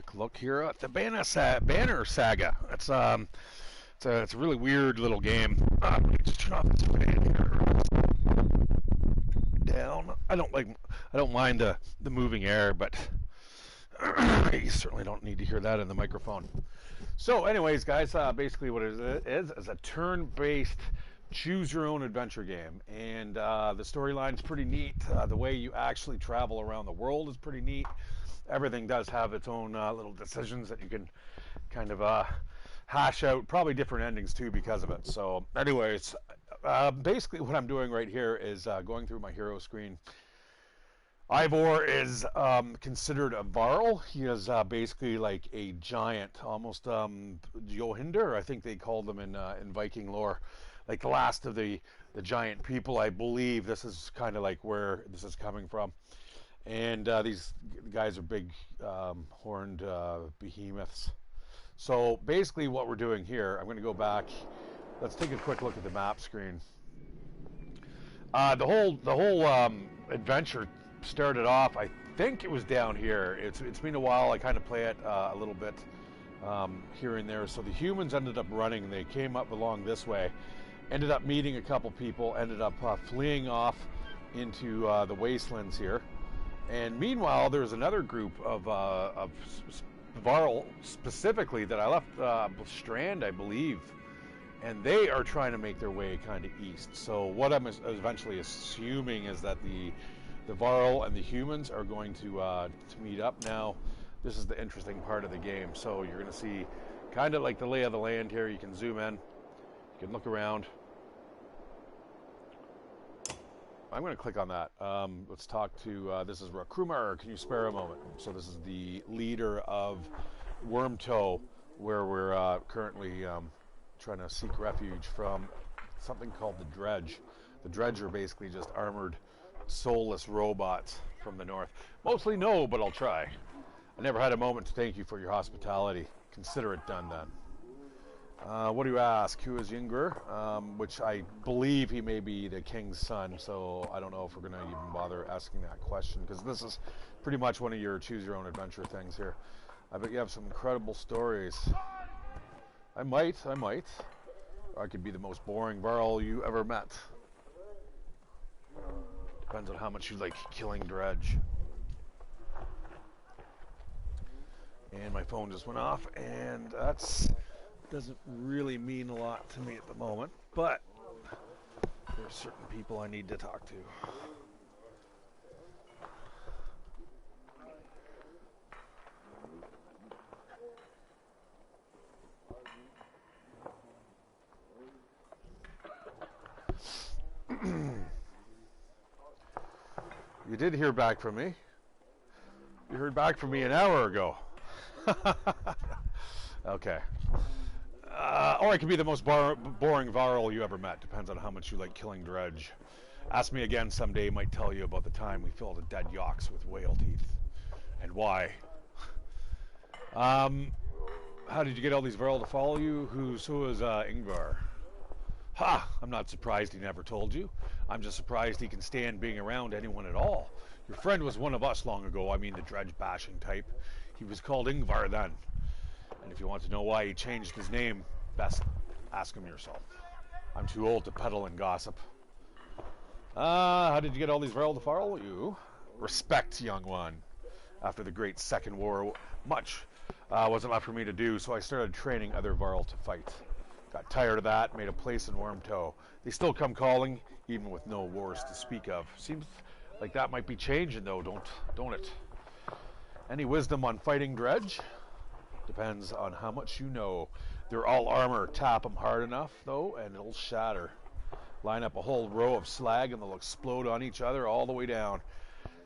quick look here at the Banner Saga. It's a really weird little game. Let me just turn off this fan here. Down. I don't mind the moving air, but you certainly don't need to hear that in the microphone. So, anyways, guys, basically what it is a turn-based choose-your-own-adventure game, and the storyline's pretty neat. The way you actually travel around the world is pretty neat. Everything does have its own little decisions that you can kind of hash out. Probably different endings too because of it. So, anyways, basically what I'm doing right here is going through my hero screen. Ivor is considered a Varl. He is basically like a giant, almost Johinder, I think they called them in Viking lore, like the last of the giant people. I believe this is kind of like where this is coming from. And these guys are big horned behemoths. So basically what we're doing here, I'm going to go back. Let's take a quick look at the map screen. The whole adventure started off, I think it was down here. It's been a while. I kind of play it a little bit here and there. So the humans ended up running. They came up along this way, ended up meeting a couple people, ended up fleeing off into the wastelands here. And meanwhile, there's another group of Varl specifically that I left Strand, I believe. And they are trying to make their way kind of east. So what I'm eventually assuming is that the Varl and the humans are going to meet up. Now, this is the interesting part of the game. So you're going to see kind of like the lay of the land here. You can zoom in. You can look around. I'm going to click on that. Let's talk to, this is Rakrumar. Can you spare a moment? So this is the leader of Wormtoe, where we're currently trying to seek refuge from something called the Dredge. The Dredge are basically just armored, soulless robots from the north. Mostly no, but I'll try. I never had a moment to thank you for your hospitality. Consider it done then. What do you ask? Who is Yngvar? Which I believe he may be the king's son, so I don't know if we're going to even bother asking that question, because this is pretty much one of your choose-your-own-adventure things here. I bet you have some incredible stories. I might. Or I could be the most boring Varl you ever met. Depends on how much you like killing Dredge. And my phone just went off, and that's doesn't really mean a lot to me at the moment, but there's certain people I need to talk to. You did hear back from me. You heard back from me an hour ago. Okay. Or I could be the most boring Varl you ever met. Depends on how much you like killing Dredge. Ask me again someday. Might tell you about the time we filled a dead yox with whale teeth. And why. How did you get all these Varl to follow you? Who is Yngvar? Ha! I'm not surprised he never told you. I'm just surprised he can stand being around anyone at all. Your friend was one of us long ago. I mean the Dredge bashing type. He was called Yngvar then. And if you want to know why he changed his name, best ask him yourself. I'm too old to peddle and gossip. How did you get all these Varl to follow you? Respect, young one. After the great Second War, much wasn't left for me to do, so I started training other Varl to fight. Got tired of that, made a place in Wormtoe. They still come calling, even with no wars to speak of. Seems like that might be changing, though, don't it? Any wisdom on fighting Dredge? Depends on how much you know. They're all armor. Tap them hard enough, though, and it'll shatter. Line up a whole row of slag, and they'll explode on each other all the way down.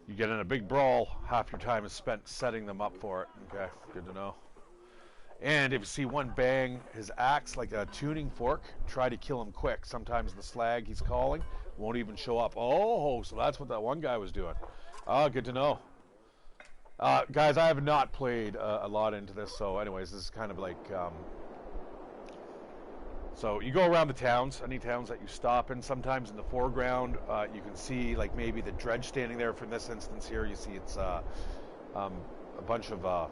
You get in a big brawl, half your time is spent setting them up for it. Okay, good to know. And if you see one bang his axe like a tuning fork, try to kill him quick. Sometimes the slag he's calling won't even show up. Oh, so that's what that one guy was doing. Oh, good to know. Guys, I have not played a lot into this, so anyways, this is kind of like... so you go around the towns, any towns that you stop in. Sometimes in the foreground, you can see like maybe the Dredge standing there. For this instance here, you see it's a bunch of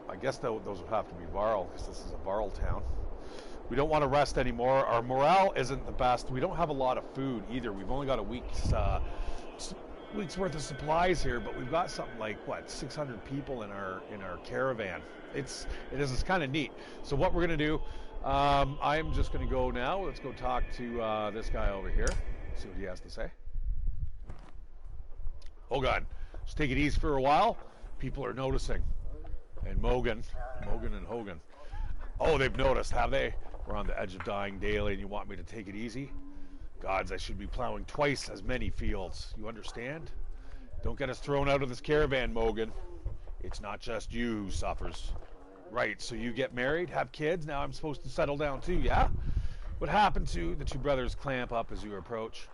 I guess those would have to be Varl, because this is a Varl town. We don't want to rest anymore. Our morale isn't the best. We don't have a lot of food either. We've only got a week's worth of supplies here, but we've got something like, what, 600 people in our caravan. It's kind of neat. So what we're going to do, I'm just going to go now. Let's go talk to this guy over here. See what he has to say. Hold on. Just take it easy for a while. People are noticing. And Mogan and Hogan. Oh, they've noticed, have they? We're on the edge of dying daily, and you want me to take it easy? Gods, I should be plowing twice as many fields. You understand? Don't get us thrown out of this caravan, Mogan. It's not just you who suffers. Right, so you get married, have kids, now I'm supposed to settle down too, yeah? What happened to the two brothers clamp up as you approach?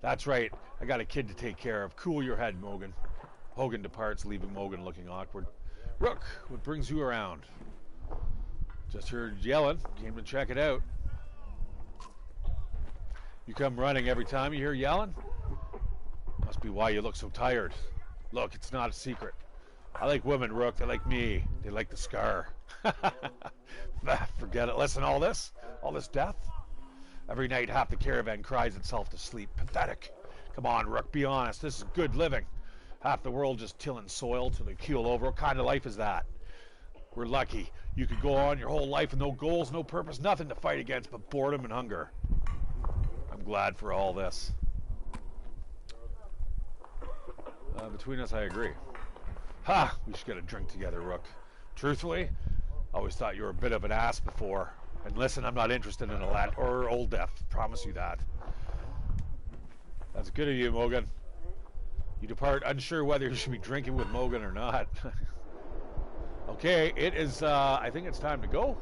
That's right, I got a kid to take care of. Cool your head, Mogan. Hogan departs, leaving Mogan looking awkward. Rook, what brings you around? Just heard yelling, came to check it out. You come running every time you hear yelling? Must be why you look so tired. Look, it's not a secret. I like women, Rook. They like me. They like the scar. Forget it. Listen, all this death. Every night half the caravan cries itself to sleep. Pathetic. Come on, Rook, be honest. This is good living. Half the world just tilling soil till they keel over. What kind of life is that? We're lucky. You could go on your whole life with no goals, no purpose, nothing to fight against but boredom and hunger. I'm glad for all this. Between us, I agree. Ha! We should get a drink together, Rook. Truthfully, I always thought you were a bit of an ass before. And listen, I'm not interested in a lad or old death. Promise you that. That's good of you, Mogan. You depart unsure whether you should be drinking with Mogan or not. Okay, it is, I think it's time to go.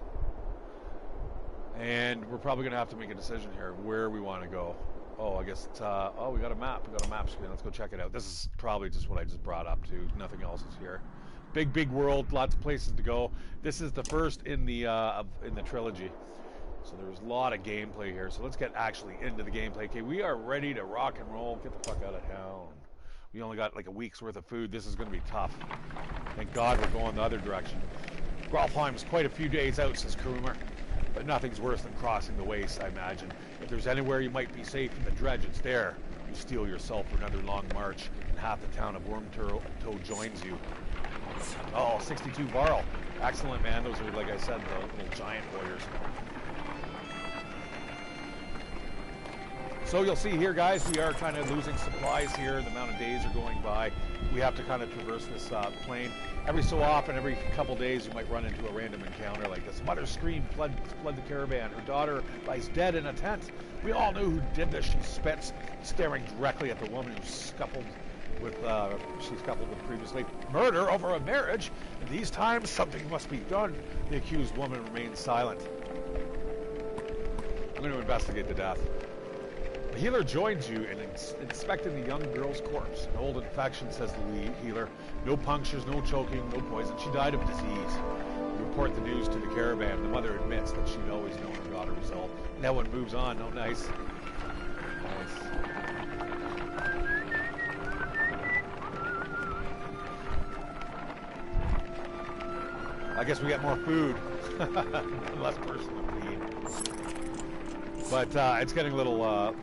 And we're probably going to have to make a decision here where we want to go. Oh, I guess it's, oh, we got a map. We got a map screen. Let's go check it out. This is probably just what I just brought up to. Nothing else is here. Big world, lots of places to go. This is the first in the trilogy. So there's a lot of gameplay here. So let's get actually into the gameplay. Okay, we are ready to rock and roll. Get the fuck out of town. We only got like a week's worth of food. This is going to be tough. Thank God we're going the other direction. Grolfheim's quite a few days out, says Krumer. But nothing's worse than crossing the waste, I imagine. If there's anywhere you might be safe from the dredge, it's there. You steel yourself for another long march, and half the town of Wormtoe joins you. Oh, 62 Varl. Excellent, man. Those are, like I said, the little giant warriors. So you'll see here, guys, we are kind of losing supplies here. The amount of days are going by. We have to kind of traverse this plain. Every so often, every couple days, you might run into a random encounter like this. Mother screamed, fled the caravan. Her daughter lies dead in a tent. We all knew who did this. She spits, staring directly at the woman who scuffled with previously. Murder over a marriage. In these times, something must be done. The accused woman remains silent. I'm going to investigate the death. The healer joins you in inspecting the young girl's corpse. An old infection, says the healer. No punctures, no choking, no poison. She died of disease. You report the news to the caravan. The mother admits that she'd always known her daughter was ill. That one moves on. Oh, nice. Nice. I guess we got more food. Less person to feed. But it's getting a little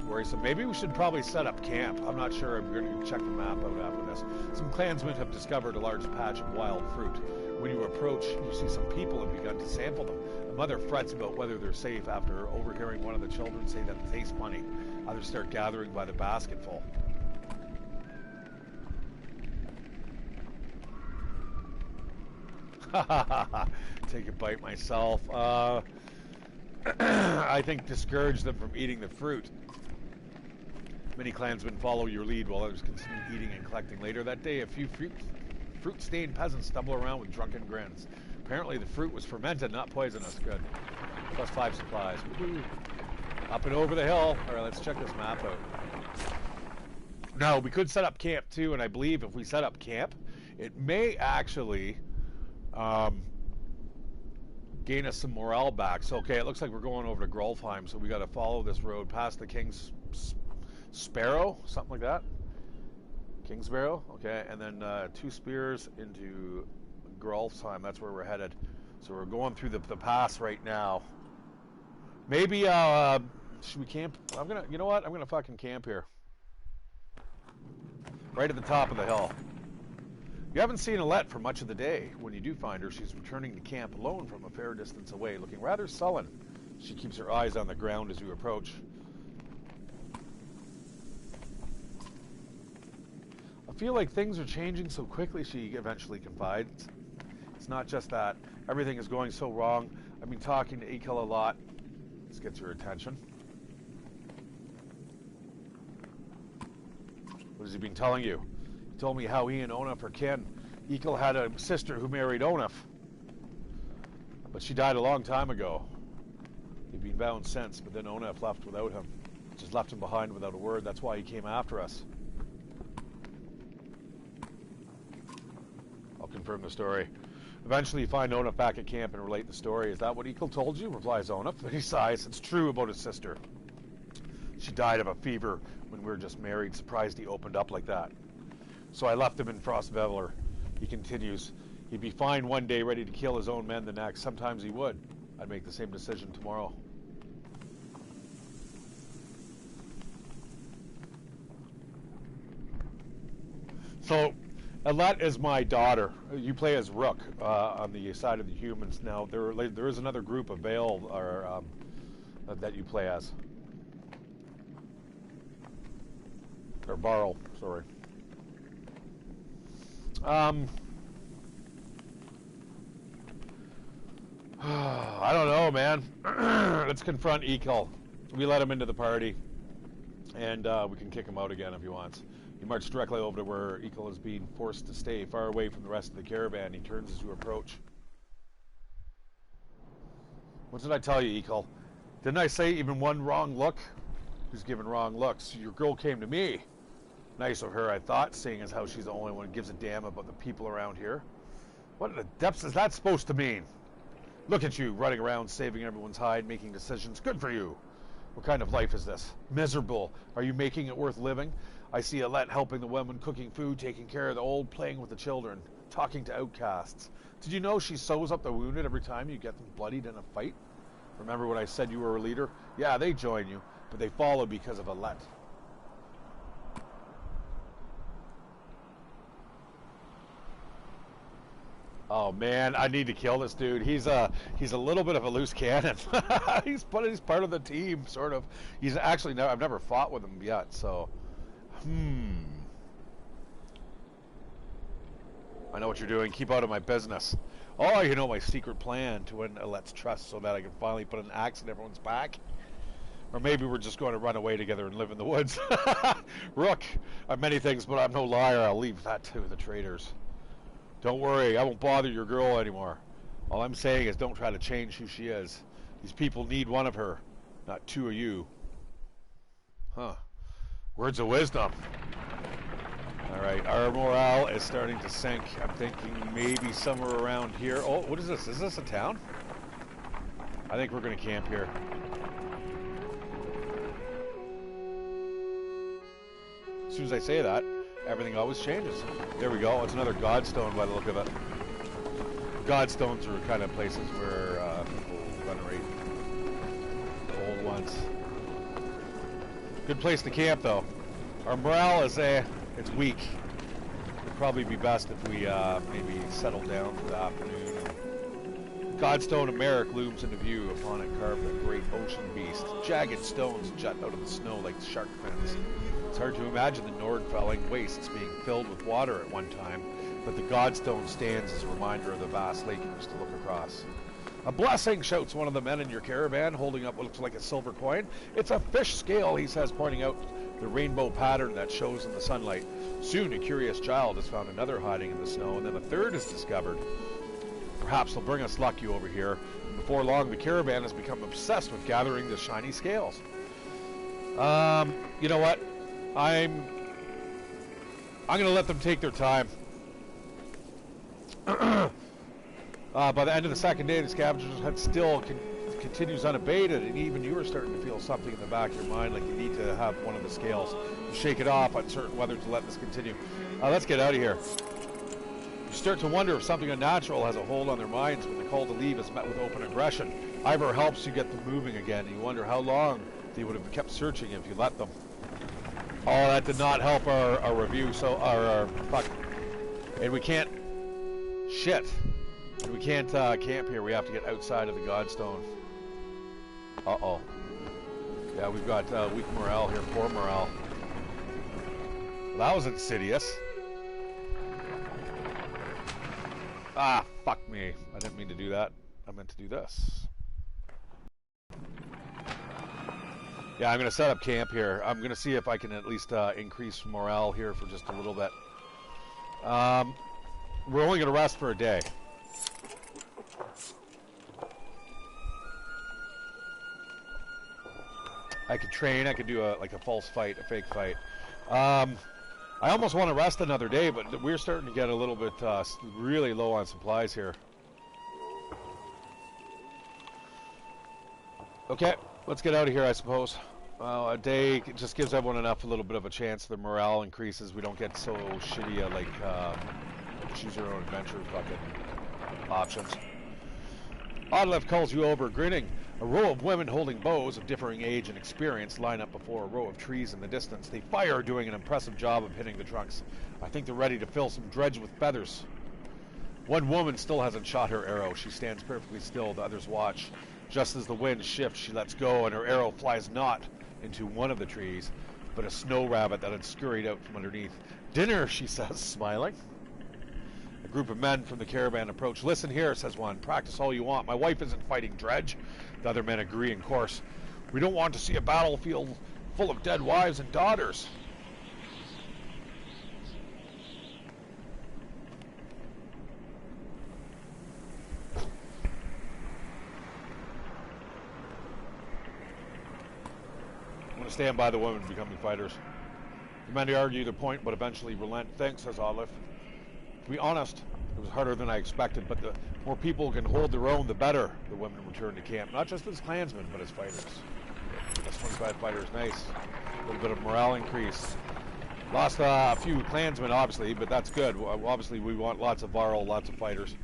worrisome. Maybe we should probably set up camp. I'm not sure. We're going to check the map out after this. Some clansmen have discovered a large patch of wild fruit. When you approach, you see some people have begun to sample them. A mother frets about whether they're safe after overhearing one of the children say that they taste funny. Others start gathering by the basketful. Take a bite myself. I think discourage them from eating the fruit. Many clansmen follow your lead while others continue eating and collecting. Later that day, a few fruit-stained peasants stumble around with drunken grins. Apparently the fruit was fermented, not poisonous. Good. +5 supplies. Up and over the hill. All right, let's check this map out. Now, we could set up camp too, and I believe if we set up camp, it may actually gain us some morale back. So, okay, it looks like we're going over to Grolfheim, so we got to follow this road past the King's Sparrow, something like that. King's Sparrow, okay, and then 2 spears into Grolf time. That's where we're headed. So we're going through the pass right now. Maybe, should we camp? You know what? I'm gonna fucking camp here. Right at the top of the hill. You haven't seen Alette for much of the day. When you do find her, she's returning to camp alone from a fair distance away, looking rather sullen. She keeps her eyes on the ground as you approach. I feel like things are changing so quickly, she eventually confides. It's not just that. Everything is going so wrong. I've been talking to Ekel a lot. This gets your attention. What has he been telling you? He told me how he and Onuf are kin. Ekel had a sister who married Onuf, but she died a long time ago. He'd been bound since, but then Onuf left without him. Just left him behind without a word. That's why he came after us. I'll confirm the story. Eventually you find Onuf back at camp and relate the story. Is that what Ekel told you? Replies Onuf. He sighs. It's true about his sister. She died of a fever when we were just married. Surprised he opened up like that. So I left him in Frostveller. He continues. He'd be fine one day, ready to kill his own men the next. Sometimes he would. I'd make the same decision tomorrow. So, Alette is my daughter. You play as Rook on the side of the humans. Now, there is another group of Vale that you play as. Or Barl, sorry. I don't know, man. Let's confront Ekel. We let him into the party, and we can kick him out again if he wants. You march directly over to where Ekel is being forced to stay, far away from the rest of the caravan. He turns as you approach. What did I tell you, Ekel? Didn't I say even one wrong look? Who's giving wrong looks? Your girl came to me. Nice of her, I thought, seeing as how she's the only one who gives a damn about the people around here. What in the depths is that supposed to mean? Look at you, running around, saving everyone's hide, making decisions. Good for you. What kind of life is this? Miserable. Are you making it worth living? I see Alette helping the women, cooking food, taking care of the old, playing with the children, talking to outcasts. Did you know she sews up the wounded every time you get them bloodied in a fight? Remember when I said you were a leader? Yeah, they join you, but they follow because of Alette. Oh man, I need to kill this dude. He's a little bit of a loose cannon. he's part of the team, sort of. He's actually I've never fought with him yet, so I know what you're doing. Keep out of my business. Oh, you know my secret plan to win Alette's trust so that I can finally put an axe in everyone's back. Or maybe we're just going to run away together and live in the woods. Rook, I'm many things, but I'm no liar. I'll leave that to the traitors. Don't worry, I won't bother your girl anymore. All I'm saying is don't try to change who she is. These people need one of her, not two of you. Huh. Words of wisdom. Alright, our morale is starting to sink. I'm thinking maybe somewhere around here. Oh, what is this? Is this a town? I think we're going to camp here. As soon as I say that, everything always changes. There we go. It's another Godstone by the look of it. Godstones are kind of places where people venerate the old ones. Good place to camp, though. Our morale is it's weak. It'd probably be best if we maybe settle down for the afternoon. Godstone of Merrick looms into view. Upon it carved a great ocean beast. Jagged stones jut out of the snow like shark fins. It's hard to imagine the Nordfelling wastes being filled with water at one time, but the Godstone stands as a reminder of the vast lake you used to look across. A blessing, shouts one of the men in your caravan, holding up what looks like a silver coin. It's a fish scale, he says, pointing out the rainbow pattern that shows in the sunlight. Soon a curious child has found another hiding in the snow, and then a third is discovered. Perhaps they'll bring us lucky over here. And before long, the caravan has become obsessed with gathering the shiny scales. You know what? I'm going to let them take their time. By the end of the second day, the scavenger's hunt still continues unabated, and even you are starting to feel something in the back of your mind, like you need to have one of the scales. You shake it off, uncertain whether to let this continue. Let's get out of here. You start to wonder if something unnatural has a hold on their minds when the call to leave is met with open aggression. Ivor helps you get them moving again, and you wonder how long they would have kept searching if you let them. Oh, that did not help our review, so our fuck. And we can't, shit. And we can't camp here, we have to get outside of the Godstone. Uh-oh. Yeah, we've got weak morale here, poor morale. Well, that was insidious. Ah, fuck me. I didn't mean to do that. I meant to do this. Yeah, I'm going to set up camp here. I'm going to see if I can at least increase morale here for just a little bit. We're only going to rest for a day. I could train, I could do like a false fight, a fake fight. I almost want to rest another day, but we're starting to get a little bit really low on supplies here. Okay, let's get out of here, I suppose. A day just gives everyone a little bit of a chance. The morale increases. We don't get so shitty like choose your own adventure fucking options. Oddleft calls you over, grinning. A row of women holding bows of differing age and experience line up before a row of trees in the distance. They fire, doing an impressive job of hitting the trunks. I think they're ready to fill some dredge with feathers. One woman still hasn't shot her arrow. She stands perfectly still. The others watch. Just as the wind shifts, she lets go, and her arrow flies not into one of the trees, but a snow rabbit that had scurried out from underneath. Dinner, she says, smiling. A group of men from the caravan approach. Listen here, says one. Practice all you want. My wife isn't fighting dredge. The other men agree in chorus. We don't want to see a battlefield full of dead wives and daughters. I'm going to stand by the women becoming fighters. The men argue their point, but eventually relent. Thanks, says Oddleft. To be honest, it was harder than I expected, but the more people can hold their own, the better. The women return to camp, not just as clansmen, but as fighters. That's 25 fighters, nice. A little bit of morale increase. Lost a few clansmen, obviously, but that's good. Obviously, we want lots of Varl, lots of fighters.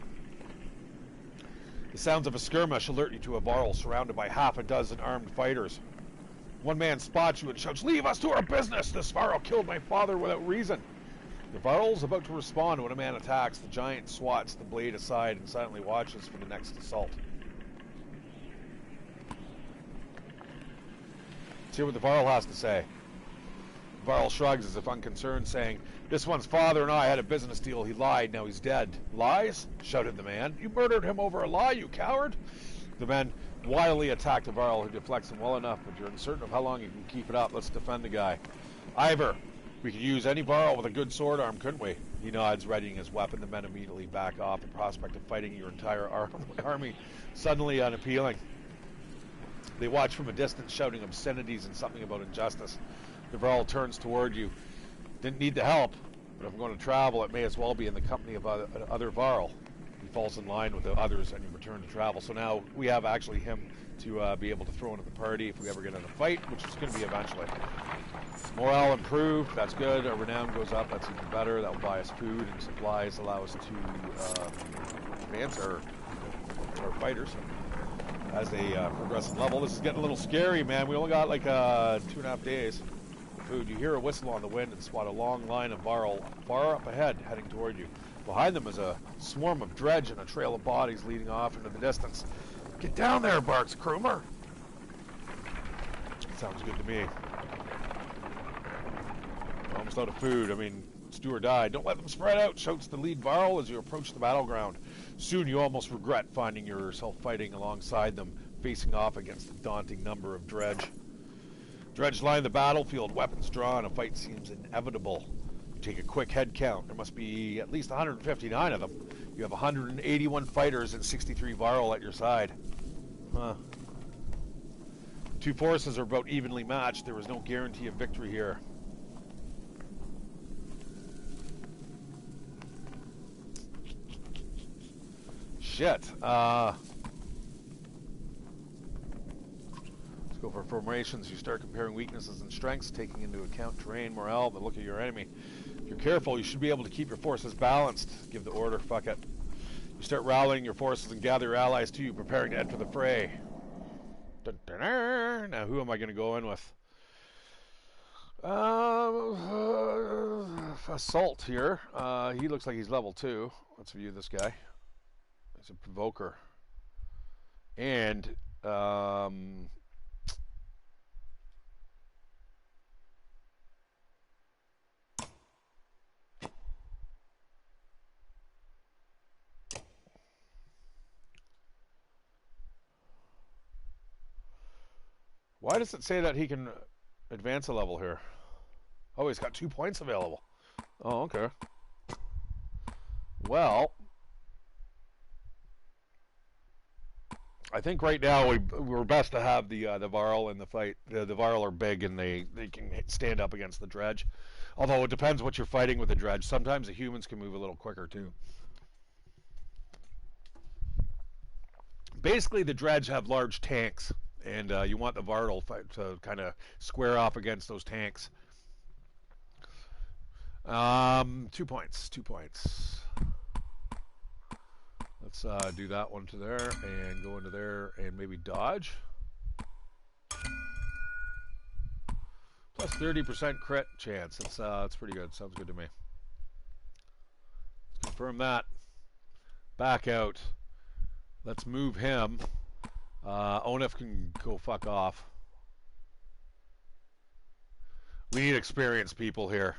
The sounds of a skirmish alert you to a Varl surrounded by half a dozen armed fighters. One man spots you and shouts, "Leave us to our business! This Varl killed my father without reason." The Varl's about to respond when a man attacks. The giant swats the blade aside and silently watches for the next assault. Let's hear what the Varl has to say. The Varl shrugs as if unconcerned, saying, "This one's father and I had a business deal. He lied, now he's dead." "Lies?" shouted the man. "You murdered him over a lie, you coward!" The men wildly attack the Varl, who deflects him well enough, but you're uncertain of how long you can keep it up. Let's defend the guy. Ivor, we could use any Varl with a good sword arm, couldn't we? He nods, readying his weapon. The men immediately back off. The prospect of fighting your entire army suddenly unappealing. They watch from a distance, shouting obscenities and something about injustice. The Varl turns toward you. Didn't need the help, but if I'm going to travel, it may as well be in the company of other Varl. He falls in line with the others, and you return to travel. So now we have actually him to be able to throw into the party if we ever get in a fight, which is going to be eventually. Morale improved, that's good. Our renown goes up, that's even better. That will buy us food and supplies, allow us to advance our fighters as they progress in level. This is getting a little scary, man. We only got like 2.5 days of food. You hear a whistle on the wind and spot a long line of Varl far up ahead heading toward you. Behind them is a swarm of dredge and a trail of bodies leading off into the distance. "Get down there," barks Krumer. Sounds good to me. Almost out of food. I mean, it's do or die. "Don't let them spread out," shouts the lead Varl as you approach the battleground. Soon you almost regret finding yourself fighting alongside them, facing off against a daunting number of dredge. Dredge line the battlefield, weapons drawn. A fight seems inevitable. You take a quick head count. There must be at least 159 of them. You have 181 fighters and 63 Varl at your side. Huh. Two forces are about evenly matched. There is no guarantee of victory here. Shit. Let's go for formations. You start comparing weaknesses and strengths, taking into account terrain, morale, the look of your enemy. If you're careful, you should be able to keep your forces balanced. Give the order, fuck it. You start rallying your forces and gather your allies to you, preparing to enter the fray. Dun, dun, dun. Now, who am I going to go in with? Assault here. He looks like he's level 2. Let's view this guy. He's a provoker. And, why does it say that he can advance a level here? Oh, he's got 2 points available. Oh, okay. Well, I think right now we're best to have the Varl in the fight. The Varl are big and they can stand up against the dredge. Although it depends what you're fighting with the dredge. Sometimes the humans can move a little quicker too. Basically, the dredge have large tanks, and you want the Varl to kind of square off against those tanks. 2 points. 2 points. Let's do that one to there and go into there and maybe dodge. Plus 30% crit chance. That's pretty good. Sounds good to me. Let's confirm that. Back out. Let's move him. Onif can go fuck off. We need experienced people here.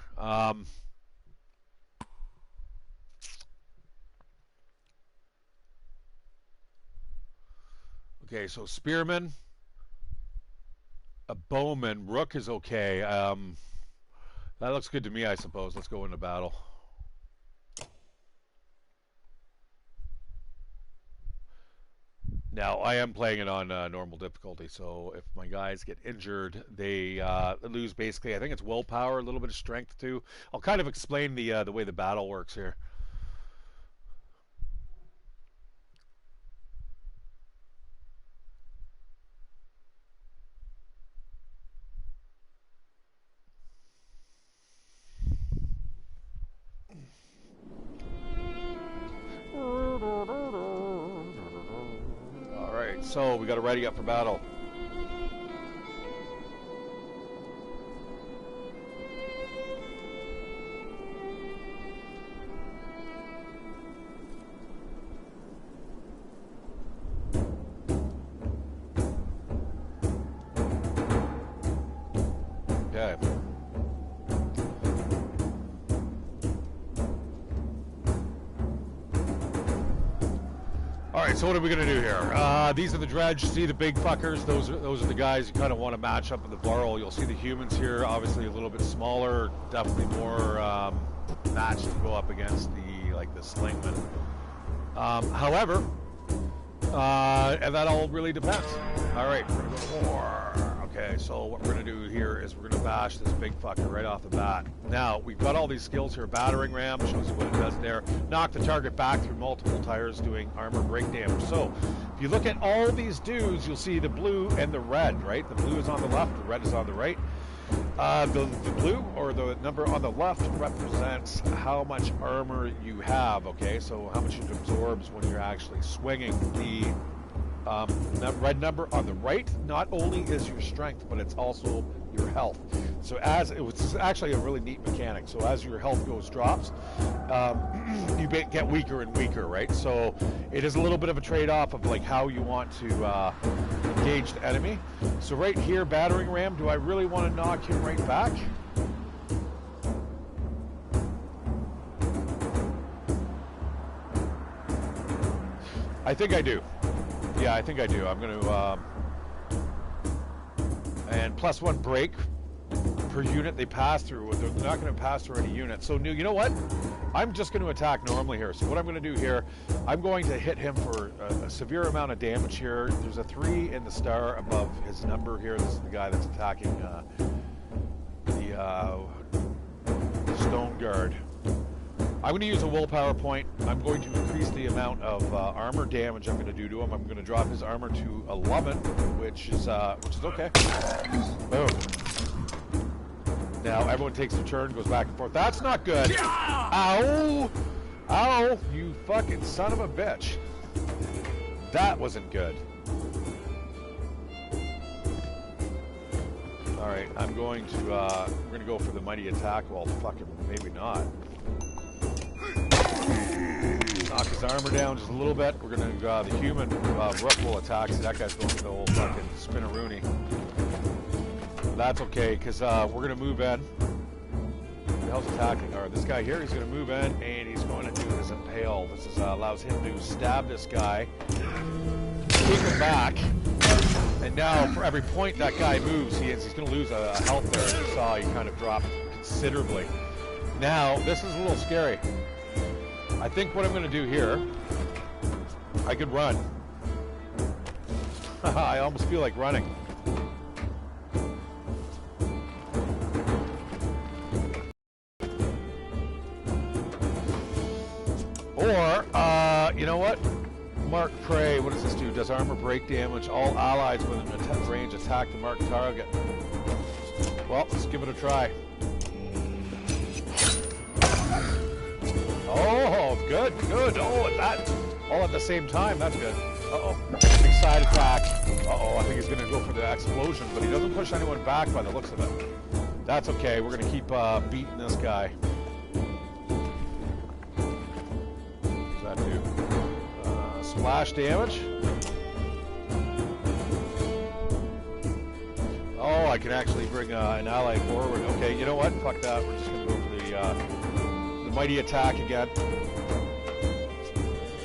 Okay, so Spearman, a Bowman, Rook is okay. That looks good to me, I suppose. Let's go into battle. Now, I am playing it on normal difficulty, so if my guys get injured, they lose basically, I think it's willpower, a little bit of strength too. I'll kind of explain the way the battle works here. Alright, so we got to ready up for battle. Okay. Alright, so what are we going to do here? These are the dredge. See the big fuckers? Those are the guys you kind of want to match up with the Varl. You'll see the humans here, obviously a little bit smaller, definitely more matched to go up against the slingman. However, and that all really depends. Alright, we're going to go war. Okay, so what we're going to do here is we're going to bash this big fucker right off the bat. Now, we've got all these skills here. Battering ram shows you what it does there. Knock the target back through multiple tires doing armor break damage. So, if you look at all these dudes, you'll see the blue and the red, right? The blue is on the left, the red is on the right. The blue, or the number on the left, represents how much armor you have, okay? So, how much it absorbs when you're actually swinging. The that red number on the right not only is your strength, but it's also your health. So it was actually a really neat mechanic. So as your health drops, you get weaker and weaker, right? So it is a little bit of a trade-off of like how you want to engage the enemy. So right here, battering ram, do I really want to knock him right back? I think I do. Yeah, I think I do. I'm going to, and +1 break per unit they pass through. They're not going to pass through any unit. So, you know what? I'm just going to attack normally here. So what I'm going to do here, I'm going to hit him for a severe amount of damage here. There's a 3 in the star above his number here. This is the guy that's attacking the stone guard. I'm going to use a willpower point. I'm going to increase the amount of armor damage I'm going to do to him. I'm going to drop his armor to 11, which is okay. Boom. Now everyone takes a turn, goes back and forth. That's not good. Ow! Ow! You fucking son of a bitch. That wasn't good. Alright, I'm going to, we're going to go for the mighty attack. Well, fucking maybe not. Knock his armor down just a little bit. We're going to, the human, Rook will attack. See, that guy's going for the whole fucking spinneroonie. That's okay, because we're going to move in. Who the hell's attacking? Or this guy here, he's going to move in, and he's going to do his impale. This is, allows him to stab this guy, take him back, and now for every point that guy moves, he's going to lose a health there. As you saw, he kind of dropped considerably. Now, this is a little scary. I think what I'm going to do here, I could run. I almost feel like running. Or, you know what? Mark Prey, what does this do? Does armor break damage. All allies within range attack the marked target. Well, let's give it a try. Oh, good, good. Oh, that all at the same time. That's good. Uh-oh. Big side attack. Uh-oh, I think he's going to go for the explosion, but he doesn't push anyone back by the looks of it. That's okay. We're going to keep beating this guy. What does that do? Splash damage. Oh, I can actually bring an ally forward. Okay, you know what? Fuck that. We're just going to go for the mighty attack again.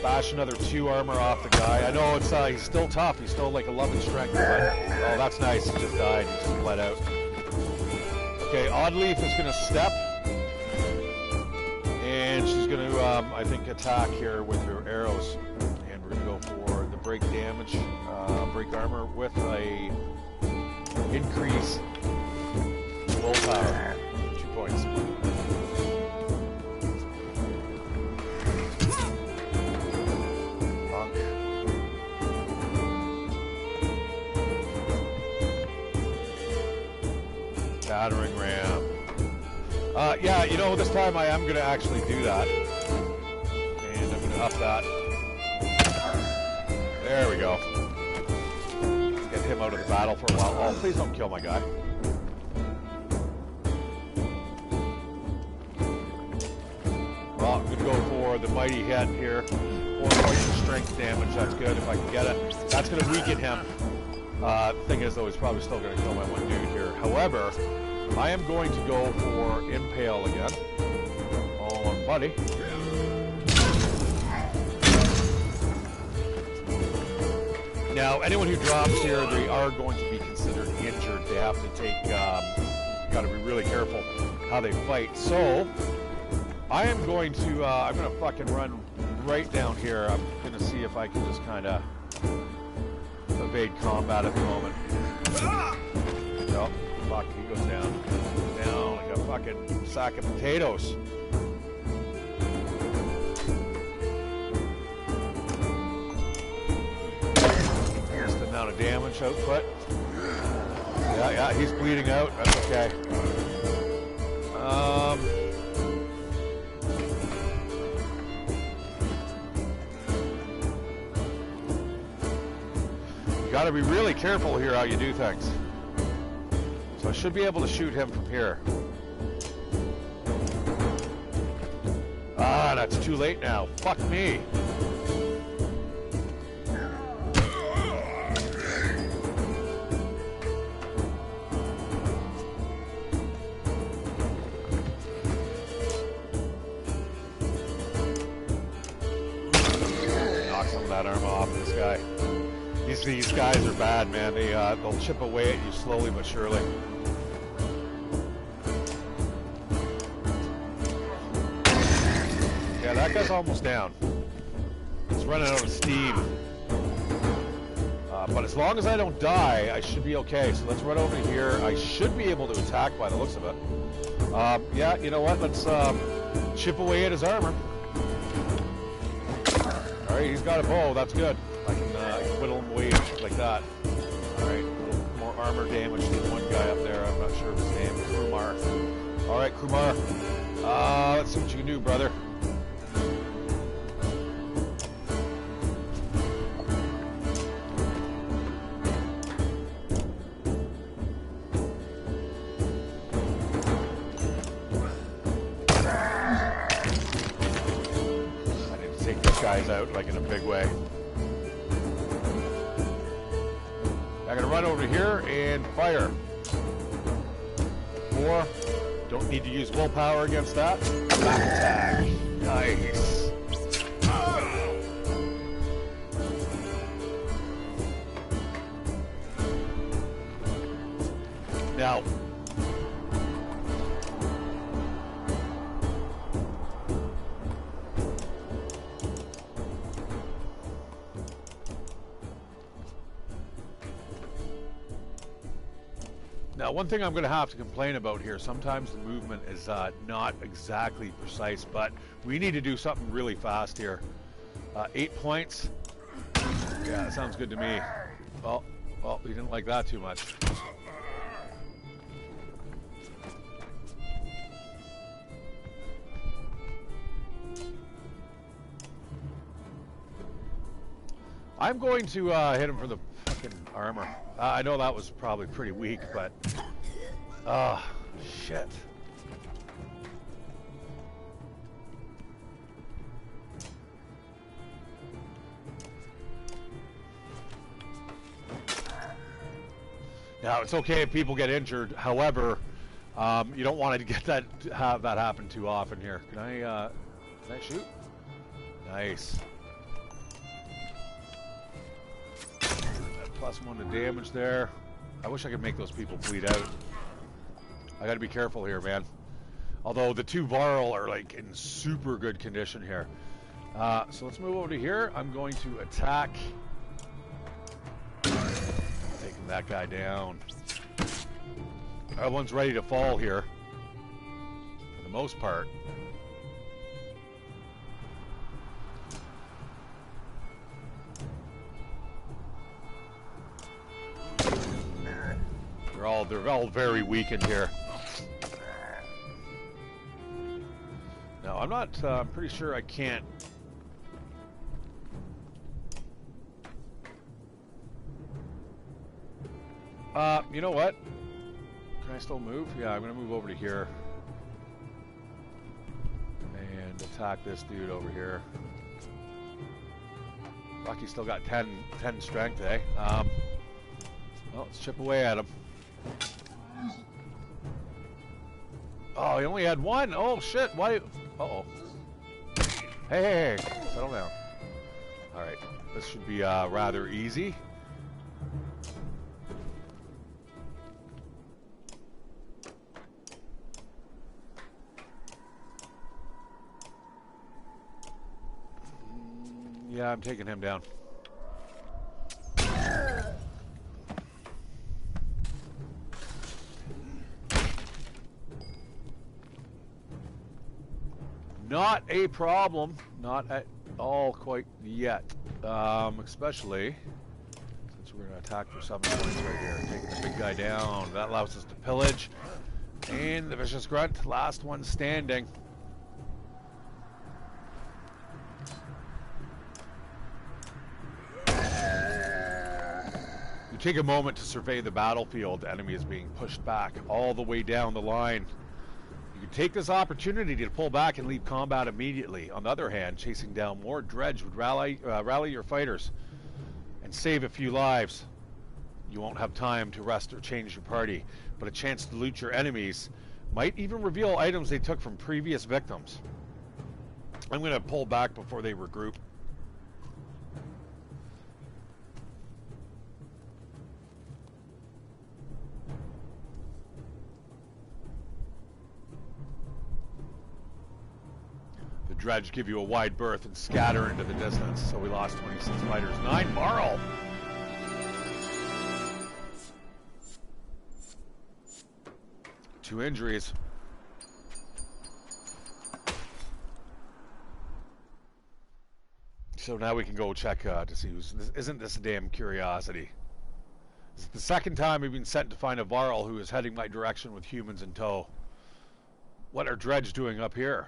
Bash another 2 armor off the guy. I know it's he's still tough. He's still like 11 strength, but oh, that's nice. He just died. He just bled out. Okay, Oddleaf is going to step, and she's going to, I think, attack here with her arrows. And we're going to go for the break damage, break armor with a increase willpower. 2 points. Battering ram. Yeah, you know, this time I am going to actually do that. And I'm going to up that. There we go. Get him out of the battle for a while. Oh, please don't kill my guy. Well, I'm going to go for the mighty hit here. 4 points of strength damage. That's good if I can get it. That's going to weaken him. Thing is, though, he's probably still going to kill my one dude here. However, I am going to go for Impale again. Oh, buddy. Now, anyone who drops here, they are going to be considered injured. They have to take, you got to be really careful how they fight. So, I am going to, I'm going to fucking run right down here. I'm going to see if I can just kind of evade combat at the moment. Nope. Fuck, he goes down. Down like a fucking sack of potatoes. Here's the amount of damage output. Yeah, he's bleeding out. That's okay. You gotta be really careful here how you do things. So I should be able to shoot him from here. Ah, that's too late now. Fuck me. Knock some of that armor off this guy. These guys are bad, man. They'll chip away at you slowly but surely. Yeah, that guy's almost down. He's running out of steam. But as long as I don't die, I should be okay. So let's run over here. I should be able to attack by the looks of it. Yeah, you know what? Let's chip away at his armor. Alright, he's got a bow. That's good. I can whittle him away like that. Alright, a little more armor damage to the one guy up there. I'm not sure of his name. Krumar. All right, Krumar. Let's see what you can do, brother. I need to take these guys out like in a big way. I'm gonna run over here and fire. 4. Don't need to use willpower against that. Back attack. Nice. Now. Now, one thing I'm going to have to complain about here, sometimes the movement is not exactly precise, but we need to do something really fast here. 8 points. Yeah, that sounds good to me. Well, you didn't like that too much. I'm going to hit him for the fucking armor. I know that was probably pretty weak, but... shit. Now, it's okay if people get injured. However, you don't want to get have that happen too often here. Can I shoot? Nice. +1 to damage there. I wish I could make those people bleed out. I gotta be careful here, man. Although the 2 Varl are like in super good condition here. So let's move over to here. I'm going to attack. Taking that guy down. That one's ready to fall here. For the most part. They're all very weakened here. Now, I'm pretty sure I can't. You know what? Can I still move? Yeah, I'm gonna move over to here. And attack this dude over here. Lucky still got 10 strength, eh? Well, let's chip away at him. Oh, he only had 1. Oh, shit. Why? Uh-oh. Hey, settle down. All right. This should be rather easy. Yeah, I'm taking him down. Not a problem. Not at all quite yet. Especially since we're going to attack for 7 points right here. Taking the big guy down. That allows us to pillage. And the Vicious Grunt, last one standing. You take a moment to survey the battlefield. The enemy is being pushed back all the way down the line. You can take this opportunity to pull back and leave combat immediately. On the other hand, chasing down more dredge would rally your fighters and save a few lives. You won't have time to rest or change your party, but a chance to loot your enemies might even reveal items they took from previous victims. I'm going to pull back before they regroup. Dredge give you a wide berth and scatter into the distance. So we lost 26 fighters. 9 Marl. Two injuries. So now we can go check to see who's. Isn't this a damn curiosity? It's the second time I've been sent to find a Varl who is heading my direction with humans in tow. What are Dredge doing up here?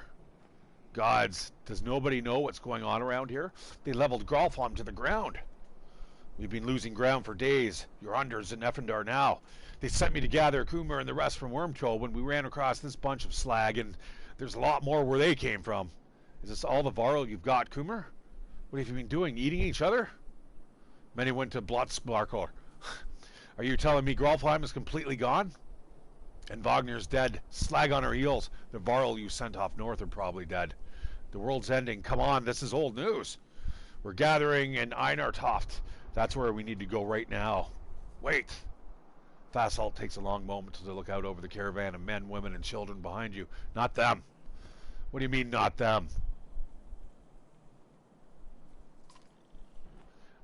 Gods, does nobody know what's going on around here? They leveled Gralfheim to the ground. We've been losing ground for days. You're unders in Effendar now. They sent me to gather Kumar and the rest from Wormtoe when we ran across this bunch of slag, and there's a lot more where they came from. Is this all the Varl you've got, Kumar? What have you been doing? Eating each other? Many went to Blotsparkle. Are you telling me Gralfheim is completely gone? And Wagner's dead. Slag on our heels. The Varl you sent off north are probably dead. The world's ending. Come on, this is old news. We're gathering in Einartoft. That's where we need to go right now. Wait. Fasalt takes a long moment to look out over the caravan of men, women, and children behind you. Not them. What do you mean, not them?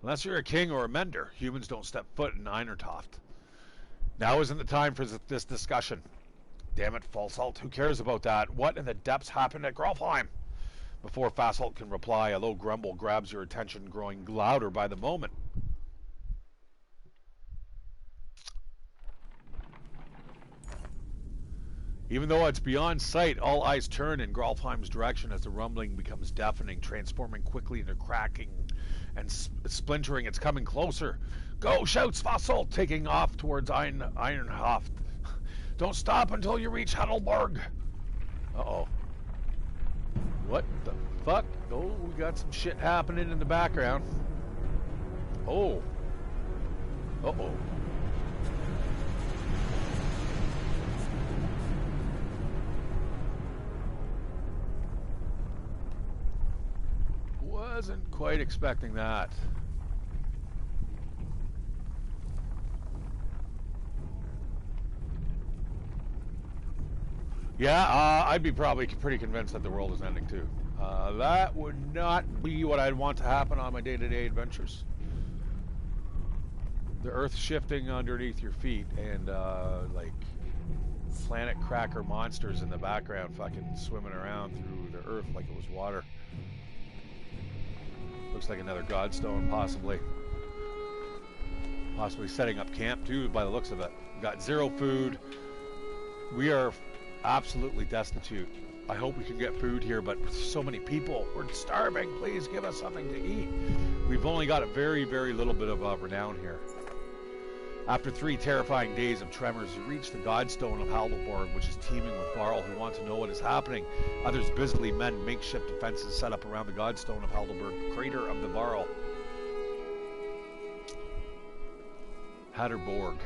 Unless you're a king or a mender, humans don't step foot in Einartoft. Now isn't the time for this discussion. Damn it, Falsalt, who cares about that? What in the depths happened at Gralfheim? Before Fasalt can reply, a low grumble grabs your attention, growing louder by the moment. Even though it's beyond sight, all eyes turn in Gralfheim's direction as the rumbling becomes deafening, transforming quickly into cracking and splintering. It's coming closer. Go, shouts Fasalt, taking off towards Einartoft. Don't stop until you reach Heidelberg. Uh-oh. What the fuck? Oh, we got some shit happening in the background. Oh. Uh-oh. Wasn't quite expecting that. Yeah, I'd be probably pretty convinced that the world is ending too. That would not be what I'd want to happen on my day-to-day adventures. The earth shifting underneath your feet and like planet cracker monsters in the background fucking swimming around through the earth like it was water. Looks like another Godstone, possibly. Possibly setting up camp too, by the looks of it. We've got zero food. We are absolutely destitute. I hope we can get food here, but with so many people, we're starving. Please give us something to eat. We've only got a very, very little bit of renown here. After 3 terrifying days of tremors, you reach the Godstone of Heidelberg, which is teeming with Varl who want to know what is happening. Others busily mend makeshift defenses set up around the Godstone of Heidelberg, crater of the Varl. Heidelberg.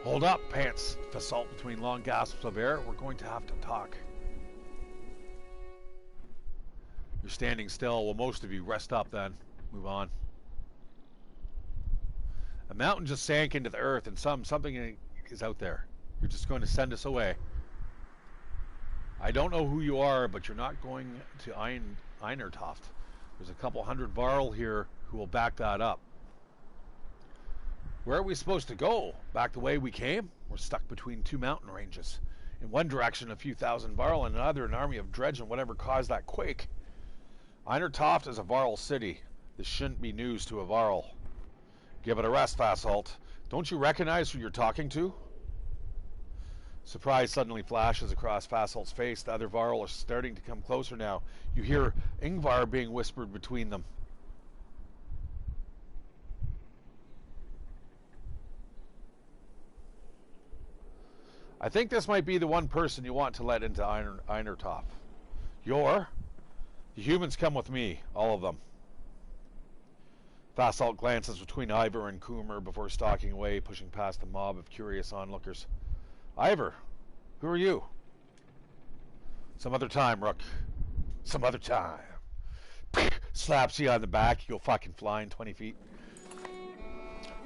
Hold up, pants. Fasalt between long gasps of air. We're going to have to talk. You're standing still. Well, most of you rest up then. Move on. A mountain just sank into the earth, and something is out there. You're just going to send us away. I don't know who you are, but you're not going to Einartoft. There's a couple hundred Varl here who will back that up. Where are we supposed to go? Back the way we came? We're stuck between 2 mountain ranges. In one direction, a few thousand Varl, and another, an army of Dredge and whatever caused that quake. Einartoft is a Varl city. This shouldn't be news to a Varl. Give it a rest, Fasalt. Don't you recognize who you're talking to? Surprise suddenly flashes across Fasalt's face. The other Varl are starting to come closer now. You hear Ingvar being whispered between them. I think this might be the one person you want to let into Einartoft. The humans come with me, all of them. Fasalt glances between Ivor and Kumar before stalking away, pushing past the mob of curious onlookers. Ivor, who are you? Some other time, Rook. Some other time. Slaps you on the back, you go fucking flying 20 feet.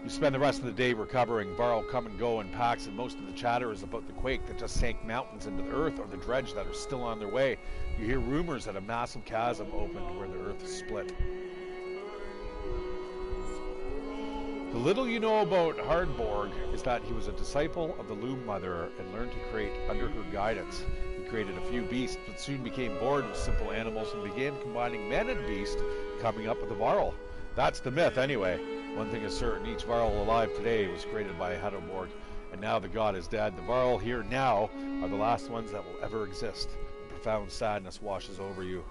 You spend the rest of the day recovering. Varl come and go in packs, and most of the chatter is about the quake that just sank mountains into the earth or the Dredge that are still on their way. You hear rumors that a massive chasm opened where the earth split. The little you know about Hardborg is that he was a disciple of the Loom Mother and learned to create under her guidance. He created a few beasts, but soon became bored with simple animals and began combining man and beast, coming up with a Varl. That's the myth, anyway. One thing is certain, each Varl alive today was created by a Hedoborg, and now the god is dead. The Varl here now are the last ones that will ever exist. A profound sadness washes over you.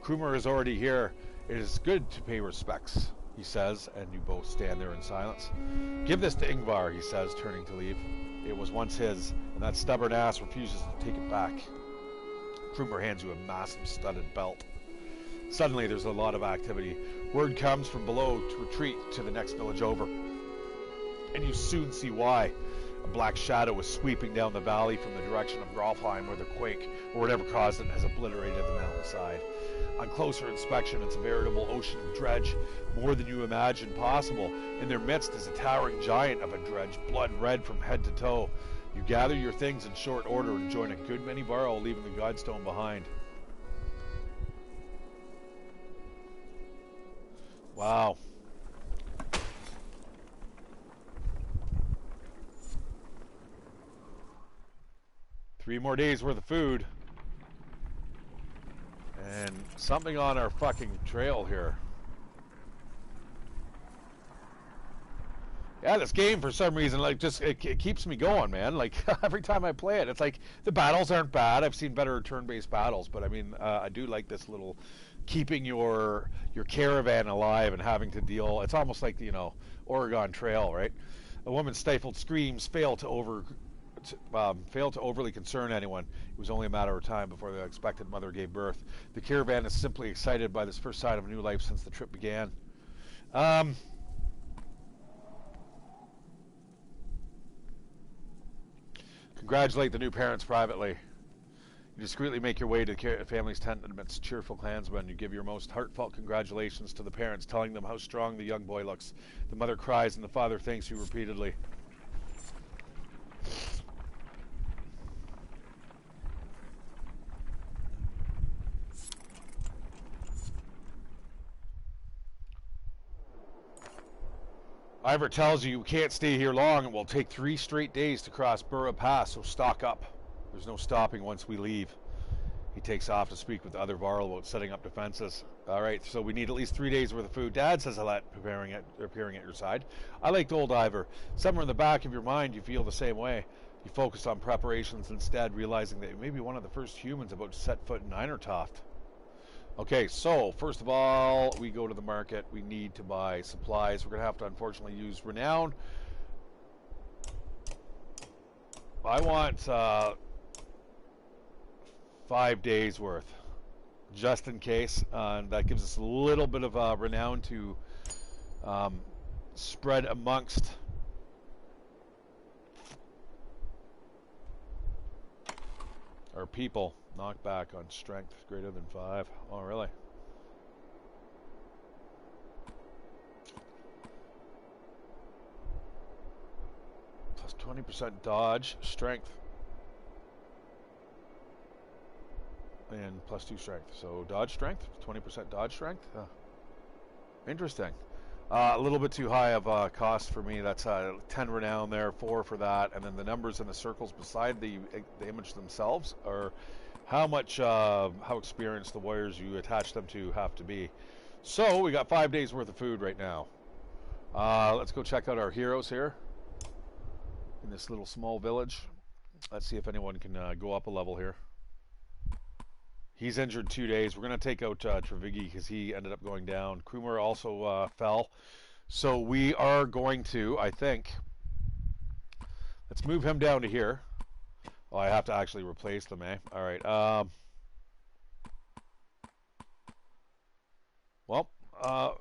Krumer is already here. It is good to pay respects, he says, and you both stand there in silence. Give this to Ingvar, he says, turning to leave. It was once his, and that stubborn ass refuses to take it back. Krumer hands you a massive studded belt. Suddenly, there's a lot of activity. Word comes from below to retreat to the next village over. And you soon see why. A black shadow is sweeping down the valley from the direction of Grolfheim, where the quake, or whatever caused it, has obliterated the mountainside. On closer inspection, it's a veritable ocean of dredge, more than you imagine possible. In their midst is a towering giant of a dredge, blood red from head to toe. You gather your things in short order and join a good many Varl, leaving the Godstone behind. Wow. Three more days worth of food. And something on our fucking trail here. Yeah, this game for some reason, like, just it keeps me going, man. Like every time I play it, it's like the battles aren't bad. I've seen better turn-based battles, but I mean, I do like this little keeping your caravan alive and having to deal. It's almost like, you know, Oregon Trail, right? A woman's stifled screams failed to overly concern anyone. It was only a matter of time before the expected mother gave birth. The caravan is simply excited by this first sign of new life since the trip began. Congratulate the new parents privately. You discreetly make your way to the family's tent amidst cheerful clansmen. You give your most heartfelt congratulations to the parents, telling them how strong the young boy looks. The mother cries and the father thanks you repeatedly. Ivor tells you can't stay here long. It will take 3 straight days to cross Burra Pass, so stock up. There's no stopping once we leave. He takes off to speak with the other Varl about setting up defenses. All right, so we need at least 3 days worth of food. Dad says Alette, appearing at your side. I liked old Ivor. Somewhere in the back of your mind, you feel the same way. You focus on preparations instead, realizing that you may be one of the first humans about to set foot in Einertoft. Okay, so first of all, we go to the market. We need to buy supplies. We're going to have to, unfortunately, use Renown. I want 5 days worth, just in case. And that gives us a little bit of Renown to spread amongst our people. Knockback on strength greater than 5. Oh, really? Plus 20% dodge, strength, and plus 2 strength. So dodge strength, 20% dodge strength. Interesting. A little bit too high of cost for me. That's 10 renown there, 4 for that, and then the numbers in the circles beside the image themselves are how much, how experienced the warriors you attach them to have to be. So we got 5 days worth of food right now. Let's go check out our heroes here in this little small village. Let's see if anyone can go up a level here. He's injured 2 days. We're going to take out Trevigi because he ended up going down. Krumer also fell. So we are going to, I think, let's move him down to here. Oh, I have to actually replace them, eh? All right. Well, oh.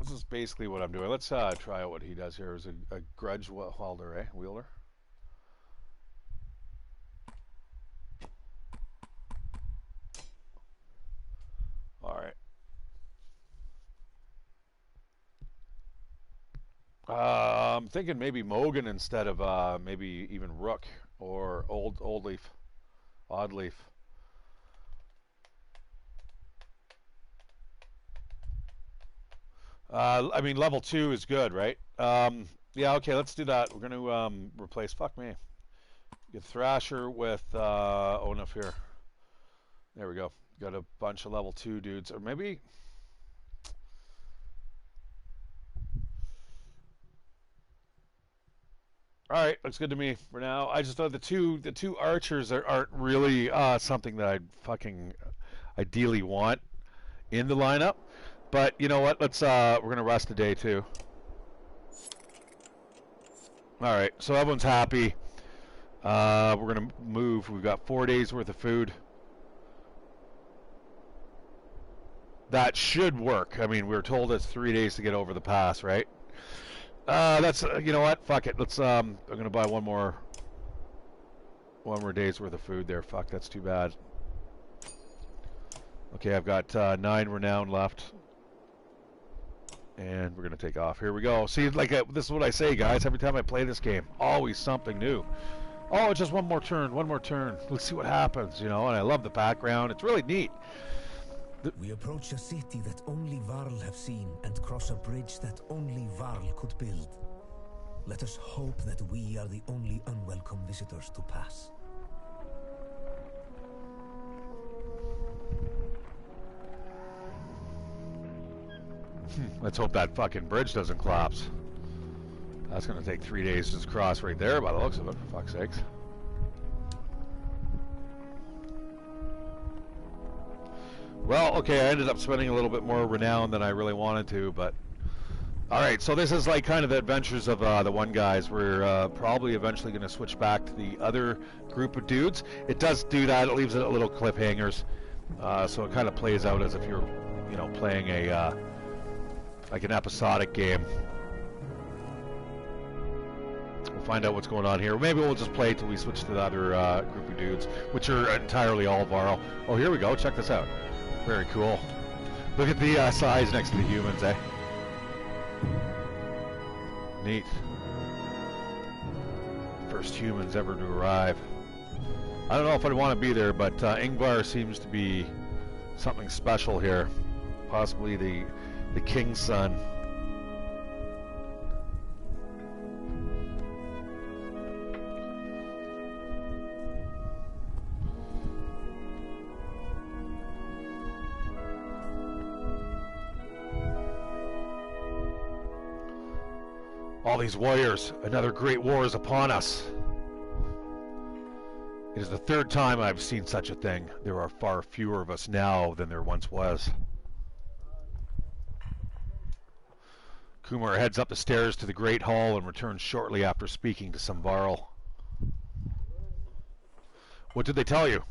This is basically what I'm doing. Let's try out what he does here. Is a grudge wielder, eh? Wielder. All right. I'm thinking maybe Mogan instead of maybe even Rook or Odd Leaf. I mean, level 2 is good, right? Yeah, okay, let's do that. We're going to replace, fuck me, get Thrasher with Onuf here. There we go. Got a bunch of level 2 dudes. Or maybe... All right, looks good to me for now. I just thought the two archers aren't really something that I fucking ideally want in the lineup. But you know what? We're gonna rest a day too. All right, so everyone's happy. We're gonna move. We've got 4 days worth of food. That should work. I mean, we were told it's 3 days to get over the pass, right? That's you know what? Fuck it. I'm gonna buy one more day's worth of food there. Fuck, that's too bad. Okay, I've got 9 renown left, and we're gonna take off. Here we go. See, this is what I say, guys. Every time I play this game, always something new. Oh, just one more turn. One more turn. Let's see what happens. You know, and I love the background. It's really neat. We approach a city that only Varl have seen and cross a bridge that only Varl could build. Let us hope that we are the only unwelcome visitors to pass. Let's hope that fucking bridge doesn't collapse. That's gonna take 3 days to just cross right there by the looks of it, for fuck's sakes. Well, okay, I ended up spending a little bit more renown than I really wanted to, but... Alright, so this is like kind of the adventures of the one guys. We're probably eventually going to switch back to the other group of dudes. It does do that, it leaves it at little cliffhangers. So it kind of plays out as if you're, you know, playing a, like an episodic game. We'll find out what's going on here. Maybe we'll just play till we switch to the other group of dudes, which are entirely all Varl. Oh, here we go, check this out. Very cool. Look at the size next to the humans, eh? Neat. First humans ever to arrive. I don't know if I'd want to be there, but Ingvar seems to be something special here. Possibly the king's son. All these warriors, another great war is upon us. It is the 3rd time I've seen such a thing. There are far fewer of us now than there once was. Kumar heads up the stairs to the Great Hall and returns shortly after speaking to some Varl. What did they tell you?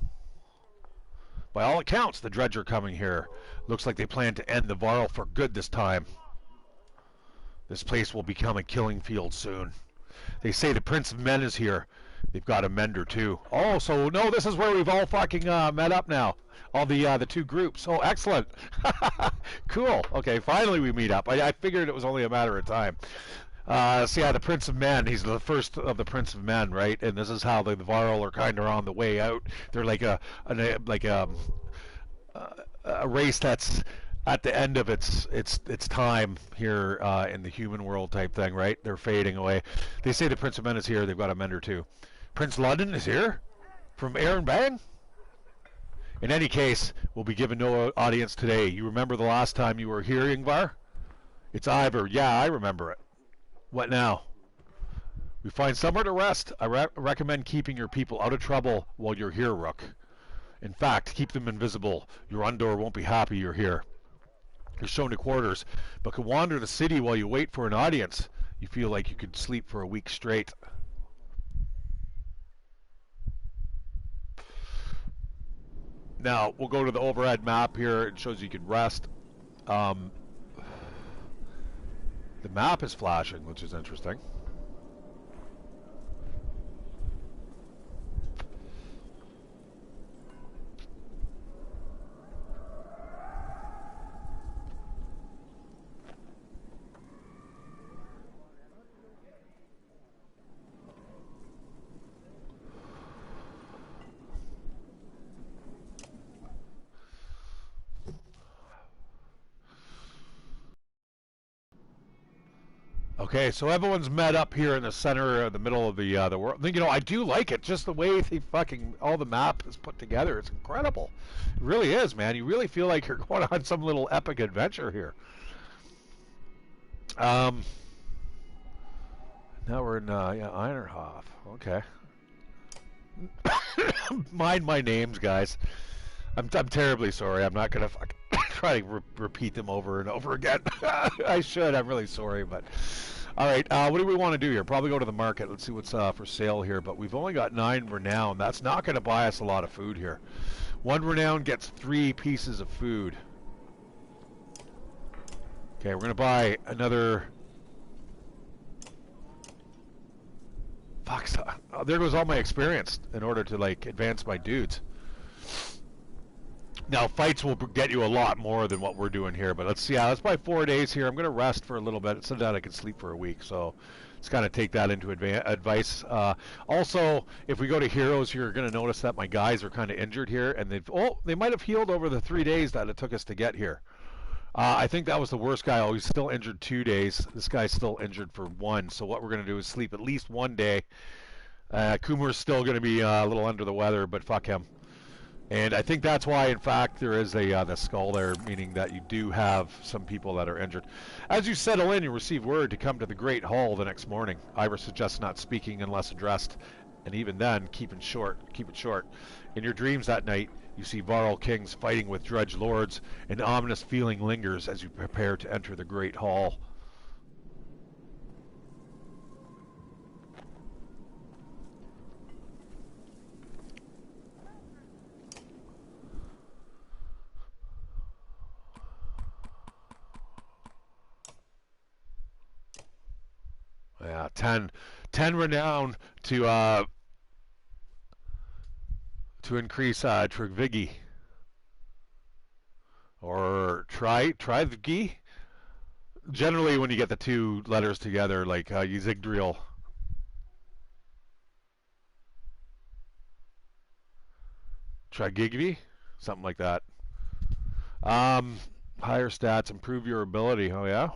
By all accounts, the Dredge are coming here. Looks like they plan to end the Varl for good this time. This place will become a killing field soon. They say the Prince of Men is here. They've got a mender too. Oh, so no, this is where we've all fucking met up now. All the 2 groups. Oh, excellent. Cool. Okay, finally we meet up. I figured it was only a matter of time. So yeah, the Prince of Men. He's the first of the Prince of Men, right? And this is how the Varl are kind of on the way out. They're like a race that's at the end of its time here in the human world type thing, right? They're fading away. They say the Prince of Men is here. They've got a mender too. Prince London is here? From Aaron Bang? In any case, we'll be given no audience today. You remember the last time you were here, Ingvar? It's Ivor. Yeah, I remember it. What now? We find somewhere to rest. I recommend keeping your people out of trouble while you're here, Rook. In fact, keep them invisible. Your Undor won't be happy you're here. You're shown to quarters, but can wander the city while you wait for an audience. You feel like you could sleep for a week straight. Now, we'll go to the overhead map here. It shows you can rest. The map is flashing, which is interesting. Okay, so everyone's met up here in the center, the middle of the world. You know, I do like it, just the way they fucking all the map is put together. It's incredible. It really is, man. You really feel like you're going on some little epic adventure here. Now we're in yeah, Einerhof. Okay. Mind my names, guys. I'm terribly sorry. I'm not gonna try to repeat them over and over again. I should. I'm really sorry, but all right. What do we want to do here? Probably go to the market. Let's see what's for sale here. But we've only got 9 renown. That's not going to buy us a lot of food here. 1 renown gets 3 pieces of food. Okay, we're going to buy another. Fuck. There goes all my experience in order to like advance my dudes. Now, fights will get you a lot more than what we're doing here, but let's see. Let's buy 4 days here. I'm going to rest for a little bit. So that I can sleep for a week, so let's kind of take that into advice. Also, if we go to heroes, you're going to notice that my guys are kind of injured here, and they might have healed over the 3 days that it took us to get here. I think that was the worst guy. Oh, he's still injured 2 days. This guy's still injured for 1, so what we're going to do is sleep at least 1 day. Kumur's still going to be a little under the weather, but fuck him. And I think that's why, in fact, there is the skull there, meaning that you do have some people that are injured. As you settle in, you receive word to come to the Great Hall the next morning. Ivor suggests not speaking unless addressed, and even then, keep it short. In your dreams that night, you see Varl kings fighting with Dredge lords. An ominous feeling lingers as you prepare to enter the Great Hall. Yeah, 10 renown to increase Trigvigi. Or Trivgi. Generally, when you get the 2 letters together, like Yzigdriel. Trigigvi? Something like that. Higher stats, improve your ability. Oh, yeah?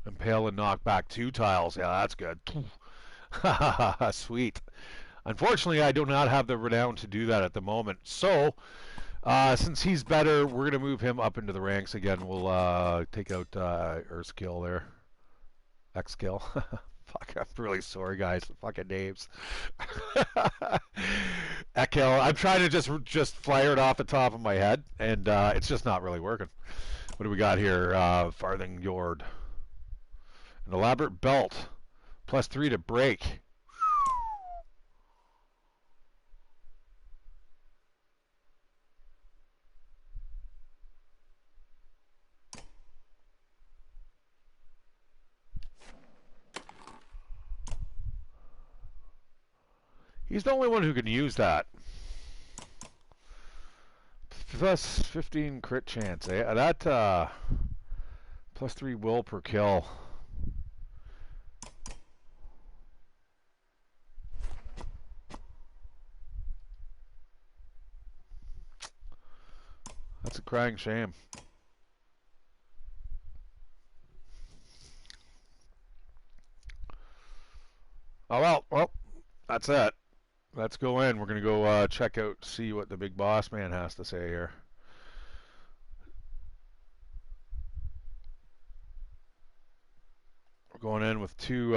Impale and knock back 2 tiles. Yeah, that's good. Sweet. Unfortunately, I do not have the renown to do that at the moment. So, since he's better, we're going to move him up into the ranks again. We'll take out Erskil there. Xkill. Fuck, I'm really sorry, guys. The fucking names. Ekil. I'm trying to just fire it off the top of my head, and it's just not really working. What do we got here? Farthing Yord. An elaborate belt. +3 to break. He's the only one who can use that. +15 crit chance. That +3 will per kill. That's a crying shame. Oh well, that's it. Let's go in. We're going to go check out, see what the big boss man has to say here. We're going in with 2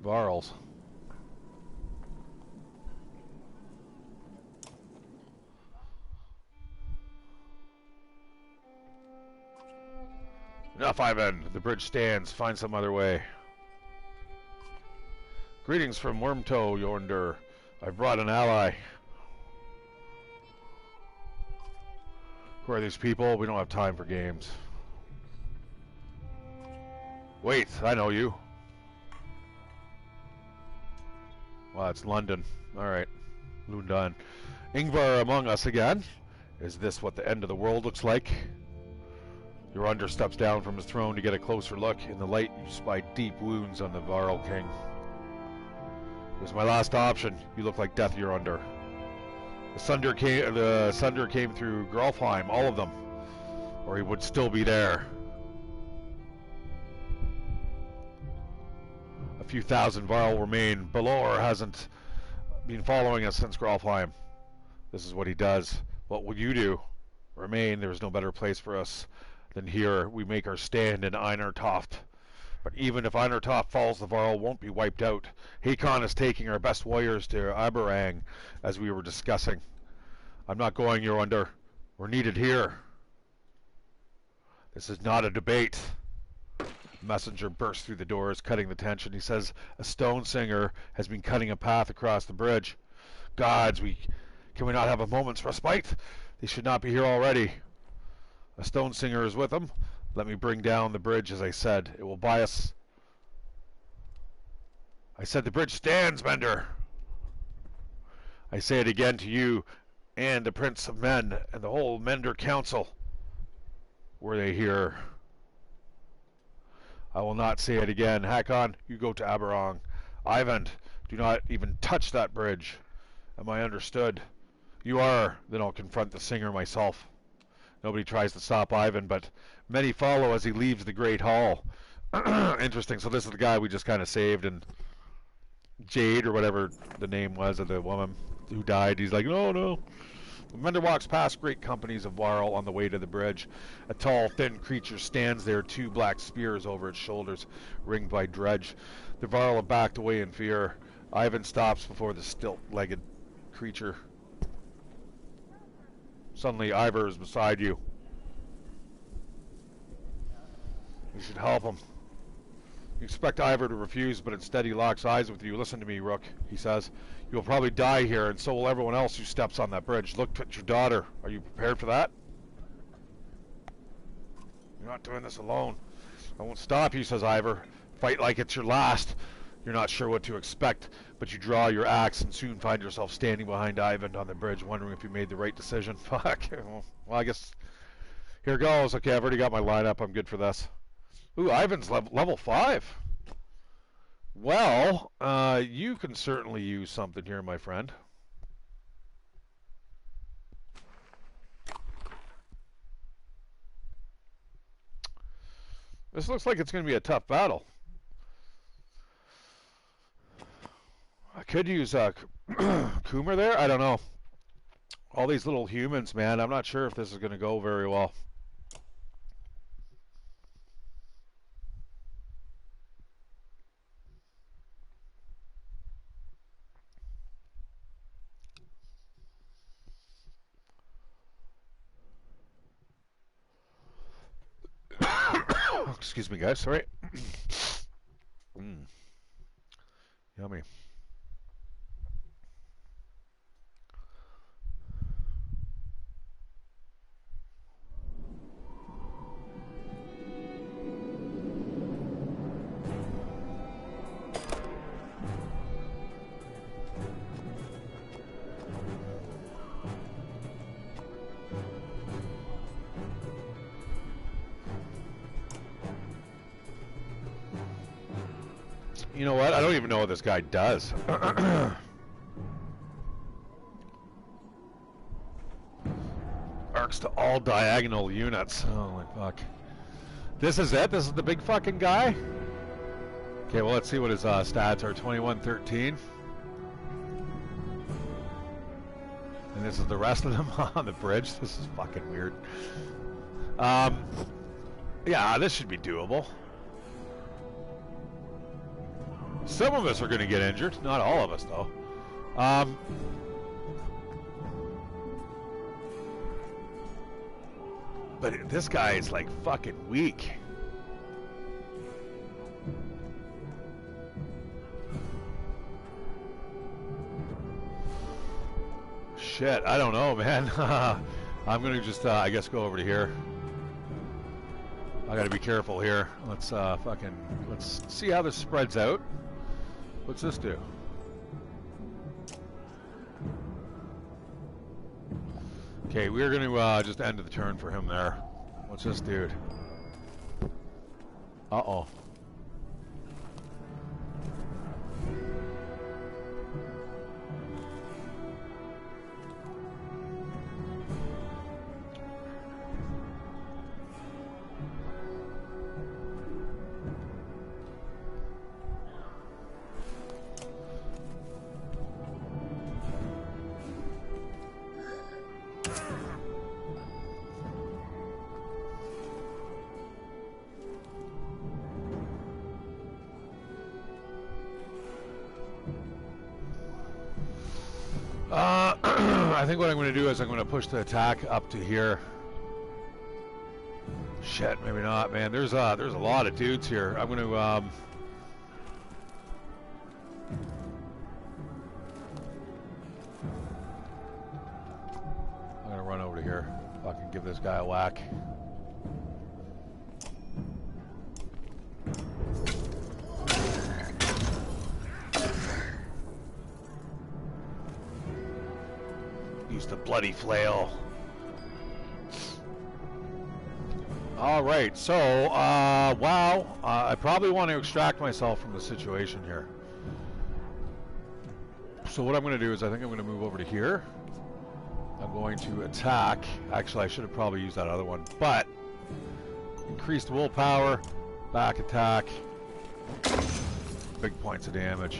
Varls. Enough, Ivan. The bridge stands. Find some other way. Greetings from Wormtoe yonder. I've brought an ally. Who are these people? We don't have time for games. Wait, I know you. Well, it's London. Alright. Lundan. Ingvar among us again. Is this what the end of the world looks like? Your under steps down from his throne to get a closer look. In the light, you spy deep wounds on the Varl King. It was my last option. You look like death you're under. The Sunder came through Grolfheim, all of them, or he would still be there. A few thousand Varl remain. Balor hasn't been following us since Grolfheim. This is what he does. What will you do? Remain. There is no better place for us than here. We make our stand in Einar Toft. But even if Einar Toft falls, the Varl won't be wiped out. Hakon is taking our best warriors to Aberang, as we were discussing. I'm not going here under. We're needed here. This is not a debate. Messenger bursts through the doors, cutting the tension. He says a stone singer has been cutting a path across the bridge. Gods, can we not have a moment's respite? They should not be here already. A stone singer is with them. Let me bring down the bridge, as I said. It will buy us. I said the bridge stands, Mender. I say it again to you and the Prince of Men and the whole Mender Council. Were they here? I will not say it again. Hakon, you go to Aberang. Ivan, do not even touch that bridge. Am I understood? You are. Then I'll confront the singer myself. Nobody tries to stop Ivan, but many follow as he leaves the Great Hall. Interesting. So this is the guy we just kind of saved, and Jade, or whatever the name was of the woman who died. He's like, no. Mender walks past great companies of Varl on the way to the bridge. A tall, thin creature stands there, two black spears over its shoulders, ringed by dredge. The Varl have backed away in fear. Ivan stops before the stilt-legged creature. Suddenly, Ivor is beside you. You should help him. You expect Ivor to refuse, but instead he locks eyes with you. Listen to me, Rook, he says. You'll probably die here, and so will everyone else who steps on that bridge. Look at your daughter. Are you prepared for that? You're not doing this alone. I won't stop you, says Ivor. Fight like it's your last. You're not sure what to expect, but you draw your axe and soon find yourself standing behind Ivan on the bridge, wondering if you made the right decision. Fuck. Well, I guess here goes. Okay, I've already got my lineup. I'm good for this. Ooh, Ivan's level 5. Well, you can certainly use something here, my friend. This looks like it's going to be a tough battle. I could use Coomer there. I don't know. All these little humans, man. I'm not sure if this is going to go very well. Excuse me, guys. Sorry. Yummy. You know what? I don't even know what this guy does. Arcs to all diagonal units. Oh my fuck. This is it? This is the big fucking guy? Okay, well let's see what his stats are. 21-13. And this is the rest of them on the bridge. This is fucking weird. Yeah, this should be doable. Some of us are going to get injured. Not all of us, though. But this guy is, like, fucking weak. Shit, I don't know, man. I'm going to just, I guess, go over to here. I got to be careful here. Let's see how this spreads out. What's this do? Okay, we're going to just end the turn for him there. What's this dude? Uh-oh. I think what I'm going to do is I'm going to push the attack up to here. Shit, maybe not, man. There's a lot of dudes here. I'm going to I'm going to run over to here. Fucking give this guy a whack. Use the bloody flail. All right, so wow, I probably want to extract myself from the situation here. So what I'm going to do is I think I'm going to move over to here. I'm going to attack. Actually, I should have probably used that other one, but increased willpower, back attack, big points of damage.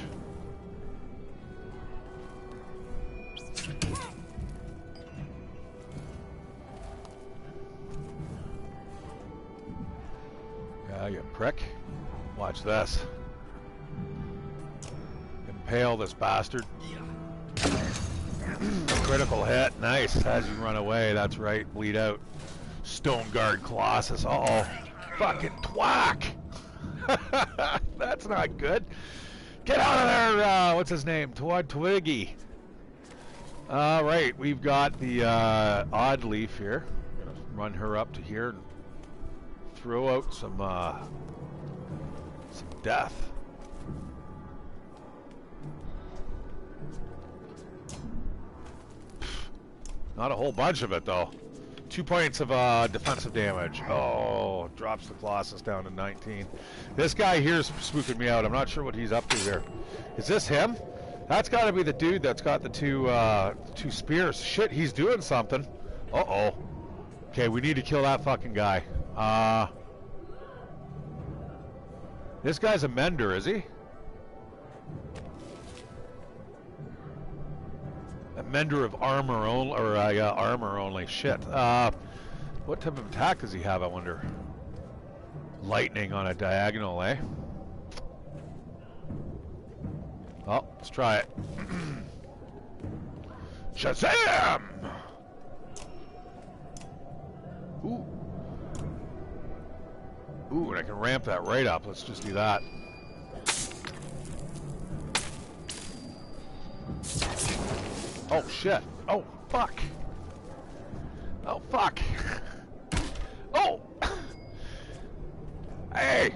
Yeah, you prick. Watch this. Impale this bastard. Critical hit. Nice. As you run away, that's right. Bleed out. Stone Guard Colossus. Uh-oh. Fucking twack! That's not good. Get out of there! What's his name? Twiggy. Alright, we've got the Odd Leaf here. I'm gonna run her up to here and throw out some death. Not a whole bunch of it, though. 2 points of defensive damage. Oh, drops the Colossus down to 19. This guy here's spooking me out. I'm not sure what he's up to here. Is this him? That's got to be the dude that's got the two spears. Shit, he's doing something. Uh-oh. Okay, we need to kill that fucking guy. This guy's a mender, is he? A mender of armor only, or armor only. Shit. What type of attack does he have, I wonder? Lightning on a diagonal, eh? Oh, let's try it. Shazam! Ooh. Ooh, and I can ramp that right up. Let's just do that. Oh, shit. Oh, fuck. Oh, fuck. Oh! Hey!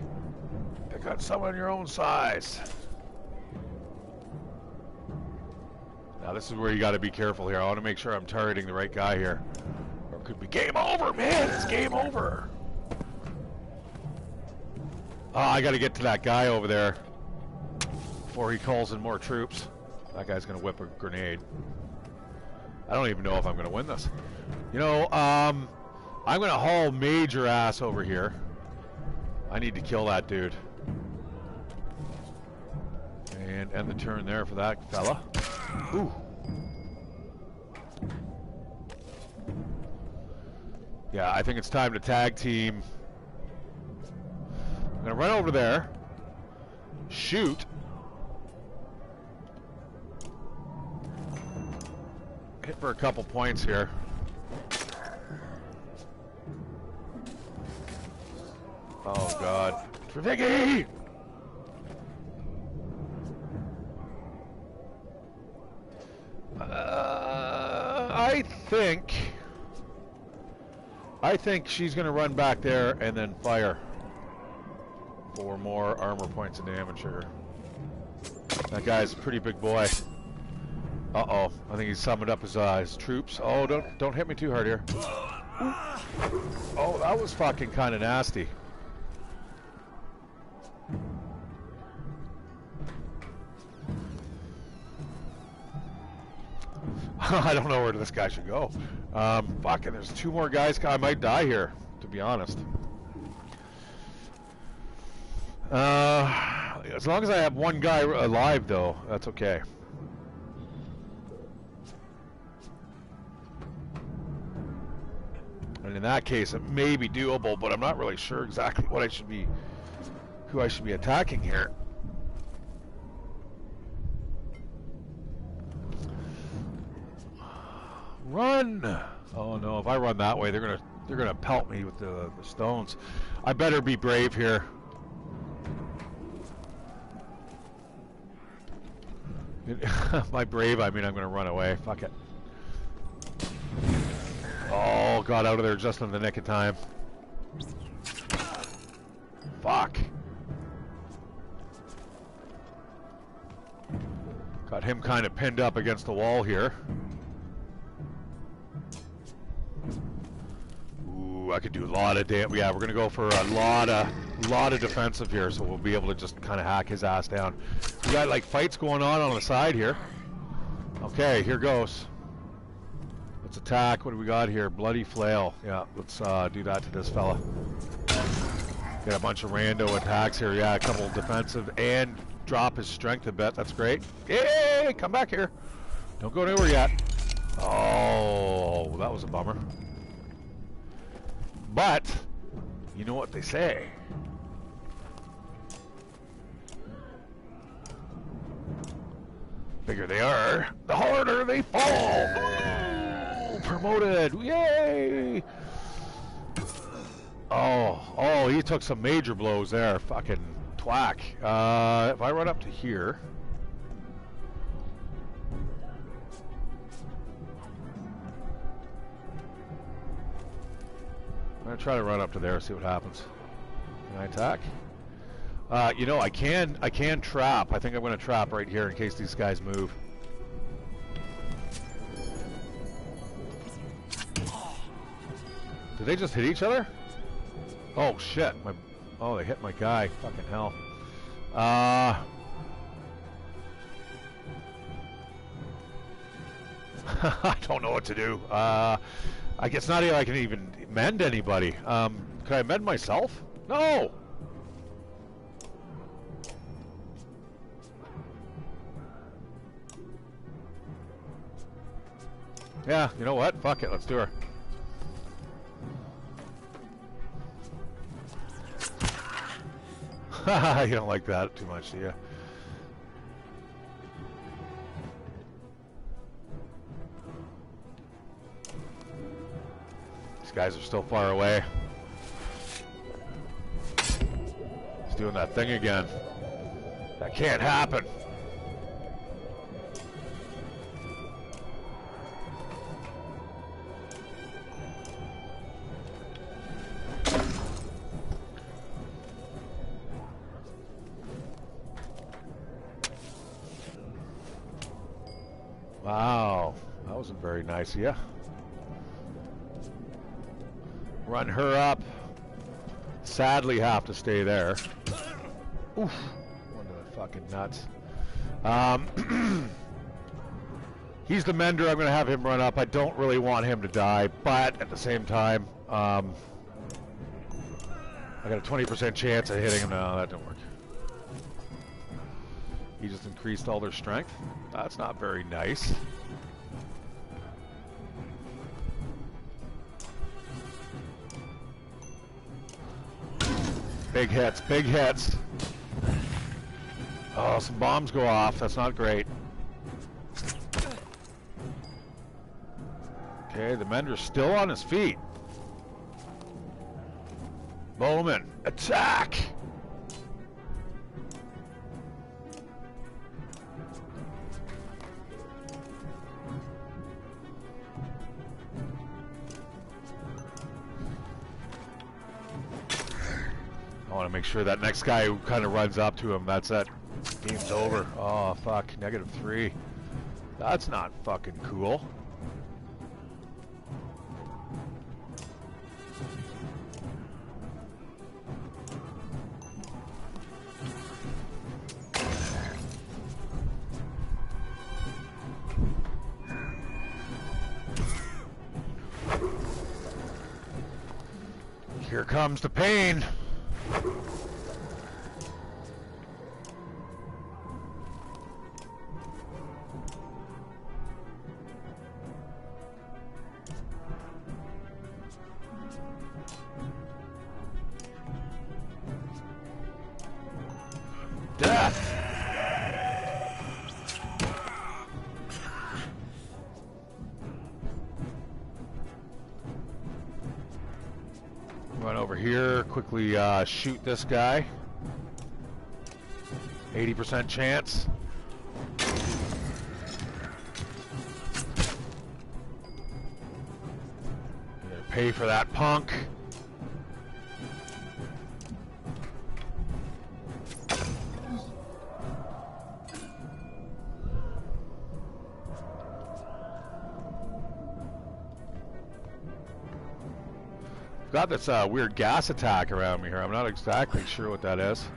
Pick on someone your own size. Now, this is where you got to be careful here. I want to make sure I'm targeting the right guy here. Or it could be game over, man! It's game over! Oh, I got to get to that guy over there before he calls in more troops. That guy's going to whip a grenade. I don't even know if I'm going to win this. You know, I'm going to haul major ass over here. I need to kill that dude. And end the turn there for that fella. Ooh. Yeah, I think it's time to tag team. I'm going to run over there. Shoot. Hit for a couple points here. Oh, God. Treviggy! I think she's going to run back there and then fire for more armor points of damage here. That guy's a pretty big boy. Uh-oh. I think he's summoned up his troops. Oh, don't hit me too hard here. Ooh. Oh, that was fucking kind of nasty. I don't know where this guy should go. Fucking, there's 2 more guys. I might die here, to be honest. As long as I have 1 guy alive, though, that's okay. And in that case, it may be doable, but I'm not really sure exactly what who I should be attacking here. Run! Oh no, if I run that way, they're gonna pelt me with the stones. I better be brave here. By brave, I mean I'm gonna run away. Fuck it. Oh, got out of there just in the nick of time. Fuck. Got him kind of pinned up against the wall here. Ooh, I could do a lot of damage. Yeah, we're gonna go for a lot of defensive here, so we'll be able to just kind of hack his ass down. We got like fights going on the side here. Okay, here goes. Let's attack. What do we got here? Bloody flail. Yeah, let's do that to this fella. Get a bunch of rando attacks here. Yeah, a couple defensive and drop his strength a bit. That's great. Yay! Come back here. Don't go anywhere yet. Oh, that was a bummer. But, you know what they say. The bigger they are, the harder they fall. Ooh, promoted. Yay! Oh, he took some major blows there. Fucking twack. If I run up to here. I'm gonna try to run up to there, see what happens. Can I attack? You know, I can trap. I think I'm gonna trap right here in case these guys move. Did they just hit each other? Oh shit! Oh, they hit my guy. Fucking hell. I don't know what to do. I guess not even I can even mend anybody. Can I mend myself? No! Yeah, you know what? Fuck it, let's do her. Haha, you don't like that too much, do you? These guys are still far away. He's doing that thing again. That can't happen. Wow, that wasn't very nice of you. Run her up. Sadly have to stay there. Oof. One of the fucking nuts. He's the mender. I'm going to have him run up. I don't really want him to die, but at the same time, I got a 20% chance of hitting him. No, that didn't work. He just increased all their strength. That's not very nice. Big hits, big hits. Oh, some bombs go off. That's not great. Okay, the mender's still on his feet. Bowman, attack! I want to make sure that next guy who kind of runs up to him, that's it. Game's over. Oh, fuck. -3. That's not fucking cool. Here comes the pain. Death. here. Quickly shoot this guy. 80% chance. Pay for that punk. Got this weird gas attack around me here. I'm not exactly sure what that is.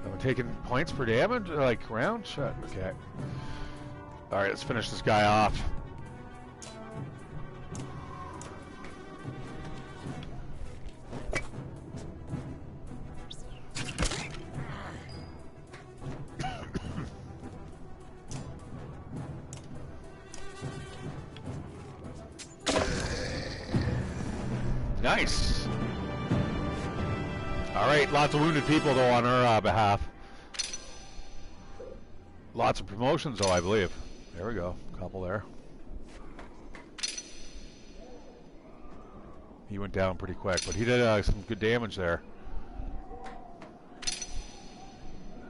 Am I taking points per damage? Like round? Shit. Okay. Alright, let's finish this guy off. Nice. All right, lots of wounded people though on our behalf. Lots of promotions though, I believe. There we go, a couple there. He went down pretty quick, but he did some good damage there.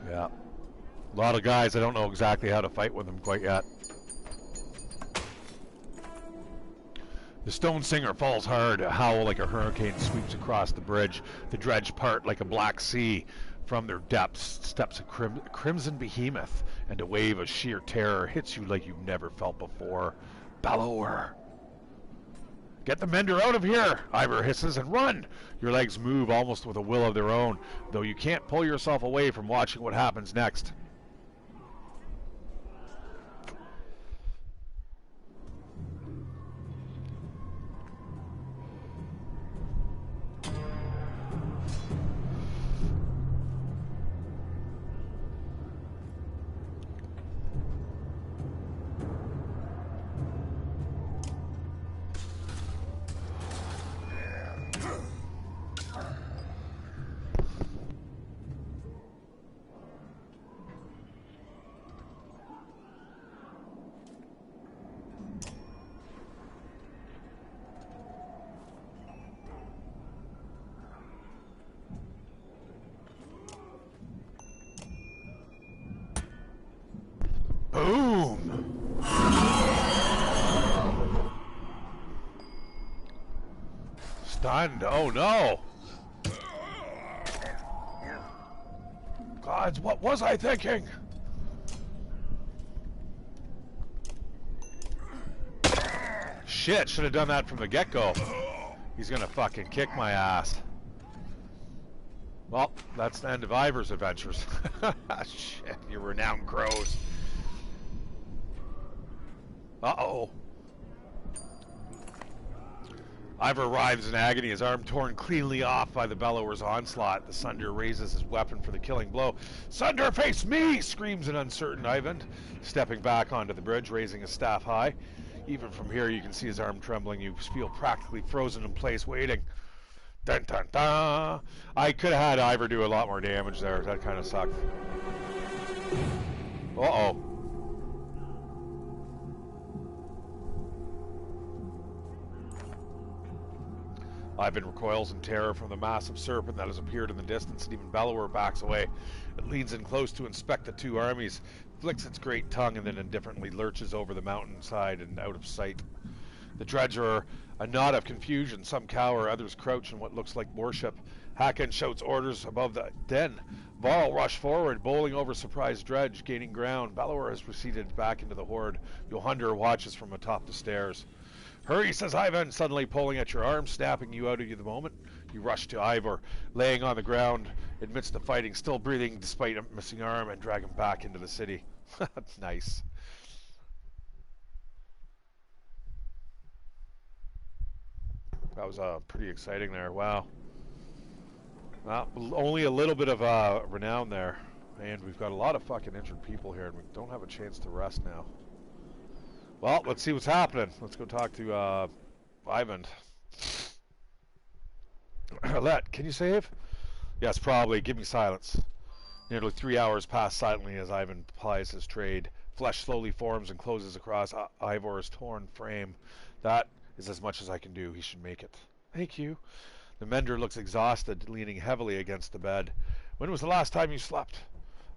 Yeah, a lot of guys. I don't know exactly how to fight with them quite yet. The stone singer falls hard, a howl like a hurricane sweeps across the bridge. The dredge part like a black sea. From their depths steps a crimson behemoth, and a wave of sheer terror hits you like you've never felt before. Bellower. Get the mender out of here, Ivor hisses, and run! Your legs move almost with a will of their own, though you can't pull yourself away from watching what happens next. Boom! Stunned. Oh no! Gods, what was I thinking? Shit, should have done that from the get-go. He's gonna fucking kick my ass. Well, that's the end of Ivor's adventures. Shit, you renowned crows. Uh-oh. Ivor arrives in agony, his arm torn cleanly off by the bellower's onslaught. The Sunder raises his weapon for the killing blow. "Sunder, face me!" screams an uncertain Ivan, stepping back onto the bridge, raising his staff high. Even from here, you can see his arm trembling. You feel practically frozen in place, waiting. Dun dun dun! I could have had Ivor do a lot more damage there. That kind of sucked. Uh-oh. Ivan recoils in terror from the massive serpent that has appeared in the distance, and even Bellower backs away. It leans in close to inspect the two armies, flicks its great tongue, and then indifferently lurches over the mountainside and out of sight. The dredge are a knot of confusion. Some cower, others crouch in what looks like worship. Hakan shouts orders above the den. Varl rush forward, bowling over surprised dredge, gaining ground. Bellower has receded back into the horde. Johander watches from atop the stairs. "Hurry," says Ivan, suddenly pulling at your arm, snapping you out of the moment. You rush to Ivor, laying on the ground amidst the fighting, still breathing despite a missing arm, and drag him back into the city. Nice. That was pretty exciting there. Wow. Well, only a little bit of renown there. And we've got a lot of fucking injured people here, and we don't have a chance to rest now. Well, let's see what's happening. Let's go talk to Ivan. Let, can you save? Yes, probably. Give me silence. Nearly 3 hours pass silently as Ivan plies his trade. Flesh slowly forms and closes across Ivor's torn frame. That is as much as I can do. He should make it. Thank you. The mender looks exhausted, leaning heavily against the bed. When was the last time you slept?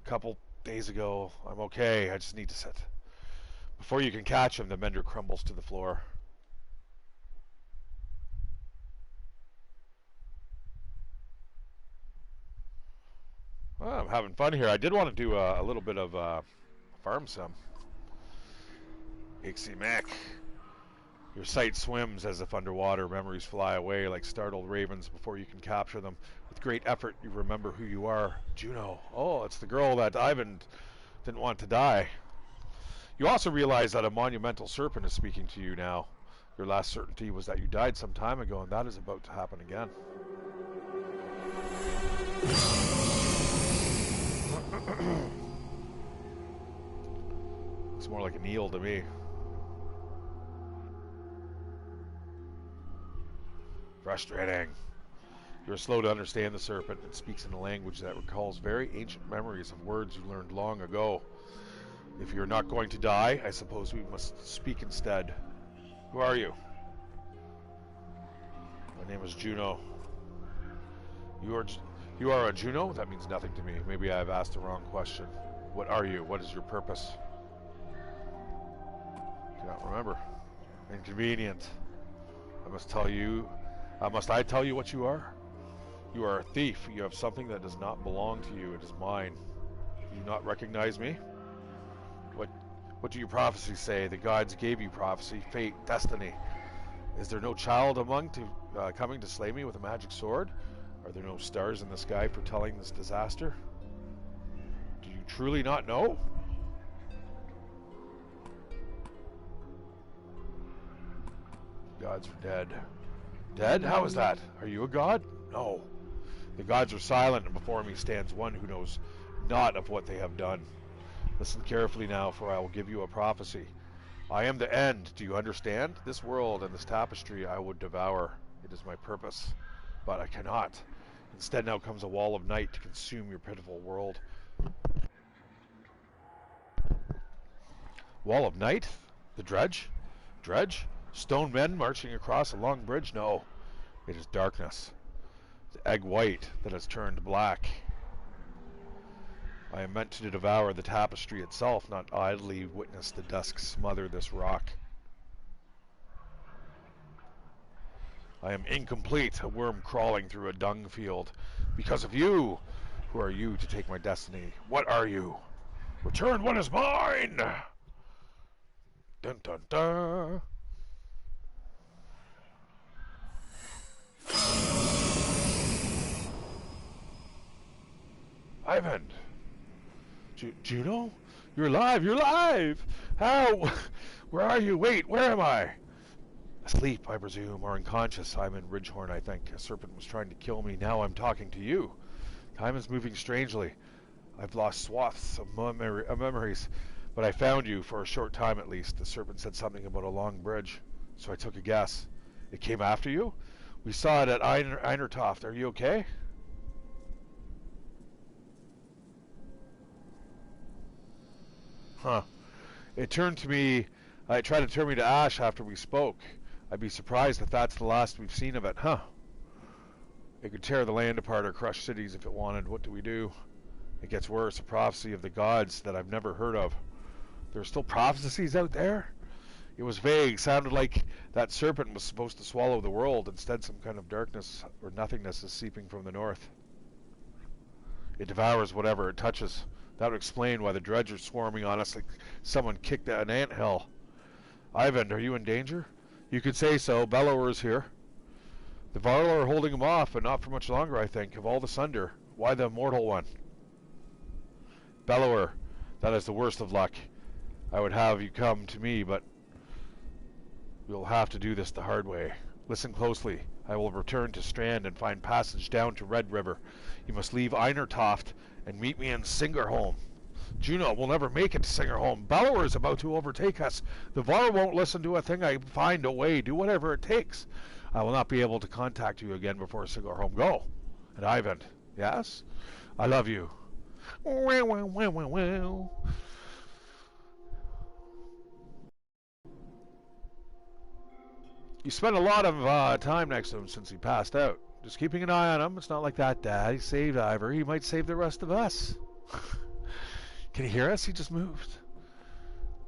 A couple days ago. I'm okay. I just need to sit. Before you can catch him, the mender crumbles to the floor. Well, I'm having fun here. I did want to do a little bit of farm sim. Ixie Mac. Your sight swims as if underwater. Memories fly away like startled ravens before you can capture them. With great effort, you remember who you are. Juno. Oh, it's the girl that Ivan didn't want to die. You also realize that a monumental serpent is speaking to you now. Your last certainty was that you died some time ago, and that is about to happen again. Looks more like an eel to me. Frustrating. You're slow to understand the serpent. It speaks in a language that recalls very ancient memories of words you learned long ago. If you're not going to die, I suppose we must speak instead. Who are you? My name is Juno. You are a Juno? That means nothing to me. Maybe I've asked the wrong question. What are you? What is your purpose? Cannot remember. Inconvenient. Must I tell you what you are? You are a thief. You have something that does not belong to you. It is mine. Do you not recognize me? What do your prophecies say? The gods gave you prophecy, fate, destiny. Is there no child coming to slay me with a magic sword? Are there no stars in the sky foretelling this disaster? Do you truly not know? The gods are dead. Dead? How is that? Are you a god? No. The gods are silent, and before me stands one who knows not of what they have done. Listen carefully now, for I will give you a prophecy. I am the end. Do you understand? This world and this tapestry I would devour. It is my purpose. But I cannot. Instead now comes a wall of night to consume your pitiful world. Wall of night? The dredge? Dredge? Stone men marching across a long bridge? No. It is darkness. The egg white that has turned black. I am meant to devour the tapestry itself, not idly witness the dusk smother this rock. I am incomplete, a worm crawling through a dung field. Because of you! Who are you to take my destiny? What are you? Return what is mine! Dun dun dun! Ivan! Juno? You're alive! You're alive! How? Where are you? Wait, where am I? Asleep, I presume, or unconscious. I'm in Ridgehorn, I think. A serpent was trying to kill me. Now I'm talking to you. Time is moving strangely. I've lost swaths of memories, but I found you for a short time at least. The serpent said something about a long bridge, so I took a guess. It came after you? We saw it at Einertoft. Are you okay? Huh. It tried to turn me to ash after we spoke. I'd be surprised if that's the last we've seen of it, huh? It could tear the land apart or crush cities if it wanted. What do we do? It gets worse, a prophecy of the gods that I've never heard of. There are still prophecies out there? It was vague, sounded like that serpent was supposed to swallow the world. Instead, some kind of darkness or nothingness is seeping from the north. It devours whatever it touches. That would explain why the dredge are swarming on us like someone kicked an anthill. Ivan, are you in danger? You could say so. Bellower's here. The Varl are holding him off, but not for much longer, I think. Of all the Sunder, why the immortal one? Bellower, that is the worst of luck. I would have you come to me, but we'll have to do this the hard way. Listen closely. I will return to Strand and find passage down to Red River. You must leave Einertoft and meet me in Singerholm. Juno will never make it to Singerholm. Bellower is about to overtake us. The Var won't listen to a thing. I find a way. Do whatever it takes. I will not be able to contact you again before Singerholm. Go. And Ivan, yes? I love you. Wow, wow, wow, wow, wow. You spent a lot of time next to him since he passed out. Just keeping an eye on him. It's not like that, Dad. He saved Ivor. He might save the rest of us. Can you hear us? He just moved.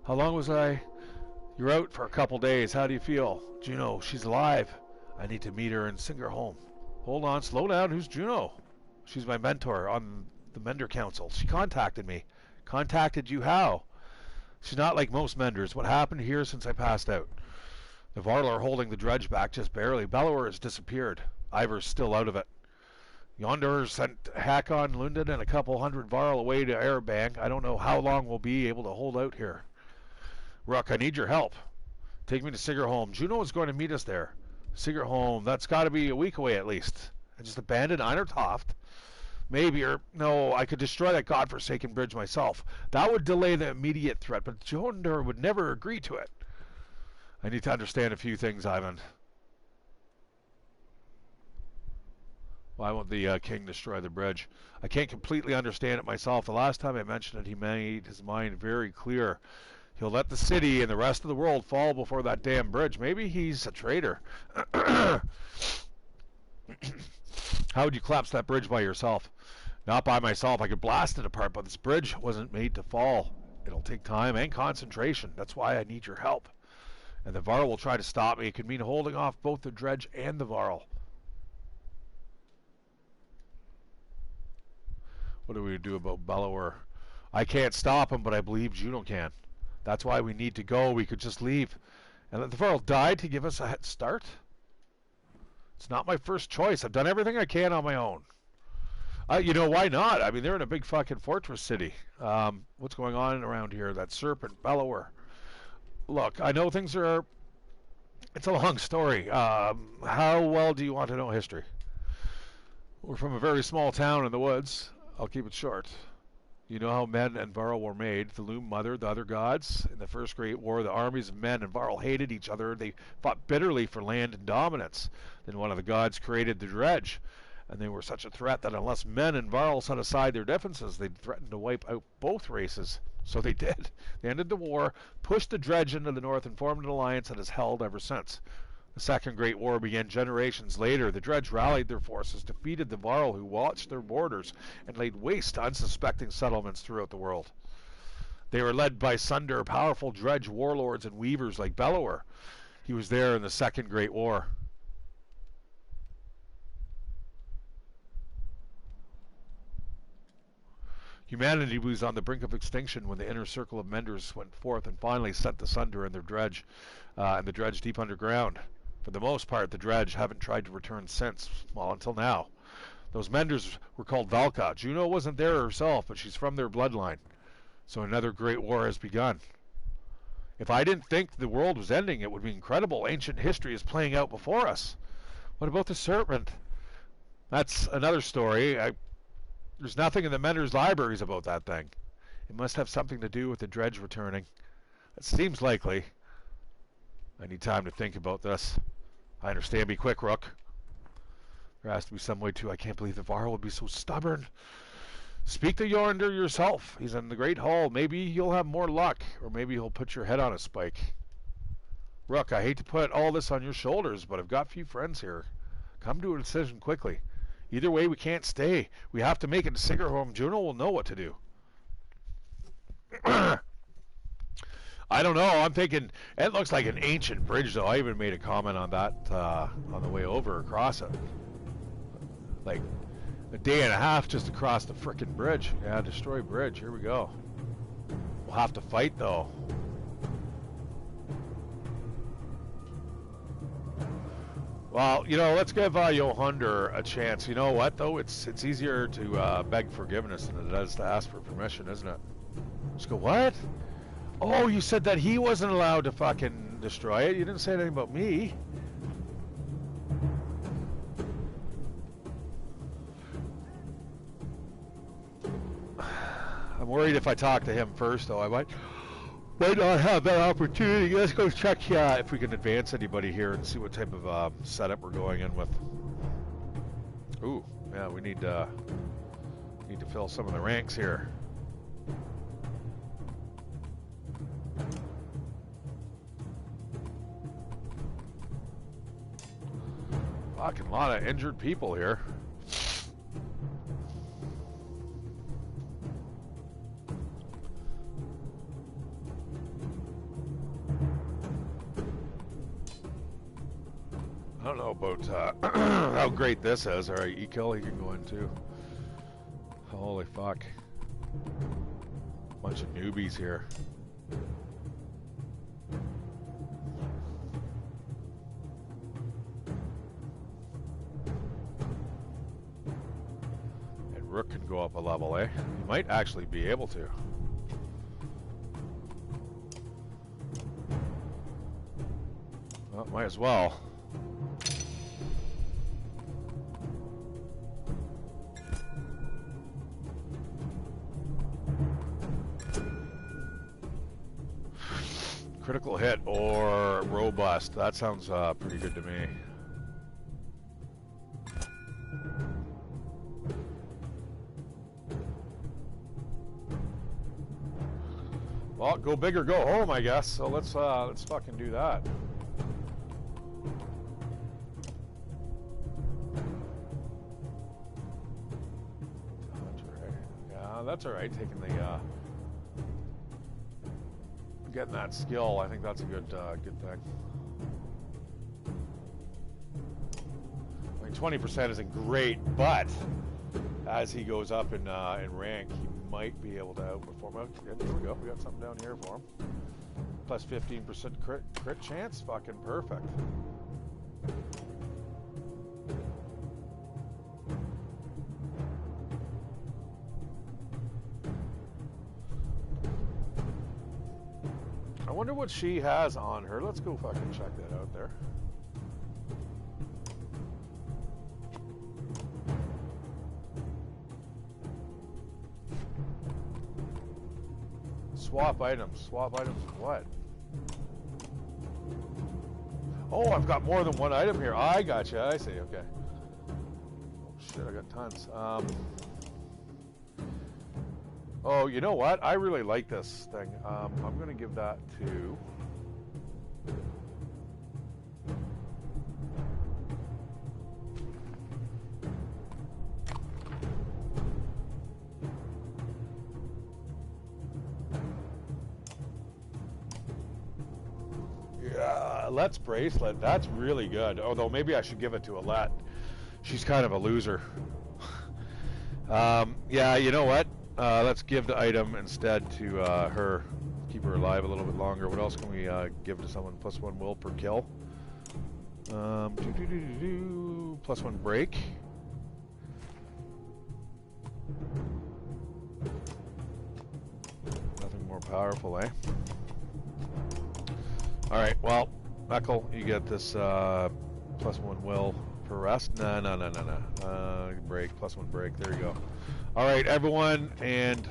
How long was I? You're out for a couple days. How do you feel? Juno, she's alive. I need to meet her and sing her home. Hold on, slow down. Who's Juno? She's my mentor on the Mender Council. She contacted me. Contacted you how? She's not like most Menders. What happened here since I passed out? The Varl are holding the dredge back just barely. Bellower has disappeared. Ivor's still out of it. Yonder sent Hakon, Lundin, and a couple hundred Varl away to Airbank. I don't know how long we'll be able to hold out here. Rook, I need your help. Take me to Sigerholm. Juno is going to meet us there. Sigerholm, that's got to be a week away at least. I just abandoned Einertoft. Maybe, or no, I could destroy that godforsaken bridge myself. That would delay the immediate threat, but Jonder would never agree to it. I need to understand a few things, Ivan. Why won't the king destroy the bridge? I can't completely understand it myself. The last time I mentioned it, he made his mind very clear. He'll let the city and the rest of the world fall before that damn bridge. Maybe he's a traitor. How would you collapse that bridge by yourself? Not by myself. I could blast it apart, but this bridge wasn't made to fall. It'll take time and concentration. That's why I need your help. And the Varl will try to stop me. It could mean holding off both the dredge and the Varl. What do we do about Bellower? I can't stop him, but I believe Juno can. That's why we need to go. We could just leave and let the Varl die to give us a head start. It's not my first choice. I've done everything I can on my own. You know, why not? I mean, they're in a big fucking fortress city. What's going on around here? That serpent, Bellower. Look, I know things are... It's a long story. How well do you want to know history? We're from a very small town in the woods. I'll keep it short. You know how men and Varl were made. The Loom Mother, the other gods. In the First Great War, the armies of men and Varl hated each other. They fought bitterly for land and dominance. Then one of the gods created the dredge. And they were such a threat that unless men and Varl set aside their differences, they'd threaten to wipe out both races. So they did. They ended the war, pushed the dredge into the north, and formed an alliance that has held ever since. The Second Great War began generations later. The dredge rallied their forces, defeated the Varl who watched their borders, and laid waste to unsuspecting settlements throughout the world. They were led by Sunder, powerful dredge warlords and weavers like Bellower. He was there in the Second Great War. Humanity was on the brink of extinction when the inner circle of Menders went forth and finally sent the Sunder and their dredge, and the dredge deep underground. For the most part, the dredge haven't tried to return since, well, until now. Those Menders were called Valka. Juno wasn't there herself, but she's from their bloodline. So another great war has begun. If I didn't think the world was ending, it would be incredible. Ancient history is playing out before us. What about the serpent? That's another story. There's nothing in the Mender's libraries about that thing. It must have something to do with the dredge returning. It seems likely. I need time to think about this. I understand. Be quick, Rook. There has to be some way too. I can't believe the Varl would be so stubborn. Speak to Yonder yourself. He's in the Great Hall. Maybe you'll have more luck, or maybe he'll put your head on a spike. Rook, I hate to put all this on your shoulders, but I've got few friends here. Come to a decision quickly. Either way, we can't stay. We have to make it to Sigerholm. Juno will know what to do. I don't know. I'm thinking it looks like an ancient bridge, though. I even made a comment on that on the way over across it. Like a day and a half just across the frickin' bridge. Yeah, destroy bridge. Here we go. We'll have to fight, though. Well, you know, let's give Yohunder a chance. You know what, though? It's easier to beg forgiveness than it is to ask for permission, isn't it? Just go, what? Oh, you said that he wasn't allowed to fucking destroy it. You didn't say anything about me. I'm worried if I talk to him first, though, I might not have that opportunity. Let's go check if we can advance anybody here and see what type of setup we're going in with. Ooh, yeah, we need to fill some of the ranks here. Fucking lot of injured people here. I don't know about how great this is. All right, E-kill, he can go in too. Holy fuck. Bunch of newbies here. And Rook can go up a level, eh? He might actually be able to. Well, might as well. Critical hit or robust. That sounds pretty good to me. Well, go big or go home, I guess. So let's fucking do that. That's all right. Yeah, that's all right. Taking the getting that skill, I think that's a good good thing. I mean, 20% isn't great, but as he goes up in rank, he might be able to outperform. Oh, there we go. We got something down here for him. Plus 15% crit chance. Fucking perfect. I wonder what she has on her. Let's go fucking check that out there. Swap items. Swap items of what? Oh, I've got more than one item here. I gotcha. I see. Okay. Oh, shit, I got tons. Oh, you know what? I really like this thing. I'm going to give that to... Yeah, Let's bracelet. That's really good. Although maybe I should give it to Alette. She's kind of a loser. Yeah, you know what? Let's give the item instead to her. Keep her alive a little bit longer. What else can we give to someone? +1 will per kill. +1 break. Nothing more powerful, eh? Alright, well, Echo, you get this +1 will per rest. No. Break, +1 break. There you go. Alright, everyone, and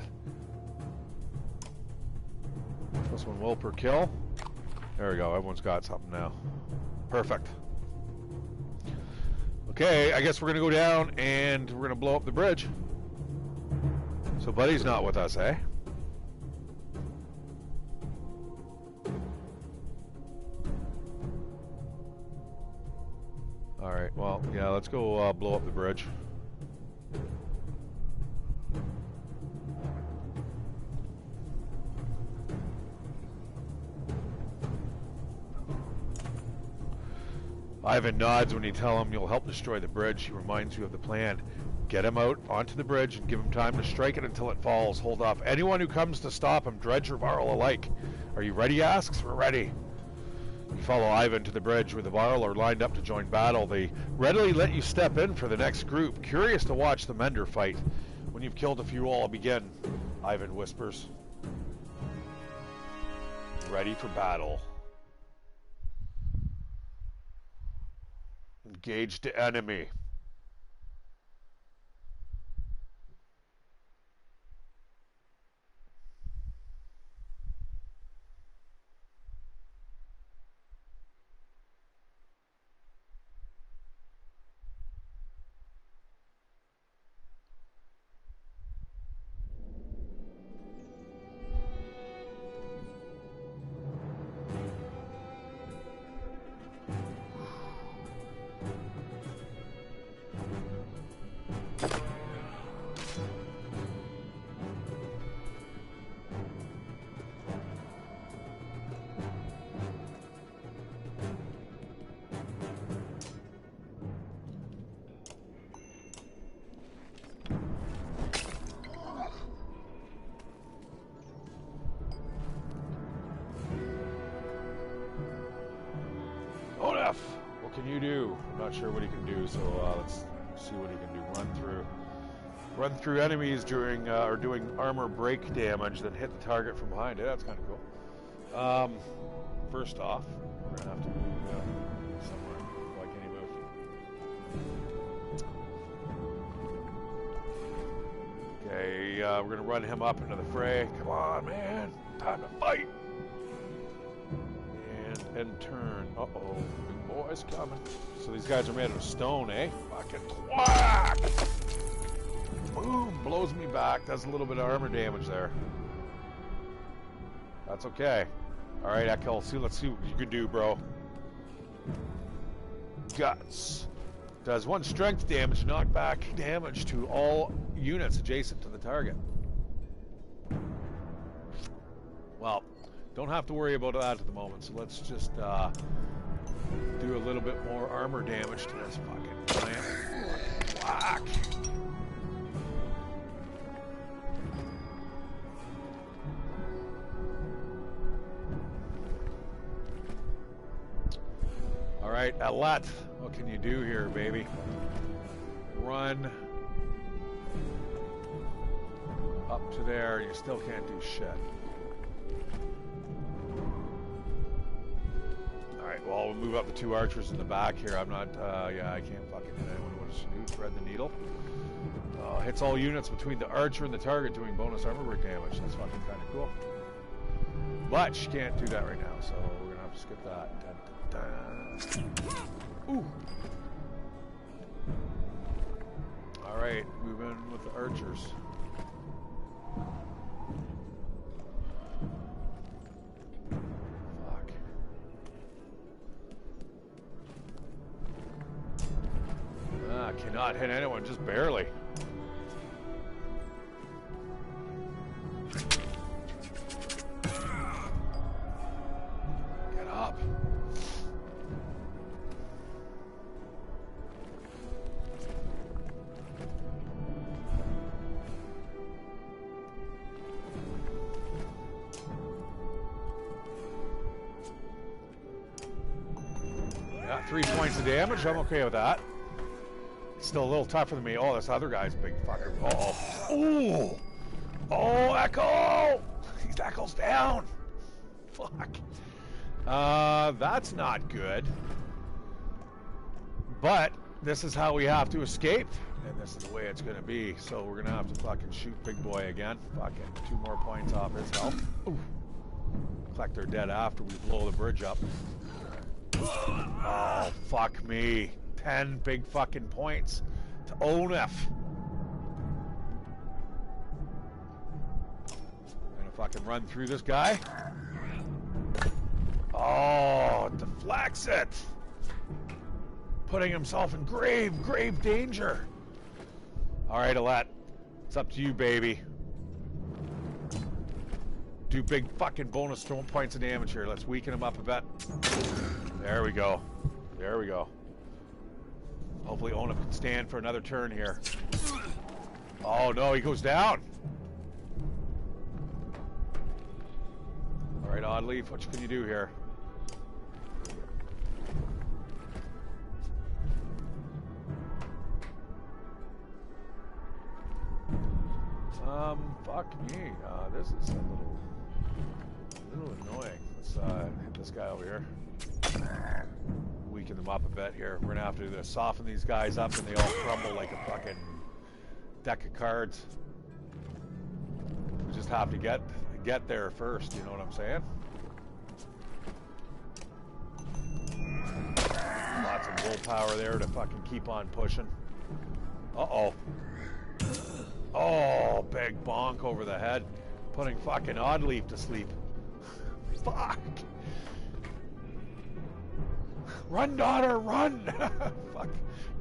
+1 will per kill. There we go. Everyone's got something now. Perfect. Okay, I guess we're going to go down and we're going to blow up the bridge. So Buddy's not with us, eh? Alright, well, yeah, let's go blow up the bridge. Ivan nods when you tell him you'll help destroy the bridge. He reminds you of the plan. Get him out onto the bridge and give him time to strike it until it falls. Hold off anyone who comes to stop him, dredge or Varl alike. Are you ready, he asks? We're ready. You follow Ivan to the bridge where the Varl are lined up to join battle. They readily let you step in for the next group, curious to watch the Mender fight. When you've killed a few, all begin, Ivan whispers. Ready for battle. Engage the enemy. can you do? I'm not sure what he can do, so let's see what he can do. Run through enemies during or doing armor break damage, then hit the target from behind. Yeah, that's kind of cool. First off, we're gonna have to move somewhere. Why can't he move? Okay, we're gonna run him up into the fray. Come on, man! Time to fight! And turn. Uh-oh. Big boy's coming. So these guys are made of stone, eh? Fucking whack! Boom! Blows me back. Does a little bit of armor damage there. That's okay. Alright, Echo. Let's see what you can do, bro. Guts. Does 1 strength damage, knockback damage to all units adjacent to the target. Well, don't have to worry about that at the moment, so let's just do a little bit more armor damage to this fucking plant. Whack! Alright, Alat, what can you do here, baby? Run up to there, you still can't do shit. Alright, well, we'll move up the 2 archers in the back here. I'm not, yeah, I can't fucking hit anyone. What does she do? Thread the needle. Hits all units between the archer and the target doing bonus armor break damage. That's fucking kind of cool. But she can't do that right now, so we're going to have to skip that. Dun, dun, dun. Ooh! Alright, move in with the archers. Cannot hit anyone, just barely. Get up. Got 3 points of damage, I'm okay with that. Still a little tougher than me. Oh, this other guy's a big fucker. Uh-oh. Ooh! Oh, Echo! He's Echo's down. Fuck. That's not good. But this is how we have to escape. And this is the way it's going to be. So we're going to have to fucking shoot Big Boy again. Fucking 2 more points off his health. Ooh. Collect their dead after we blow the bridge up. Oh, fuck me. 10 big fucking points to ONF. I'm gonna fucking run through this guy. Oh, deflects it. Putting himself in grave danger. Alright, Alat. It's up to you, baby. Do big fucking bonus points of damage here. Let's weaken him up a bit. There we go. There we go. Hopefully Onuf can stand for another turn here. Oh no, he goes down. Alright, Oddleaf, what can you do here? Fuck me. This is a little annoying. Let's hit this guy over here. Weaken them up a bit here. We're gonna have to soften these guys up and they all crumble like a fucking deck of cards. We just have to get there first, you know what I'm saying? Lots of willpower there to fucking keep on pushing. Uh-oh. Oh, big bonk over the head. Putting fucking Oddleaf to sleep. Fuck. Run, daughter, run! Fuck.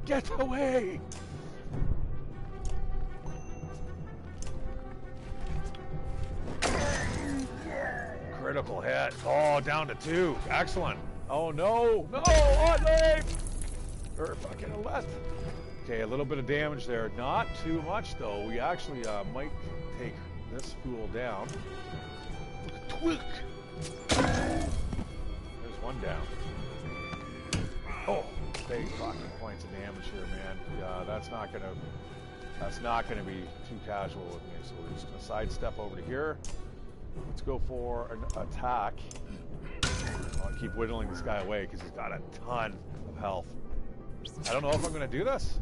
Get away! Critical hit. Oh, down to 2. Excellent. Oh, no. No, Oddleaf! Or fucking Alet. Okay, a little bit of damage there. Not too much, though. We actually might take this fool down. Look at Twig! There's one down. Oh, big fucking points of damage here, man. Yeah, that's not gonna be too casual with me. So we're just gonna sidestep over to here. Let's go for an attack. I want to keep whittling this guy away because he's got a ton of health. I don't know if I'm gonna do this.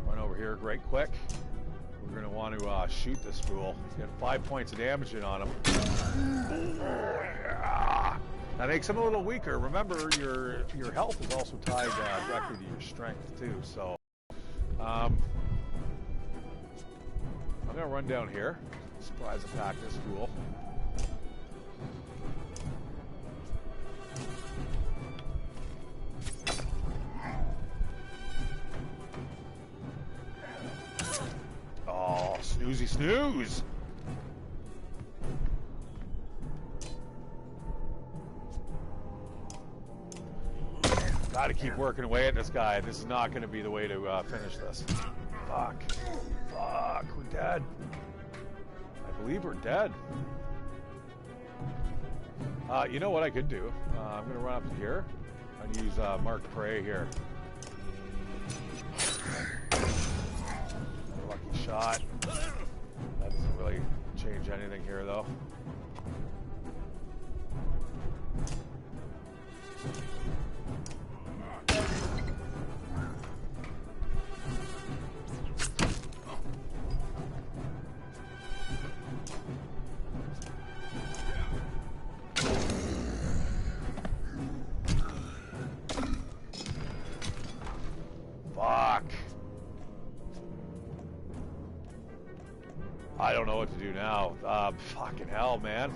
Run over here right quick. We're going to want to shoot this fool. Get 5 points of damage in on him. Oh, yeah. That makes him a little weaker. Remember, your health is also tied directly to your strength, too. So, I'm going to run down here. Surprise attack this fool. Oh, snoozy snooze! Gotta keep working away at this guy. This is not gonna be the way to finish this. Fuck. Fuck, we're dead. I believe we're dead. You know what I could do? I'm gonna run up to here and use Mark Prey here. Lucky shot. That doesn't really change anything here, though. Fuck. I don't know what to do now. Fucking hell, man.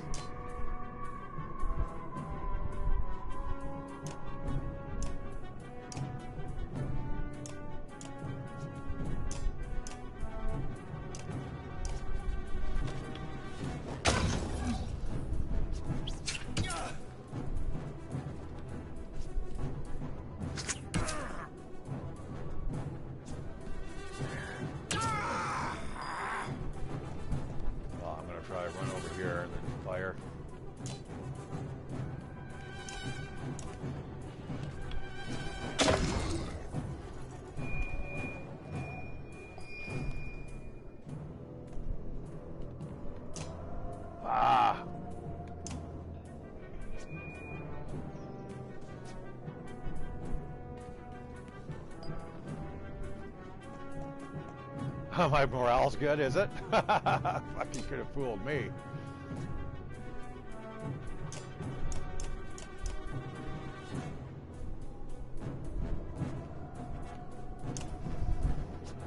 My morale's good, is it? Fuck, you could have fooled me.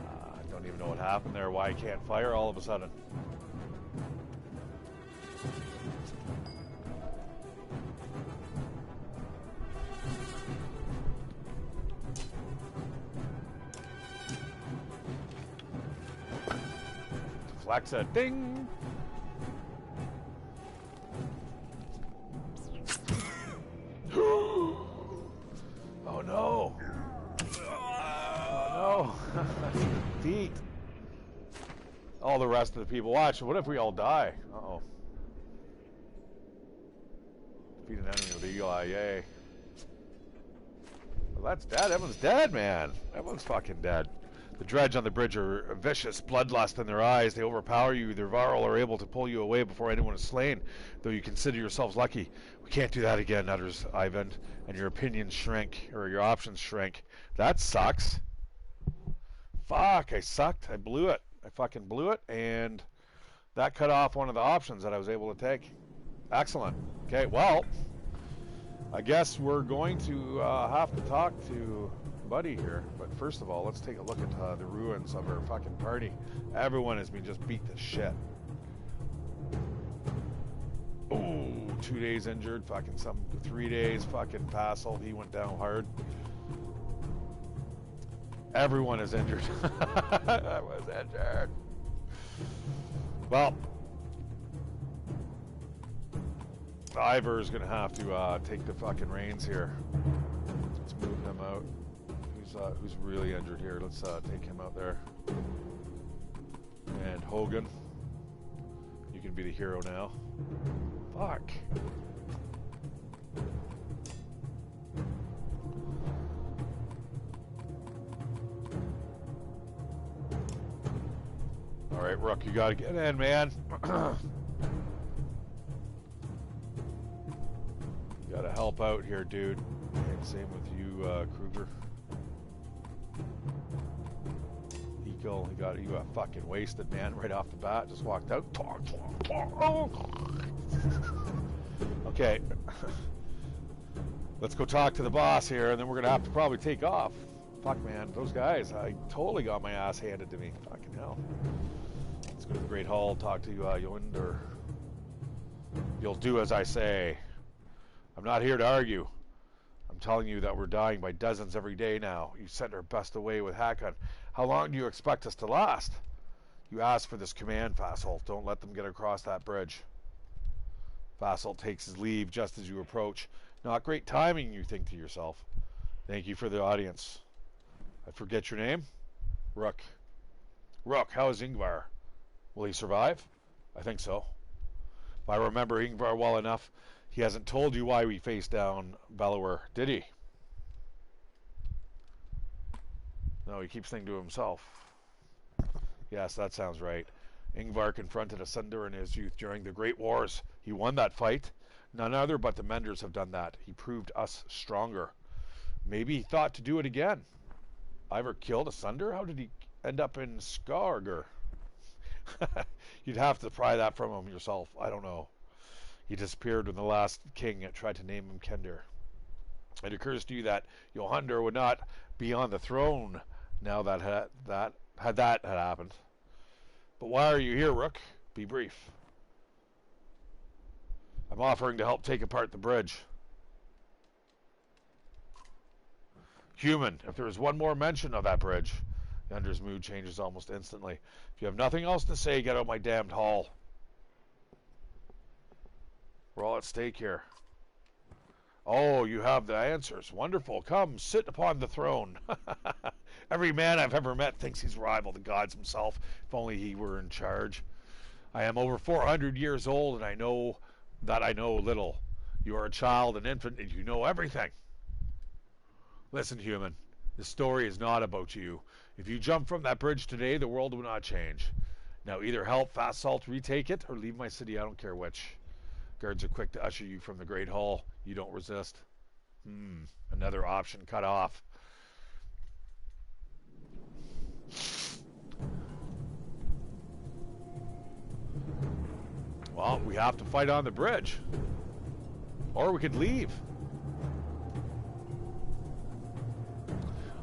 I don't even know what happened there, why I can't fire all of a sudden. Alexa, ding! Oh no! Oh no! Defeat! All the rest of the people. Watch, what if we all die? Uh-oh. Defeat an enemy with the eagle eye, yay. Well, that's dead. Everyone's dead, man. Everyone's fucking dead. The dredge on the bridge are vicious, bloodlust in their eyes. They overpower you. Their Varl are able to pull you away before anyone is slain, though you consider yourselves lucky. We can't do that again, utters Ivan, and your opinions shrink, or your options shrink. That sucks. Fuck, I sucked. I blew it. I fucking blew it, and that cut off one of the options that I was able to take. Excellent. Okay, well, I guess we're going to have to talk to Buddy here, but first of all, let's take a look at the ruins of our fucking party. Everyone has been just beat to shit. Oh, 2 days injured, fucking 3 days, fucking Passel, he went down hard. Everyone is injured. I was injured. Well, Ivor is gonna have to take the fucking reins here. Let's move him out. Who's really injured here? Let's take him out there. And Hogan, you can be the hero now. Fuck. Alright, Rook, you gotta get in, man. You gotta help out here, dude. And same with you, Kruger. Eagle, you got fucking wasted, man, right off the bat. Just walked out. Okay. Let's go talk to the boss here, and then we're gonna have to probably take off. Fuck, man, those guys, I totally got my ass handed to me. Fucking hell. Let's go to the Great Hall, talk to Yonder. You'll do as I say. I'm not here to argue. I'm telling you that we're dying by dozens every day now. You sent our best away with Hakon. How long do you expect us to last? You asked for this command, Fasolt. Don't let them get across that bridge. Fasolt takes his leave just as you approach. Not great timing, you think to yourself. Thank you for the audience. I forget your name? Rook. Rook, how is Ingvar? Will he survive? I think so. If I remember Ingvar well enough, he hasn't told you why we faced down Bellower, did he? No, he keeps thinking to himself. Yes, that sounds right. Ingvar confronted a Sunder in his youth during the Great Wars. He won that fight. None other but the Menders have done that. He proved us stronger. Maybe he thought to do it again. Ivar killed a Sunder? How did he end up in Skarger? You'd have to pry that from him yourself. I don't know. He disappeared when the last king tried to name him Kender. It occurs to you that Johander would not be on the throne now that had happened. But why are you here, Rook? Be brief. I'm offering to help take apart the bridge. Human, if there is one more mention of that bridge. Yonder's mood changes almost instantly. If you have nothing else to say, get out my damned hall. We're all at stake here. Oh, you have the answers. Wonderful. Come, sit upon the throne. Every man I've ever met thinks he's rival the gods himself. If only he were in charge. I am over 400 years old, and I know that I know little. You are a child, an infant, and you know everything. Listen, human. This story is not about you. If you jump from that bridge today, the world will not change. Now either help Fasolt retake it, or leave my city. I don't care which. Guards are quick to usher you from the Great Hall. You don't resist. Another option cut off. Well, we have to fight on the bridge. Or we could leave.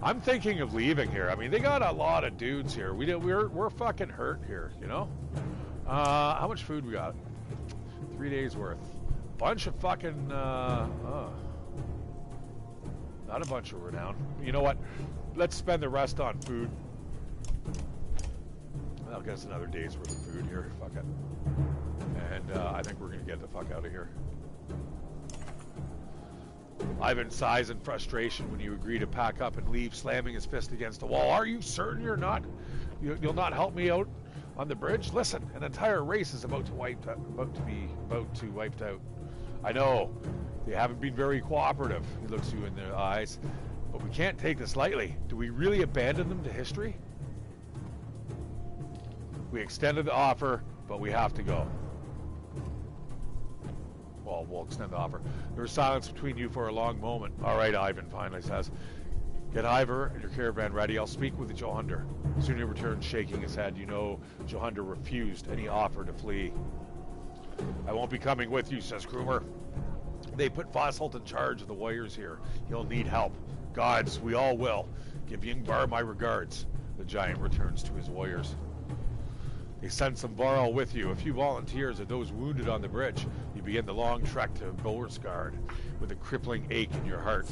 I'm thinking of leaving here. I mean, they got a lot of dudes here. We're fucking hurt here, you know? How much food we got? 3 days worth. Bunch of fucking, not a bunch of renown. You know what? Let's spend the rest on food. That'll get us another day's worth of food here. Fuck it. And I think we're gonna get the fuck out of here. Ivan sighs in frustration when you agree to pack up and leave, slamming his fist against the wall. Are you certain you'll not help me out on the bridge? Listen, an entire race is about to be wiped out. I know they haven't been very cooperative. He looks you in the eyes, but we can't take this lightly. Do we really abandon them to history? We extended the offer, but we have to go. Well, we'll extend the offer. There was silence between you for a long moment. All right, Ivan finally says. Get Ivor and your caravan ready. I'll speak with the Johander. Soon he returns, shaking his head. You know Johander refused any offer to flee. I won't be coming with you, says Krumer. They put Fasolt in charge of the warriors here. He'll need help. Gods, we all will. Give Yngvar my regards. The giant returns to his warriors. They send some Varl with you. A few volunteers are those wounded on the bridge. You begin the long trek to Bolsgard with a crippling ache in your heart.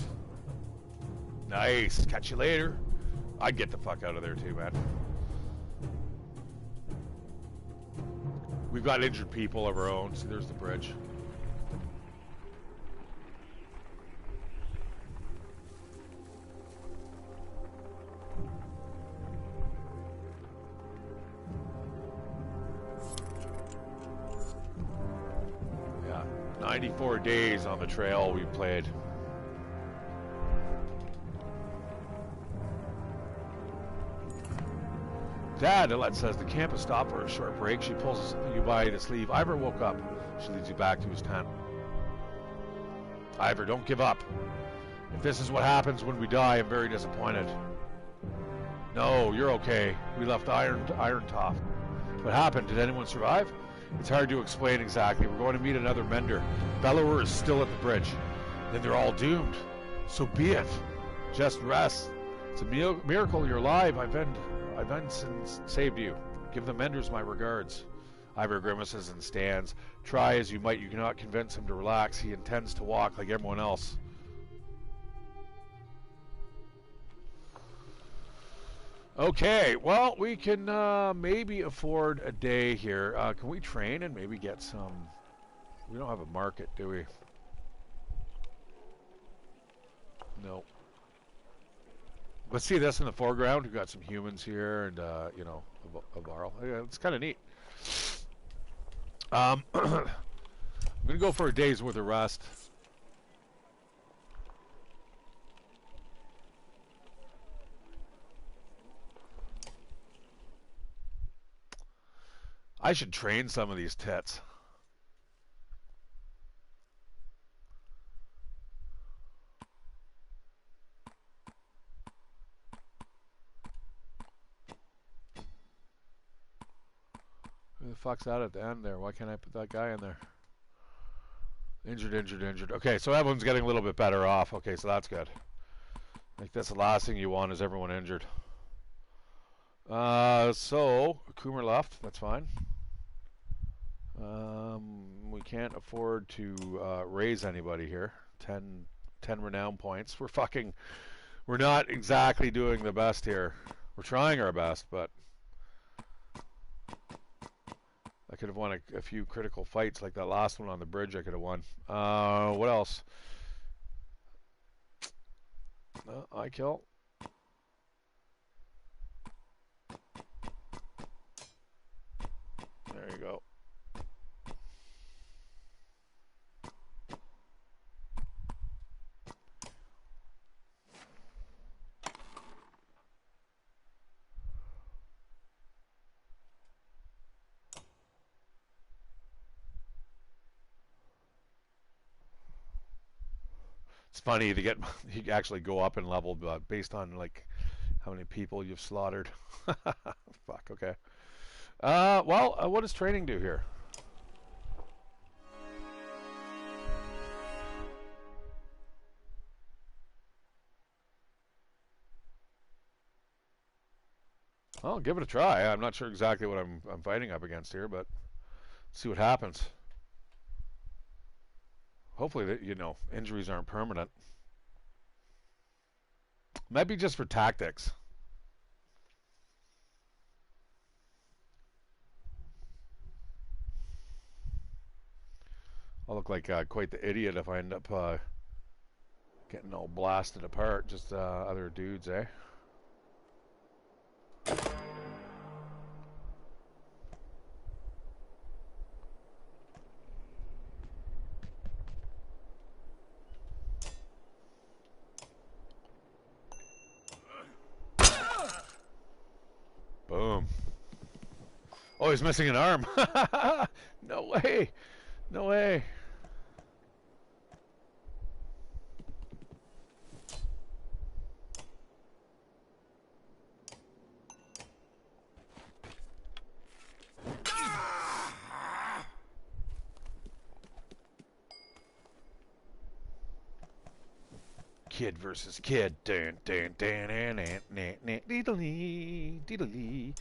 Nice. Catch you later. I'd get the fuck out of there too, man. We've got injured people of our own. See, there's the bridge. 94 days on the trail we've played. Dad, Alette says, the camp has stopped for a short break. She pulls you by the sleeve. Ivor woke up. She leads you back to his tent. Ivor, don't give up. If this is what happens when we die, I'm very disappointed. No, you're okay. We left Iron Top. What happened? Did anyone survive? It's hard to explain exactly. We're going to meet another mender. Bellower is still at the bridge. Then they're all doomed. So be it. Just rest. It's a miracle you're alive. I've saved you. Give the menders my regards. Ivor grimaces and stands. Try as you might, you cannot convince him to relax. He intends to walk like everyone else. Okay, well, we can maybe afford a day here. Can we train and maybe get some... We don't have a market, do we? No. Let's see this in the foreground. We've got some humans here and, you know, a Varl. It's kind of neat. I'm going to go for a day's worth of rest. I should train some of these tits. Who the fuck's that at the end there? Why can't I put that guy in there? Injured, injured, injured. Okay, so everyone's getting a little bit better off. Okay, so that's good. Like, that's the last thing you want is everyone injured. So, Coomer left. That's fine. We can't afford to raise anybody here. 10 renown points. We're not exactly doing the best here. We're trying our best, but I could have won a few critical fights like that last one on the bridge I could have won. What else? I kill. There you go. It's funny to get you actually go up in level based on like how many people you've slaughtered. Fuck. Okay. Well, what does training do here? I'll give it a try. I'm not sure exactly what I'm fighting up against here, but see what happens. Hopefully, that, you know, injuries aren't permanent. Might be just for tactics. I'll look like quite the idiot if I end up getting all blasted apart. Just other dudes, eh? Boom. Oh, he's missing an arm. No way. No way. Kid versus kid. Dun, dun, dun, dun, dun, dun, dun, deedly, deedly.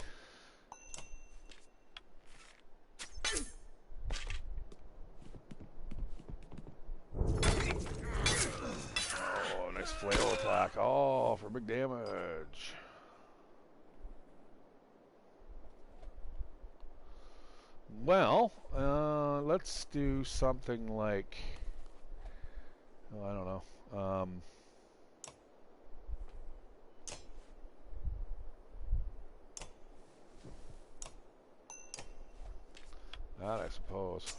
Oh, nice flail attack. Oh, for big damage. Well, let's do something like... Oh, I don't know. That, I suppose.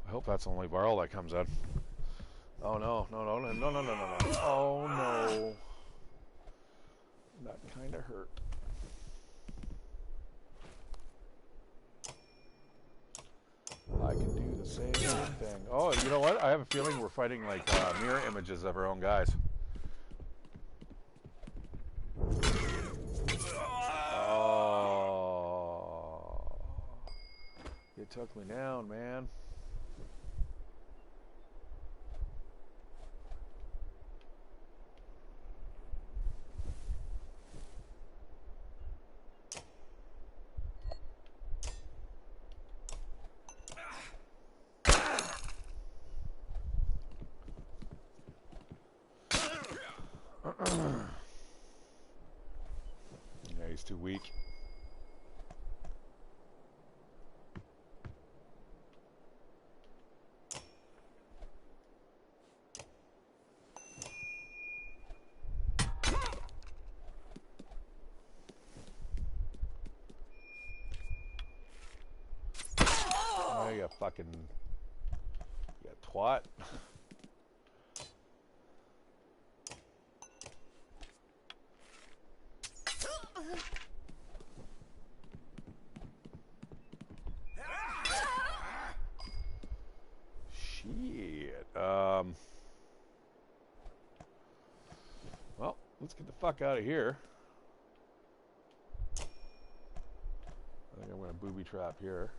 I hope that's only Varl that comes in. Oh no, no, no, no, no, no, no, no, no. Oh no. That kind of hurt. I can do the same thing. Oh, you know what? I have a feeling we're fighting like mirror images of our own guys. Oh. You took me down, man. Yeah, he's too weak. Oh, you fucking... You twat. Shit. Well, let's get the fuck out of here. I think I'm going to booby trap here.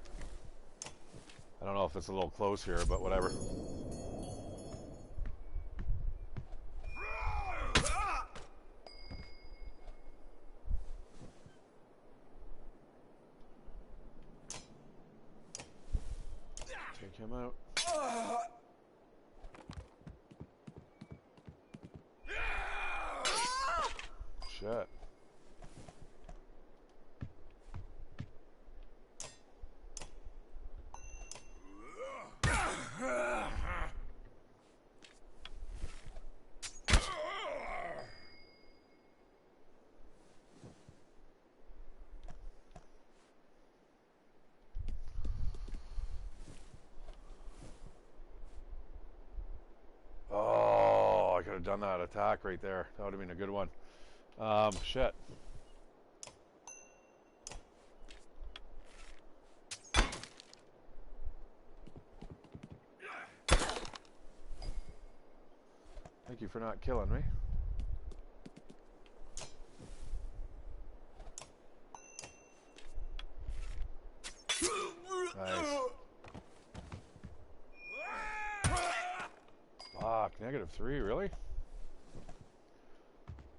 I don't know if it's a little close here, but whatever. Take him out. Shit. Oh, I could have done that attack right there. That would have been a good one. Shit. Thank you for not killing me. Nice. Fuck, -3, really?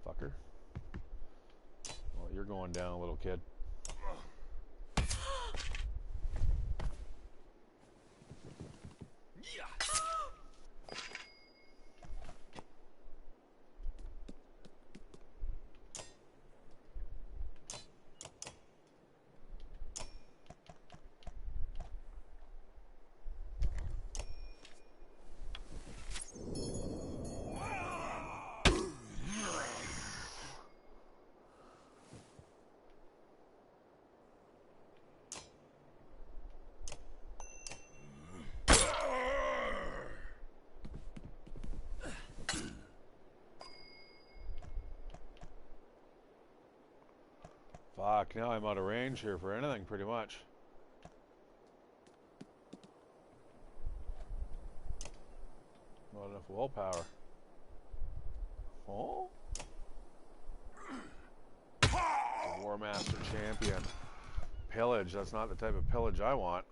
Fucker. Well, you're going down, little kid. Fuck, now I'm out of range here for anything, pretty much. Not enough willpower. Oh? The War Master Champion. Pillage, that's not the type of pillage I want.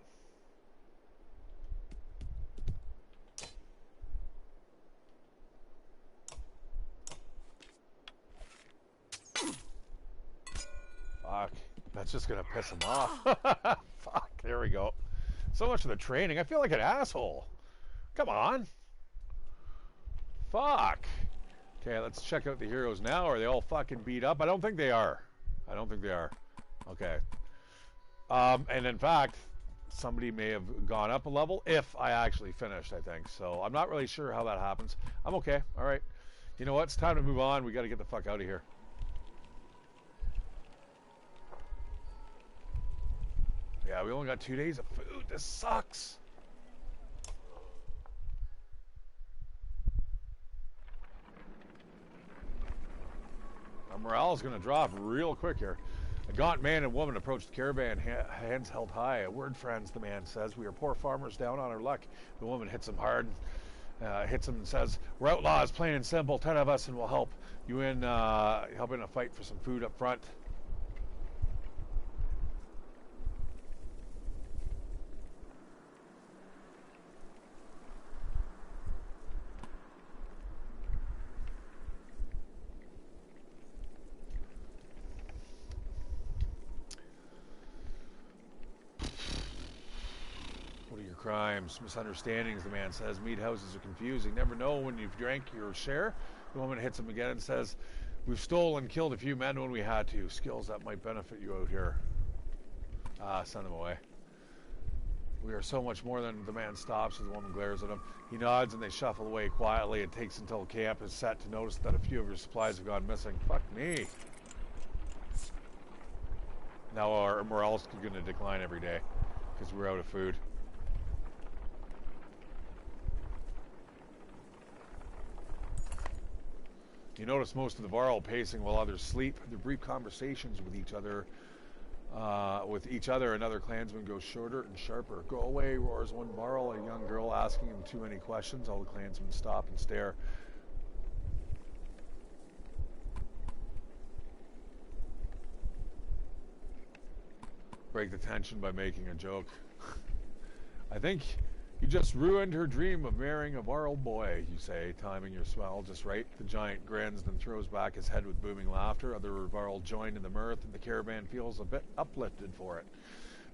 Fuck. That's just gonna piss him off. Fuck, there we go. So much for the training. I feel like an asshole. Come on. Fuck. Okay, let's check out the heroes now. Are they all fucking beat up? I don't think they are. I don't think they are. Okay. And in fact, somebody may have gone up a level if I actually finished, I think. So I'm not really sure how that happens. I'm okay. All right. You know what? It's time to move on. We got to get the fuck out of here. Yeah, we only got 2 days of food. This sucks. morale is going to drop real quick here. A gaunt man and woman approach the caravan, hands held high. A word, friends, the man says. We are poor farmers down on our luck. The woman hits him hard, hits him and says, we're outlaws, plain and simple. 10 of us and we'll help you in, help in a fight for some food up front. Crimes, misunderstandings, the man says. Meat houses are confusing. Never know when you've drank your share. The woman hits him again and says, we've stolen and killed a few men when we had to. Skills that might benefit you out here. Send them away. We are so much more than the man stops as the woman glares at him. He nods and they shuffle away quietly. It takes until camp is set to notice that a few of your supplies have gone missing. Fuck me. Now our morale is going to decline every day because we're out of food. You notice most of the Varl pacing while others sleep. Their brief conversations with each other and other clansmen go shorter and sharper. Go away, roars one Varl, a young girl asking him too many questions. All the clansmen stop and stare. Break the tension by making a joke. I think you just ruined her dream of marrying a Varl boy, you say, timing your smile just right. The giant grins and throws back his head with booming laughter. Other Varl join in the mirth, and the caravan feels a bit uplifted for it.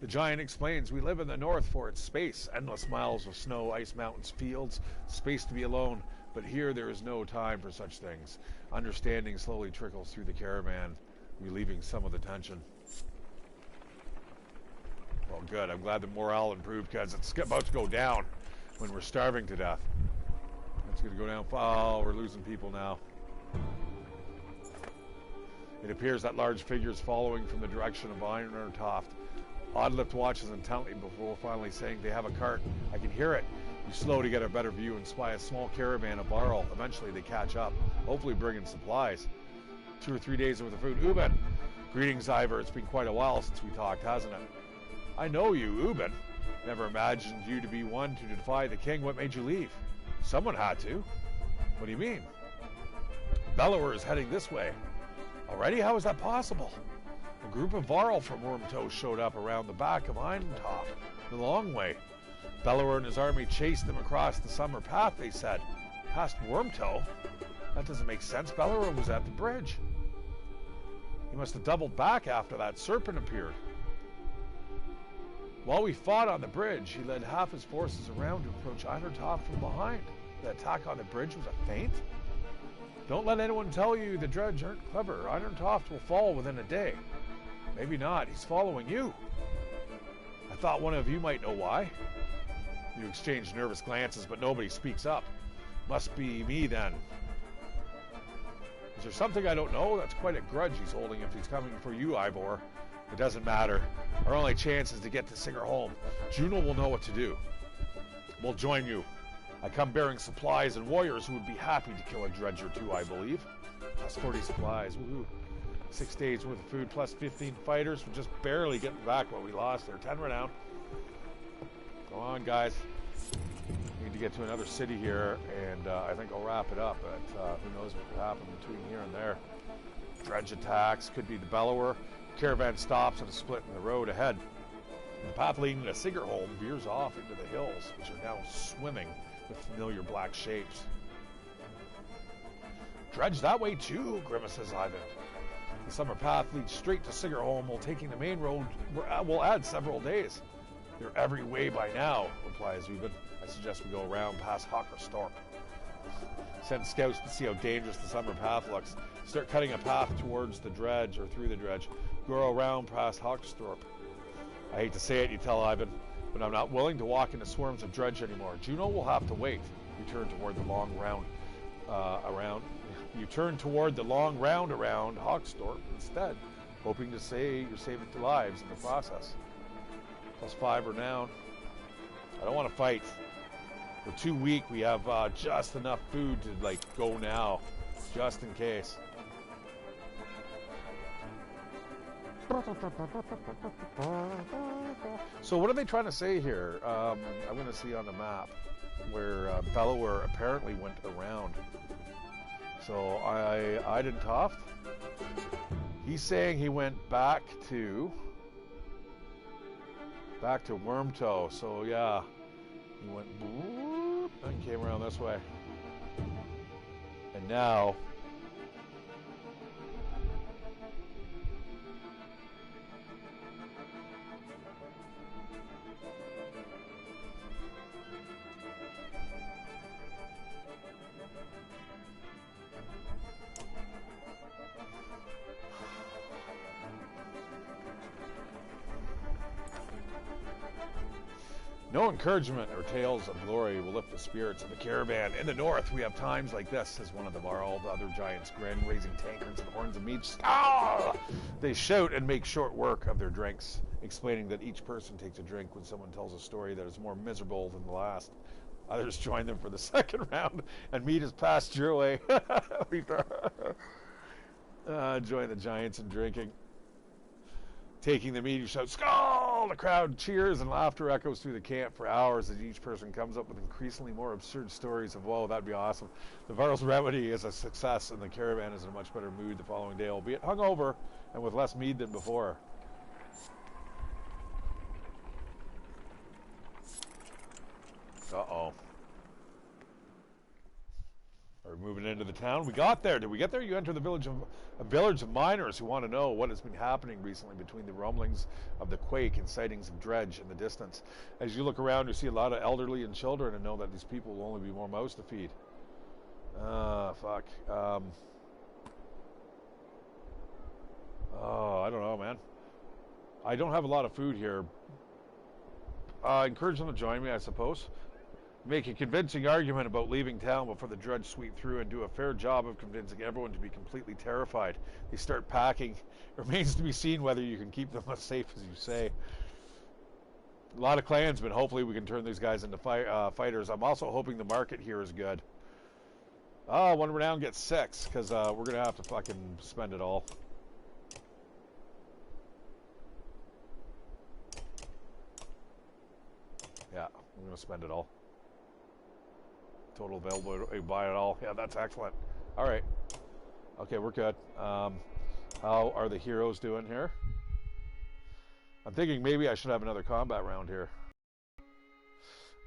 The giant explains, we live in the north for its space, endless miles of snow, ice mountains, fields, space to be alone. But here there is no time for such things. Understanding slowly trickles through the caravan, relieving some of the tension. Well, good. I'm glad the morale improved because it's about to go down when we're starving to death. It's going to go down. Oh, we're losing people now. It appears that large figure is following from the direction of Iron Toft. Oddlift watches intently before finally saying they have a cart. I can hear it. We slow to get a better view and spy a small caravan of Varl. Eventually they catch up, hopefully bringing supplies. 2 or 3 days worth of food. Uben! Greetings, Ivor. It's been quite a while since we talked, hasn't it? I know you, Uben. Never imagined you to be one to defy the king. What made you leave? Someone had to. What do you mean? Bellower is heading this way. Already? How is that possible? A group of Varl from Wormtoe showed up around the back of Eintop, the long way. Bellower and his army chased them across the summer path, they said. Past Wormtoe? That doesn't make sense. Bellower was at the bridge. He must have doubled back after that serpent appeared. While we fought on the bridge, he led half his forces around to approach Eintop from behind. The attack on the bridge was a feint? Don't let anyone tell you the Dredge aren't clever. Eintop will fall within a day. Maybe not. He's following you. I thought one of you might know why. You exchange nervous glances, but nobody speaks up. Must be me, then. Is there something I don't know? That's quite a grudge he's holding if he's coming for you, Ivor. It doesn't matter. Our only chance is to get to Singer home. Juno will know what to do. We'll join you. I come bearing supplies and warriors who would be happy to kill a dredge or two, I believe. Plus 40 supplies. Woohoo. 6 days worth of food plus 15 fighters. We're just barely getting back what we lost there. 10 renown. Go on, guys. We need to get to another city here, and I think I'll wrap it up. But who knows what could happen between here and there. Dredge attacks. Could be the Bellower. Caravan stops at a split in the road ahead. The path leading to Sigerholm veers off into the hills, which are now swimming with familiar black shapes. Dredge that way too, grimaces Ivan. The summer path leads straight to Sigerholm, while taking the main road will add several days. They're every way by now, replies Uben. I suggest we go around past Hockerstorp. Send scouts to see how dangerous the summer path looks. Start cutting a path towards the dredge, or through the dredge. Go around past Hockerstorp. I hate to say it, you tell Ivan, but I'm not willing to walk into swarms of dredge anymore. Juno will have to wait. You turn toward the long round around Hockerstorp instead, hoping to say you're saving lives in the process. Plus 5 renown. I don't want to fight. We're too weak. We have just enough food to go now, just in case. So what are they trying to say here? I'm going to see on the map where Bellower apparently went around. So I didn't Toft. He's saying he went back to Wormtoe. So yeah, he went and came around this way, and now. No encouragement or tales of glory will lift the spirits of the caravan. In the north, we have times like this, says one of the gnarled other giants grin, raising tankards and horns of meat. Ah! They shout and make short work of their drinks, explaining that each person takes a drink when someone tells a story that is more miserable than the last. Others join them for the second round, and meat is passed your way. Join the giants in drinking. Taking the meat, you shout, "Skull!" The crowd cheers and laughter echoes through the camp for hours as each person comes up with increasingly more absurd stories of, whoa, that'd be awesome. The Varl's remedy is a success, and the caravan is in a much better mood the following day, albeit hungover and with less mead than before. Uh-oh. Are we moving into the town? We got there. Did we get there? You enter the village of a village of miners who want to know what has been happening recently between the rumblings of the quake and sightings of dredge in the distance. As you look around, you see a lot of elderly and children and know that these people will only be more mouths to feed. Fuck. Oh, I don't know, man. I don't have a lot of food here. Encourage them to join me, I suppose. Make a convincing argument about leaving town before the dredge sweep through and do a fair job of convincing everyone to be completely terrified. They start packing. It remains to be seen whether you can keep them as safe as you say. A lot of clansmen. Hopefully we can turn these guys into fighters. I'm also hoping the market here is good. Oh, one renown gets 6 because we're going to have to fucking spend it all. Yeah, I'm going to spend it all. Total available, buy it all. Yeah, that's excellent. All right. Okay, we're good. How are the heroes doing here? I'm thinking maybe I should have another combat round here.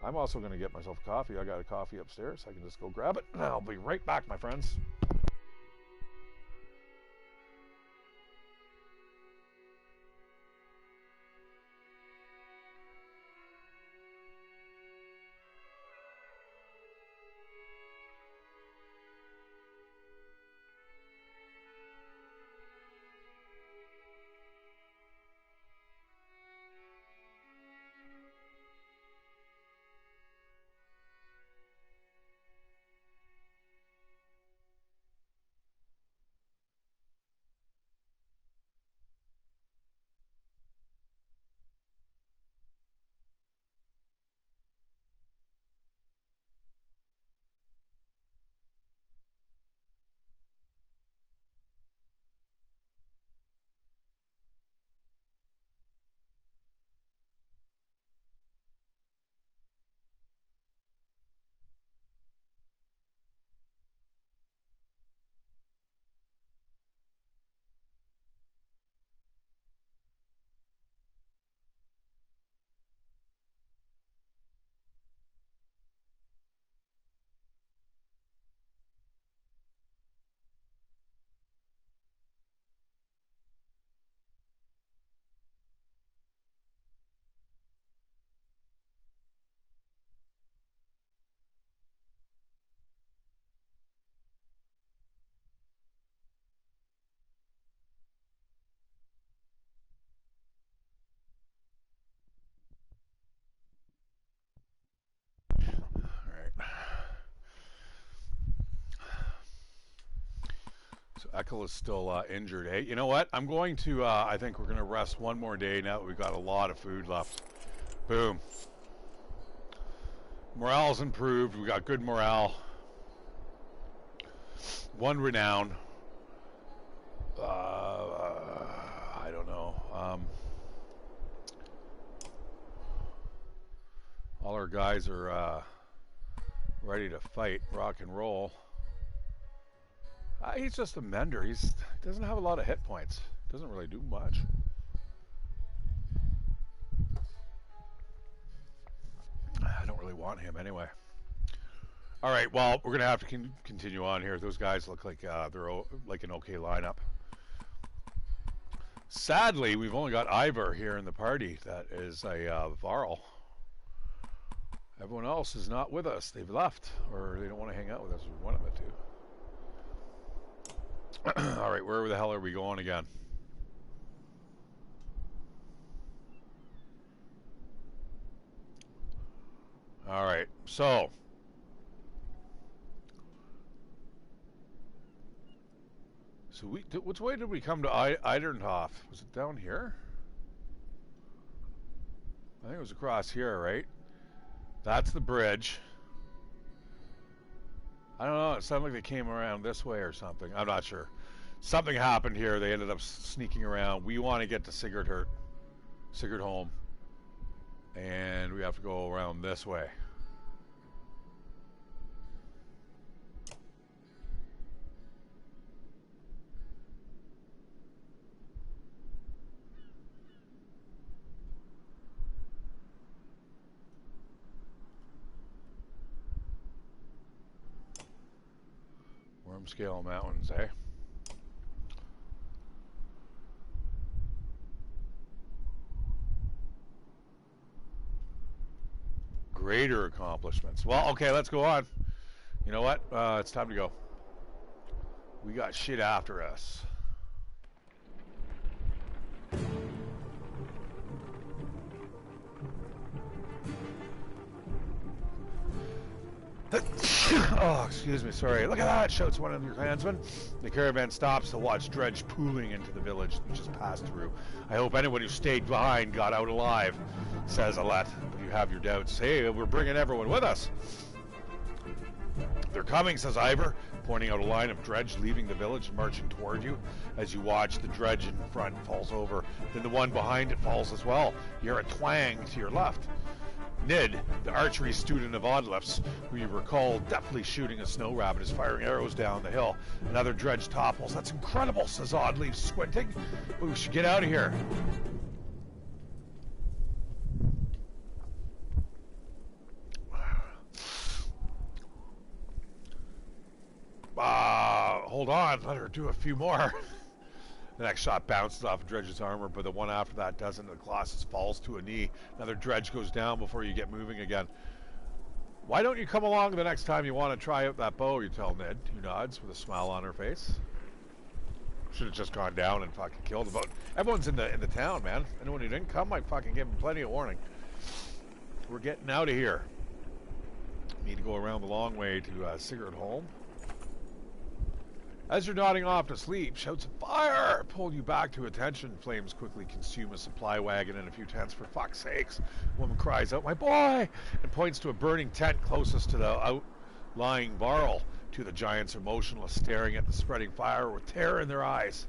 I'm also going to get myself a coffee. I got a coffee upstairs. I can just go grab it. I'll be right back, my friends. So Eckel is still injured. Hey, you know what? I'm going to, I think we're going to rest one more day now that we've got a lot of food left. Boom. Morale's improved. We got good morale. 1 renown. I don't know. All our guys are ready to fight, rock and roll. He's just a mender. He doesn't have a lot of hit points. Doesn't really do much. I don't really want him anyway. All right, well, we're going to have to continue on here. Those guys look like they're like an okay lineup. Sadly, we've only got Ivor here in the party. That is a Varl. Everyone else is not with us. They've left, or they don't want to hang out with us. One of the two. All right, where the hell are we going again? All right, so which way did we come to Eidernhof? Was it down here? I think it was across here, right? That's the bridge. I don't know. It sounded like they came around this way or something. I'm not sure. Something happened here. They ended up sneaking around. We want to get to Sigurdholm. And we have to go around this way. Wormscale Mountains, eh? Greater accomplishments. Well, okay, let's go on. You know what? It's time to go. We got shit after us. Oh, excuse me, sorry. Look at that, shouts one of your clansmen. The caravan stops to watch dredge pooling into the village we just passed through. I hope anyone who stayed behind got out alive, says Alette. But you have your doubts. Hey, we're bringing everyone with us. They're coming, says Ivor, pointing out a line of dredge leaving the village and marching toward you. As you watch, the dredge in front falls over. Then the one behind it falls as well. You hear a twang to your left. Nid, the archery student of Oddlift's, who you recall deftly shooting a snow rabbit, is firing arrows down the hill. Another dredge topples. That's incredible, says Oddleaf, squinting. We should get out of here. Hold on, let her do a few more. The next shot bounces off of Dredge's armor, but the one after that doesn't. The Colossus falls to a knee. Another Dredge goes down before you get moving again. Why don't you come along the next time you want to try out that bow, you tell Ned, who nods with a smile on her face. Should have just gone down and fucking killed the boat. Everyone's in the town, man. Anyone who didn't come, I fucking give them plenty of warning. We're getting out of here. Need to go around the long way to Sigurdholm. As you're nodding off to sleep, shouts of fire pull you back to attention. Flames quickly consume a supply wagon and a few tents. For fuck's sakes, a woman cries out, "My boy!" and points to a burning tent closest to the outlying barrel. Two of the giants are motionless, staring at the spreading fire with terror in their eyes.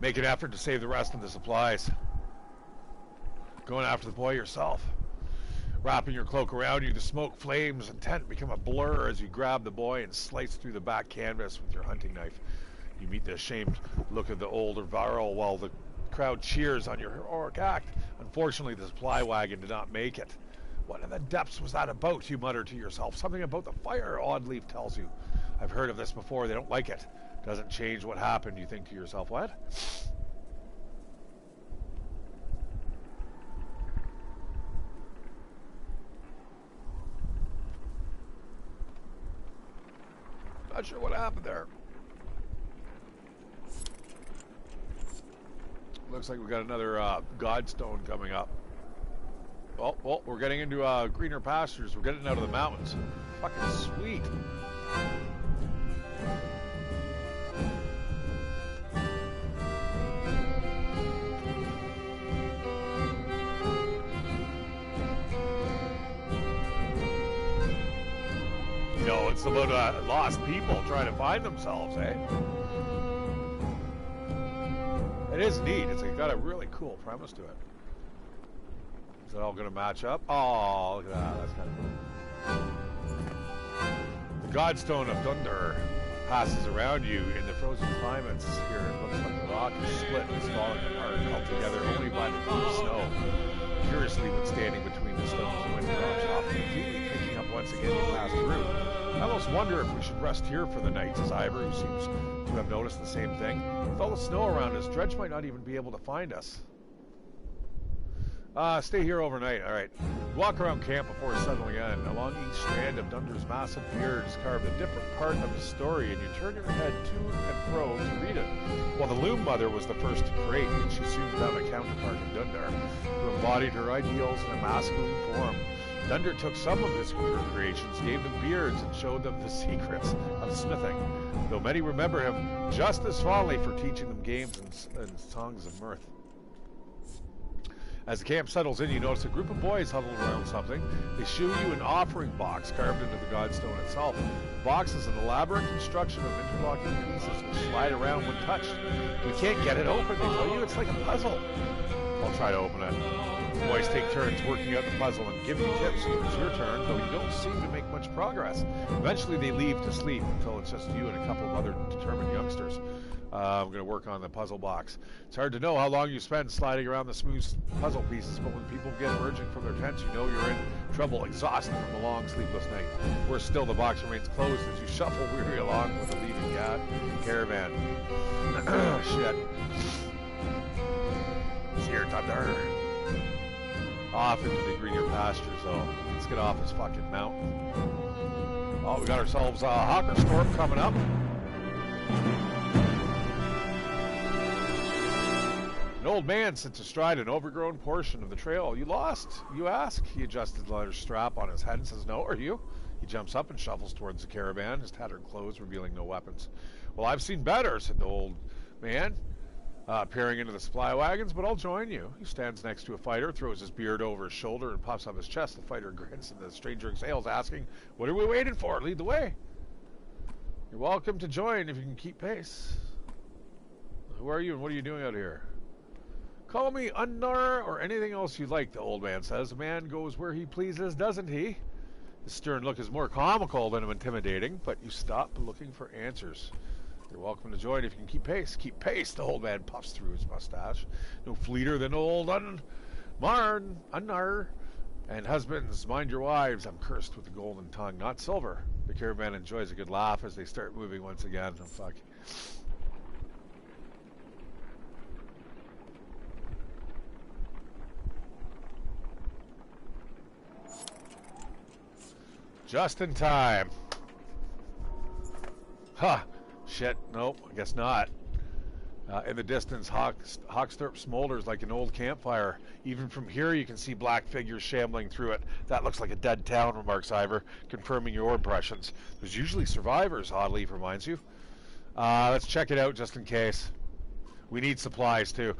Make an effort to save the rest of the supplies. Going after the boy yourself. Wrapping your cloak around you, the smoke, flames, and tent become a blur as you grab the boy and slice through the back canvas with your hunting knife. You meet the ashamed look of the older Varl while the crowd cheers on your heroic act. Unfortunately, the supply wagon did not make it. What in the depths was that about, you mutter to yourself. Something about the fire, Oddleaf tells you. I've heard of this before, they don't like it. Doesn't change what happened, you think to yourself. What? Not sure what happened there. Looks like we got another Godstone coming up. Well, we're getting into greener pastures. We're getting out of the mountains. Fucking sweet. You know, it's about lost people trying to find themselves, eh? It is neat. It's got a really cool premise to it. Is it all going to match up? Oh, look at that. That's kind of cool. The Godstone of Dundar passes around you in the frozen climates here. It looks like the rock is split and is falling apart altogether only by the deep snow. Curiously, when standing between the stones, the wind drops off completely, picking up once again you pass through. I almost wonder if we should rest here for the night, says Ivor, who seems to have noticed the same thing. With all the snow around us, Dredge might not even be able to find us. Stay here overnight. All right. Walk around camp before settling in. Along each strand of Dundar's massive beard is carved a different part of the story, and you turn your head to and fro to read it. While the Loom Mother was the first to create, and she soon found a counterpart in Dundar, who embodied her ideals in a masculine form. Dundar took some of his creations, gave them beards, and showed them the secrets of smithing, though many remember him just as fondly for teaching them games and songs of mirth. As the camp settles in, you notice a group of boys huddled around something. They show you an offering box carved into the Godstone itself. The box is an elaborate construction of interlocking pieces which slide around when touched. We can't get it open, they tell you. It's like a puzzle. I'll try to open it. The boys take turns working out the puzzle and give you tips when it's your turn, though you don't seem to make much progress. Eventually they leave to sleep until it's just you and a couple of other determined youngsters. I'm going to work on the puzzle box. It's hard to know how long you spend sliding around the smooth puzzle pieces, but when people begin emerging from their tents, you know you're in trouble, exhausted from a long, sleepless night. Worse still, the box remains closed as you shuffle weary along with the leaving caravan. Shit. Here, Thunder. Off into the greener pastures, though. Let's get off this fucking mountain. Oh, we got ourselves a hawker storm coming up. An old man sits astride an overgrown portion of the trail. You lost, you ask? He adjusted the leather strap on his head and says, no, are you? He jumps up and shuffles towards the caravan, his tattered clothes revealing no weapons. Well, I've seen better, said the old man, peering into the supply wagons, but I'll join you. He stands next to a fighter, throws his beard over his shoulder and puffs up his chest. The fighter grins and the stranger exhales, asking, what are we waiting for? Lead the way. You're welcome to join if you can keep pace. Who are you and what are you doing out here? Call me Unnar or anything else you like, the old man says. A man goes where he pleases, doesn't he? His stern look is more comical than intimidating, but you stop looking for answers. You're welcome to join if you can keep pace. Keep pace, the old man puffs through his mustache. No fleeter than old Unnar. And husbands, mind your wives. I'm cursed with the golden tongue, not silver. The caravan enjoys a good laugh as they start moving once again. Oh, fuck. Just in time. Huh. Shit. Nope. I guess not. In the distance, Hawksthorpe smolders like an old campfire. Even from here, you can see black figures shambling through it. That looks like a dead town, remarks Ivor, confirming your impressions. There's usually survivors, Oddleif reminds you. Let's check it out just in case. We need supplies, too.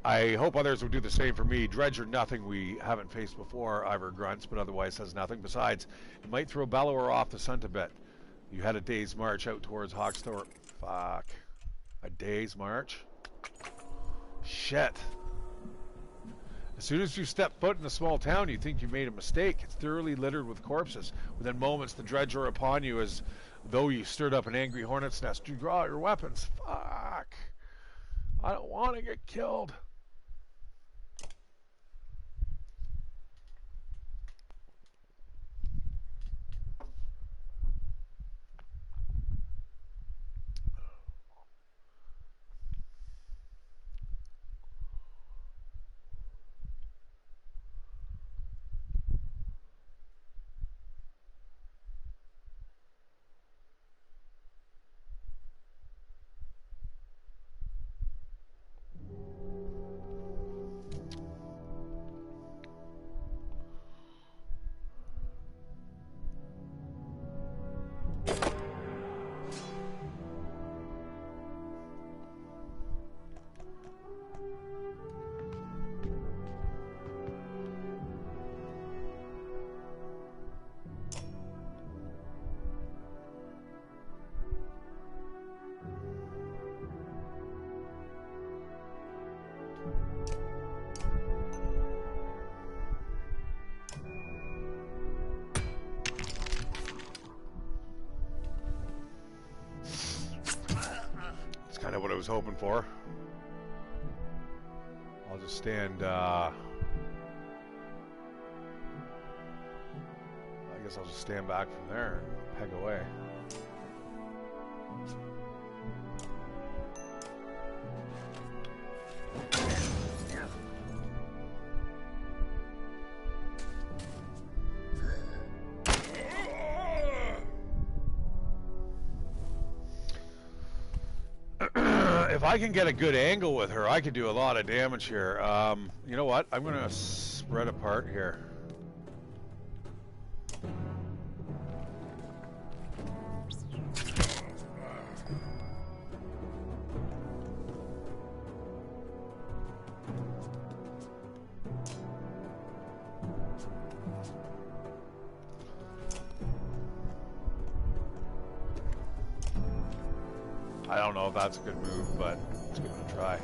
I hope others will do the same for me. Dredge or nothing we haven't faced before, Ivor grunts, but otherwise says nothing. Besides, it might throw Bellower off the scent a bit. You had a day's march out towards Hawksthorpe. Fuck. A day's march? Shit. As soon as you step foot in a small town, you think you made a mistake. It's thoroughly littered with corpses. Within moments, the dredge are upon you as though you stirred up an angry hornet's nest. You draw your weapons. Fuck. I don't want to get killed. Kind of what I was hoping for. I'll just stand, I guess I'll just stand back from there and peg away. If I can get a good angle with her, I could do a lot of damage here. You know what? I'm going to spread apart here. I don't know if that's a good move, but let's give it a try.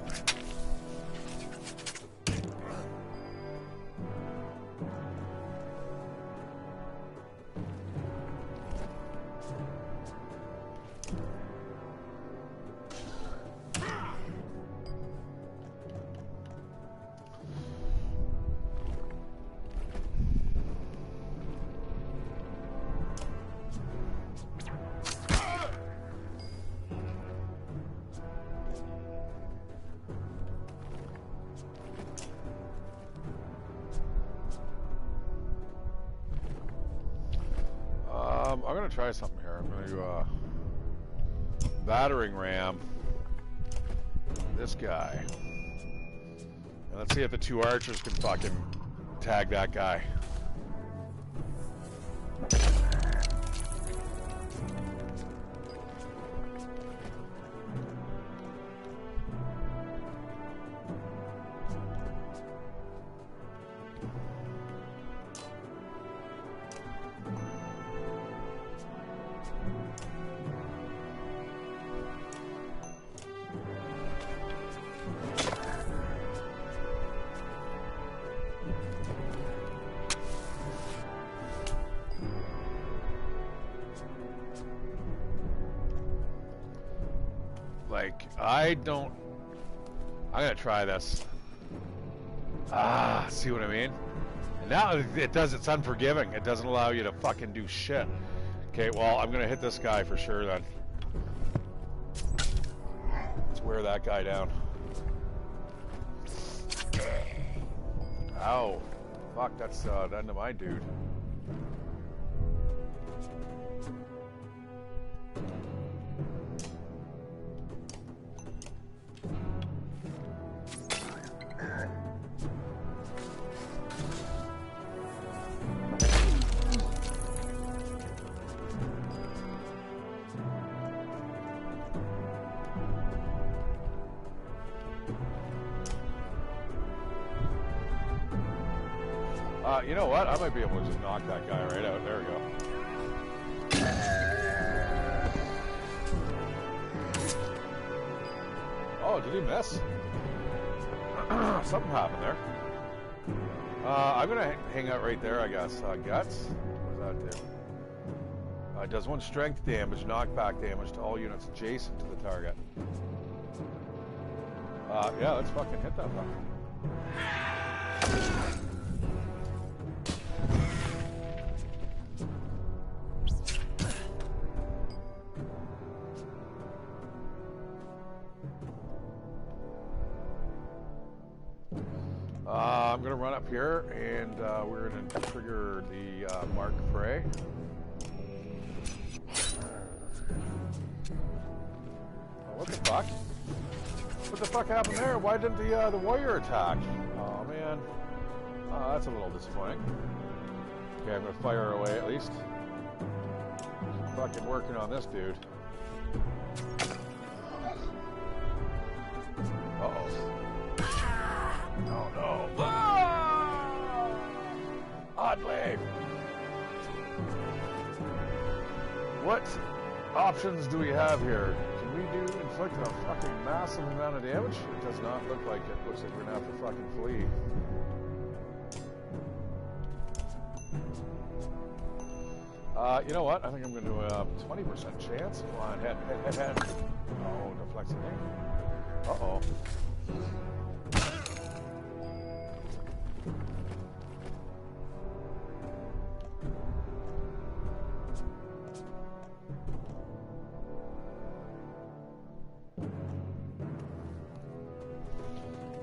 I'm going to try something here. I'm going to battering ram this guy. And let's see if the two archers can fucking tag that guy. I'm gonna try this. See what I mean? And now it does, it's unforgiving. It doesn't allow you to fucking do shit. Okay, well, I'm gonna hit this guy for sure then. Let's wear that guy down. Ow. Fuck, that's the end of my dude. You know what? I might be able to just knock that guy right out. There we go. Oh, did he miss? Something happened there. I'm going to hang out right there, I guess. Guts? What does that do? It does 1 strength damage, knockback damage to all units adjacent to the target. Yeah, let's fucking hit that fucker. I'm going to run up here, and we're going to trigger the Mark Prey. Oh, what the fuck? What the fuck happened there? Why didn't the warrior attack? Oh, man. That's a little disappointing. Okay, I'm going to fire away at least. Just fucking working on this dude. Uh-oh. Oh no. Ah! Oddly. What options do we have here? Can we inflict a fucking massive amount of damage? It does not look like it. Looks like we're gonna have to fucking flee. You know what? I think I'm gonna do a 20% chance. Come on, head. Oh, deflects the thing. Uh-oh.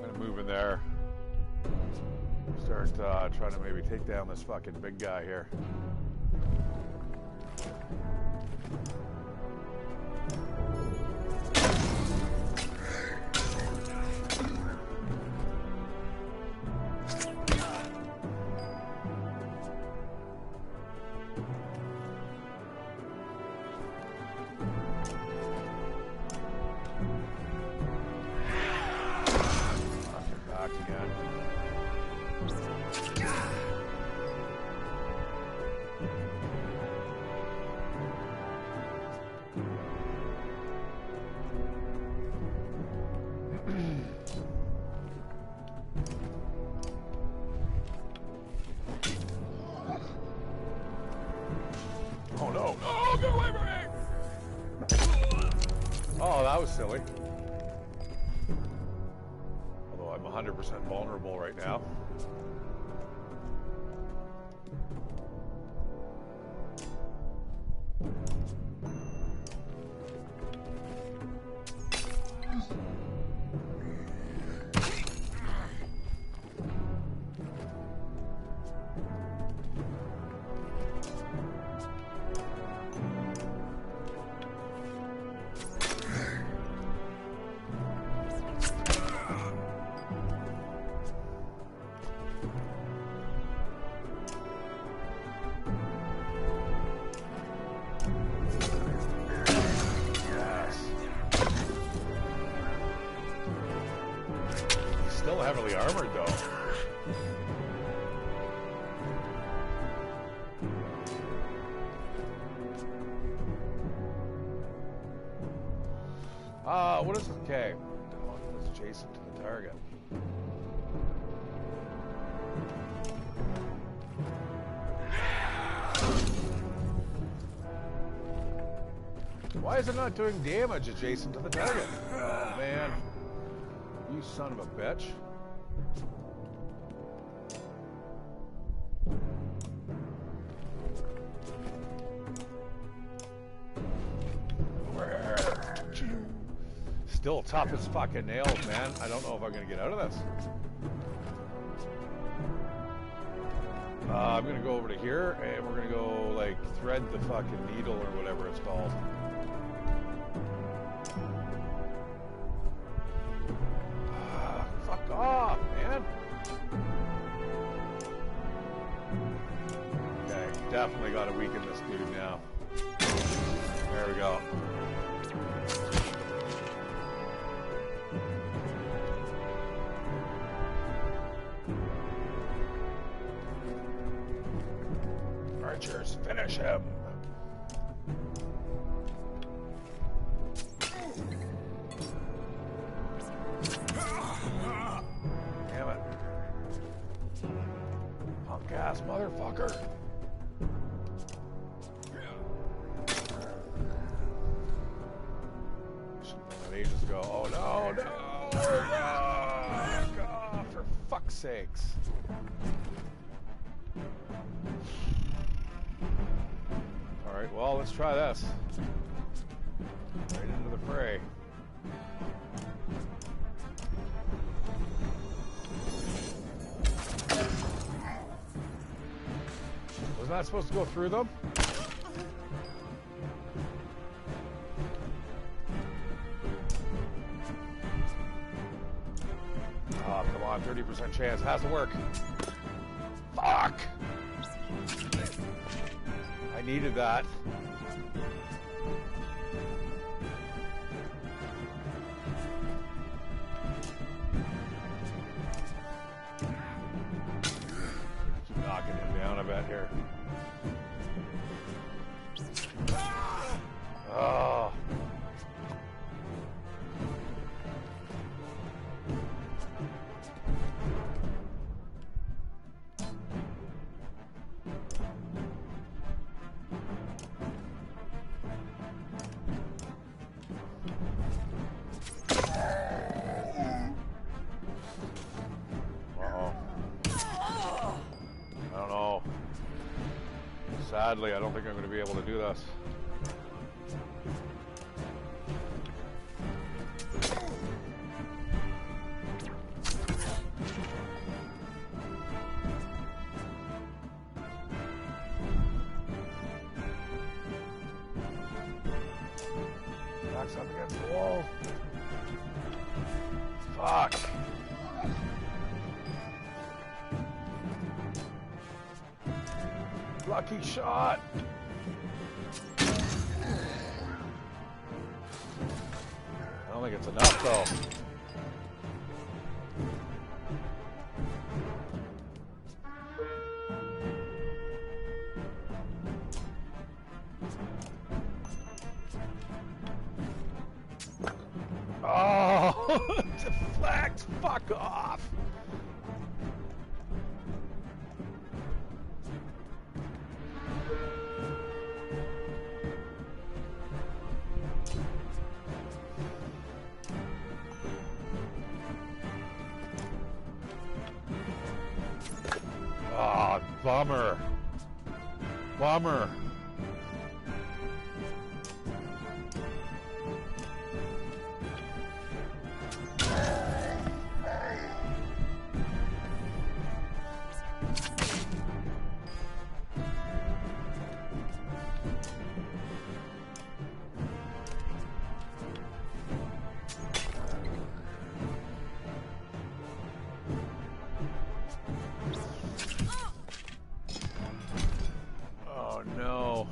Gonna move in there. Start trying to maybe take down this fucking big guy here. Oh no! No! Get away from me! Oh, that was silly. Although I'm 100% vulnerable right now. Still heavily armored, though. What is it? Okay. It's adjacent to the target. Why is it not doing damage adjacent to the target? Oh, man. You son of a bitch. Still tough as fucking nails, man. I don't know if I'm gonna get out of this. I'm gonna go over to here and we're gonna go like thread the fucking needle or whatever it's called. Fuck off, man. Okay, definitely gotta weaken this dude now. There we go. Archers, finish him. Damn it. Punk ass motherfucker. Ages ago. Oh no, no! Oh, for fuck's sakes. Alright, well, let's try this. Right into the fray. Was not supposed to go through them? Oh, come on, 30% chance. Has to work. Fuck! I needed that. Keep knocking him down a bit here. Oh. sadly, I don't think I'm going to be able to do this. Backs up against the wall. Fuck. Lucky shot. I don't think it's enough though. Oh, deflect. Fuck off. Oh, bummer. Bummer. Oh no.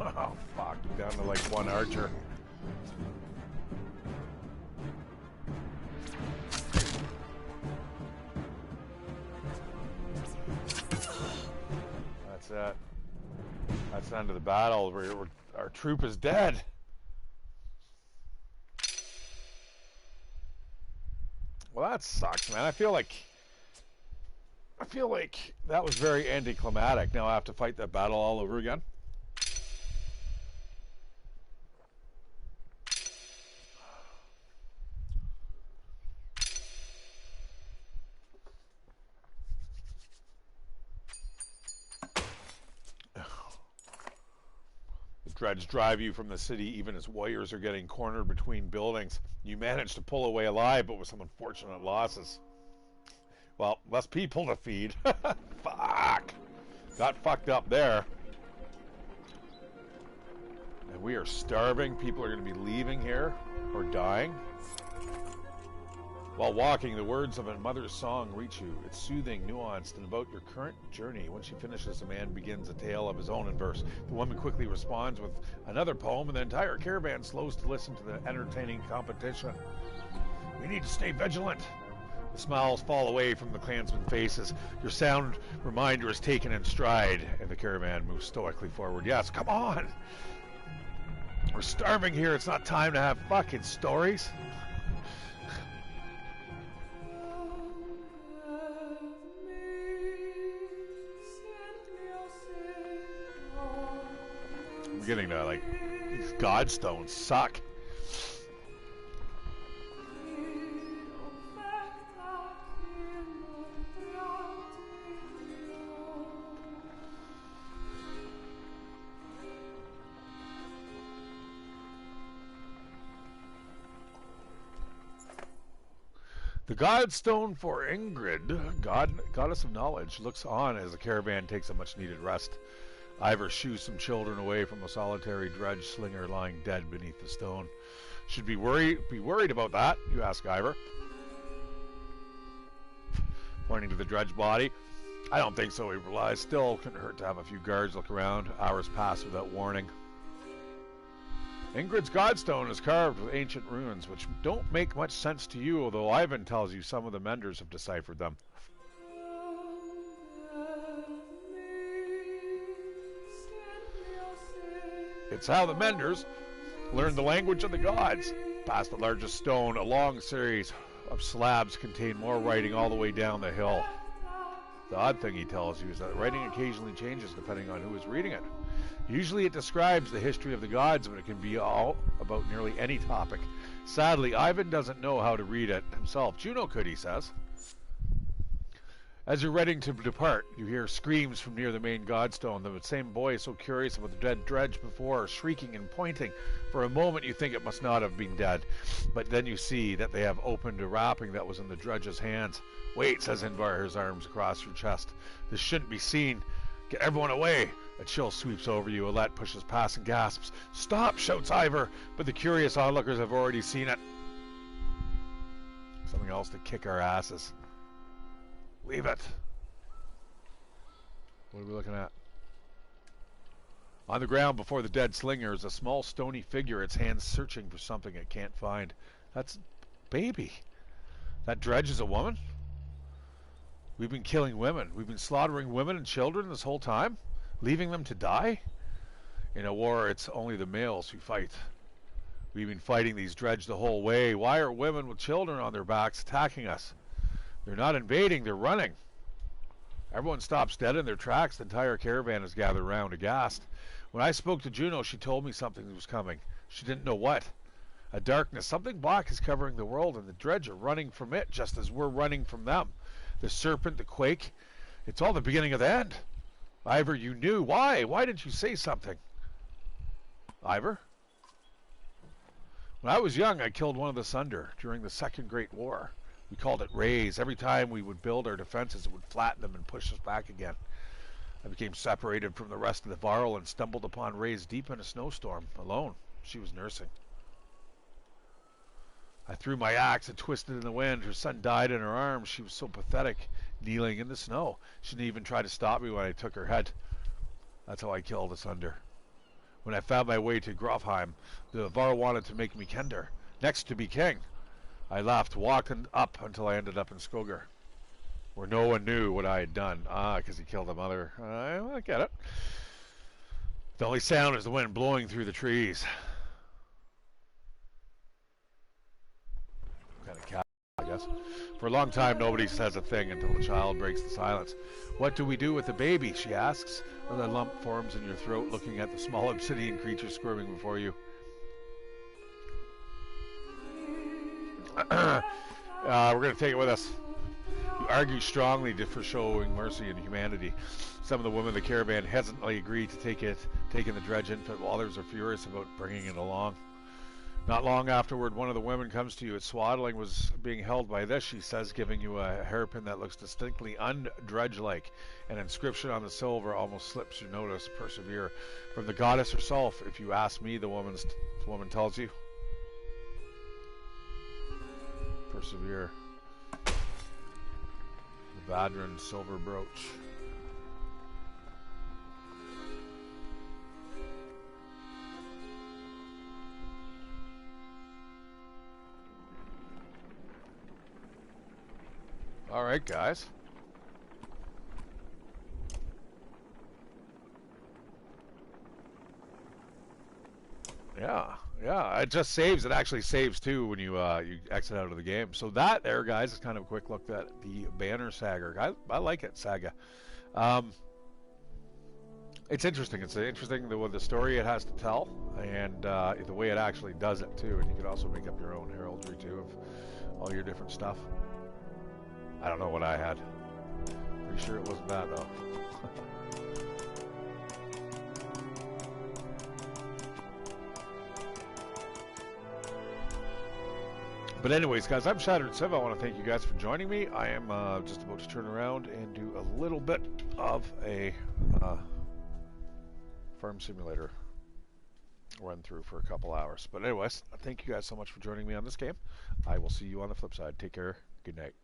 Oh fuck, down to like one archer. That's it. That's the end of the battle. Our troop is dead. Well, that sucks, man. I feel like that was very anticlimactic. Now I have to fight that battle all over again. Dreads drive you from the city even as warriors are getting cornered between buildings. You manage to pull away alive, but with some unfortunate losses. Well, less people to feed. Fuck. Got fucked up there. And we are starving. People are going to be leaving here or dying. While walking, the words of a mother's song reach you. It's soothing, nuanced, and about your current journey. When she finishes, the man begins a tale of his own in verse. The woman quickly responds with another poem, and the entire caravan slows to listen to the entertaining competition. We need to stay vigilant. The smiles fall away from the clansmen's faces. Your sound reminder is taken in stride, and the caravan moves stoically forward. Yes, come on! We're starving here. It's not time to have fucking stories. I'm getting to, like, these godstones suck. The godstone for Ingrid, goddess of knowledge, looks on as the caravan takes a much-needed rest. Ivor shoos some children away from a solitary dredge slinger lying dead beneath the stone. Should be worried about that, you ask Ivor, pointing to the dredge body. I don't think so, he replies. Still, couldn't hurt to have a few guards look around. Hours pass without warning. Ingrid's godstone is carved with ancient runes, which don't make much sense to you, although Ivan tells you some of the menders have deciphered them. It's how the menders learned the language of the gods. Past the largest stone, a long series of slabs contain more writing all the way down the hill. The odd thing he tells you is that writing occasionally changes depending on who is reading it. Usually it describes the history of the gods, but it can be all about nearly any topic. Sadly, Ivan doesn't know how to read it himself. Juno could, he says. As you're ready to depart, you hear screams from near the main godstone. The same boy so curious about the dead dredge before, shrieking and pointing. For a moment you think it must not have been dead, but then you see that they have opened a wrapping that was in the dredge's hands. Wait, says Invar, his arms across your chest. This shouldn't be seen. Get everyone away. A chill sweeps over you. Alette pushes past and gasps. Stop, shouts Ivor, but the curious onlookers have already seen it. Something else to kick our asses. Leave it. What are we looking at? On the ground before the dead slinger is a small stony figure, its hands searching for something it can't find. That's baby. That dredge is a woman? We've been killing women. We've been slaughtering women and children this whole time? Leaving them to die? In a war, it's only the males who fight. We've been fighting these dredge the whole way. Why are women with children on their backs attacking us? They're not invading, they're running. Everyone stops dead in their tracks. The entire caravan is gathered around, aghast. When I spoke to Juno, she told me something was coming. She didn't know what. A darkness, something black is covering the world, and the dredge are running from it, just as we're running from them. The serpent, the quake, it's all the beginning of the end. Ivor, you knew. Why? Why didn't you say something? Ivor? When I was young, I killed one of the Sunder during the Second Great War. We called it raise. Every time we would build our defenses, it would flatten them and push us back again. I became separated from the rest of the Varl and stumbled upon Raise deep in a snowstorm, alone. She was nursing. I threw my axe and twisted in the wind. Her son died in her arms. She was so pathetic, kneeling in the snow. She didn't even try to stop me when I took her head. That's how I killed Asunder. When I found my way to Grofheim, the Varl wanted to make me Kender, next to be king. I laughed, walked up until I ended up in Skogar, where no one knew what I had done. Because he killed a mother. I get it. The only sound is the wind blowing through the trees. Kind of cat, I guess. For a long time, nobody says a thing until the child breaks the silence. What do we do with the baby, she asks. And a lump forms in your throat, looking at the small obsidian creature squirming before you. We're going to take it with us. You argue strongly for showing mercy and humanity. Some of the women of the caravan hesitantly agree to taking the dredge infant, while others are furious about bringing it along. Not long afterward, one of the women comes to you. Its swaddling was being held by this, she says, giving you a hairpin that looks distinctly undredge-like. An inscription on the silver almost slips your notice. Persevere. From the goddess herself, if you ask me, the woman tells you. Persevere. The Vadran silver brooch. All right, guys. Yeah, it just saves. It actually saves too when you exit out of the game. So that there, guys, is kind of a quick look at the Banner Saga. I like it, Saga. It's interesting. It's interesting the story it has to tell, and the way it actually does it too. And you can also make up your own heraldry too of all your different stuff. I don't know what I had. Pretty sure it wasn't that though. But anyways, guys, I'm ShatteredCiv. I want to thank you guys for joining me. I am just about to turn around and do a little bit of a farm simulator run through for a couple hours. But anyways, thank you guys so much for joining me on this game. I will see you on the flip side. Take care. Good night.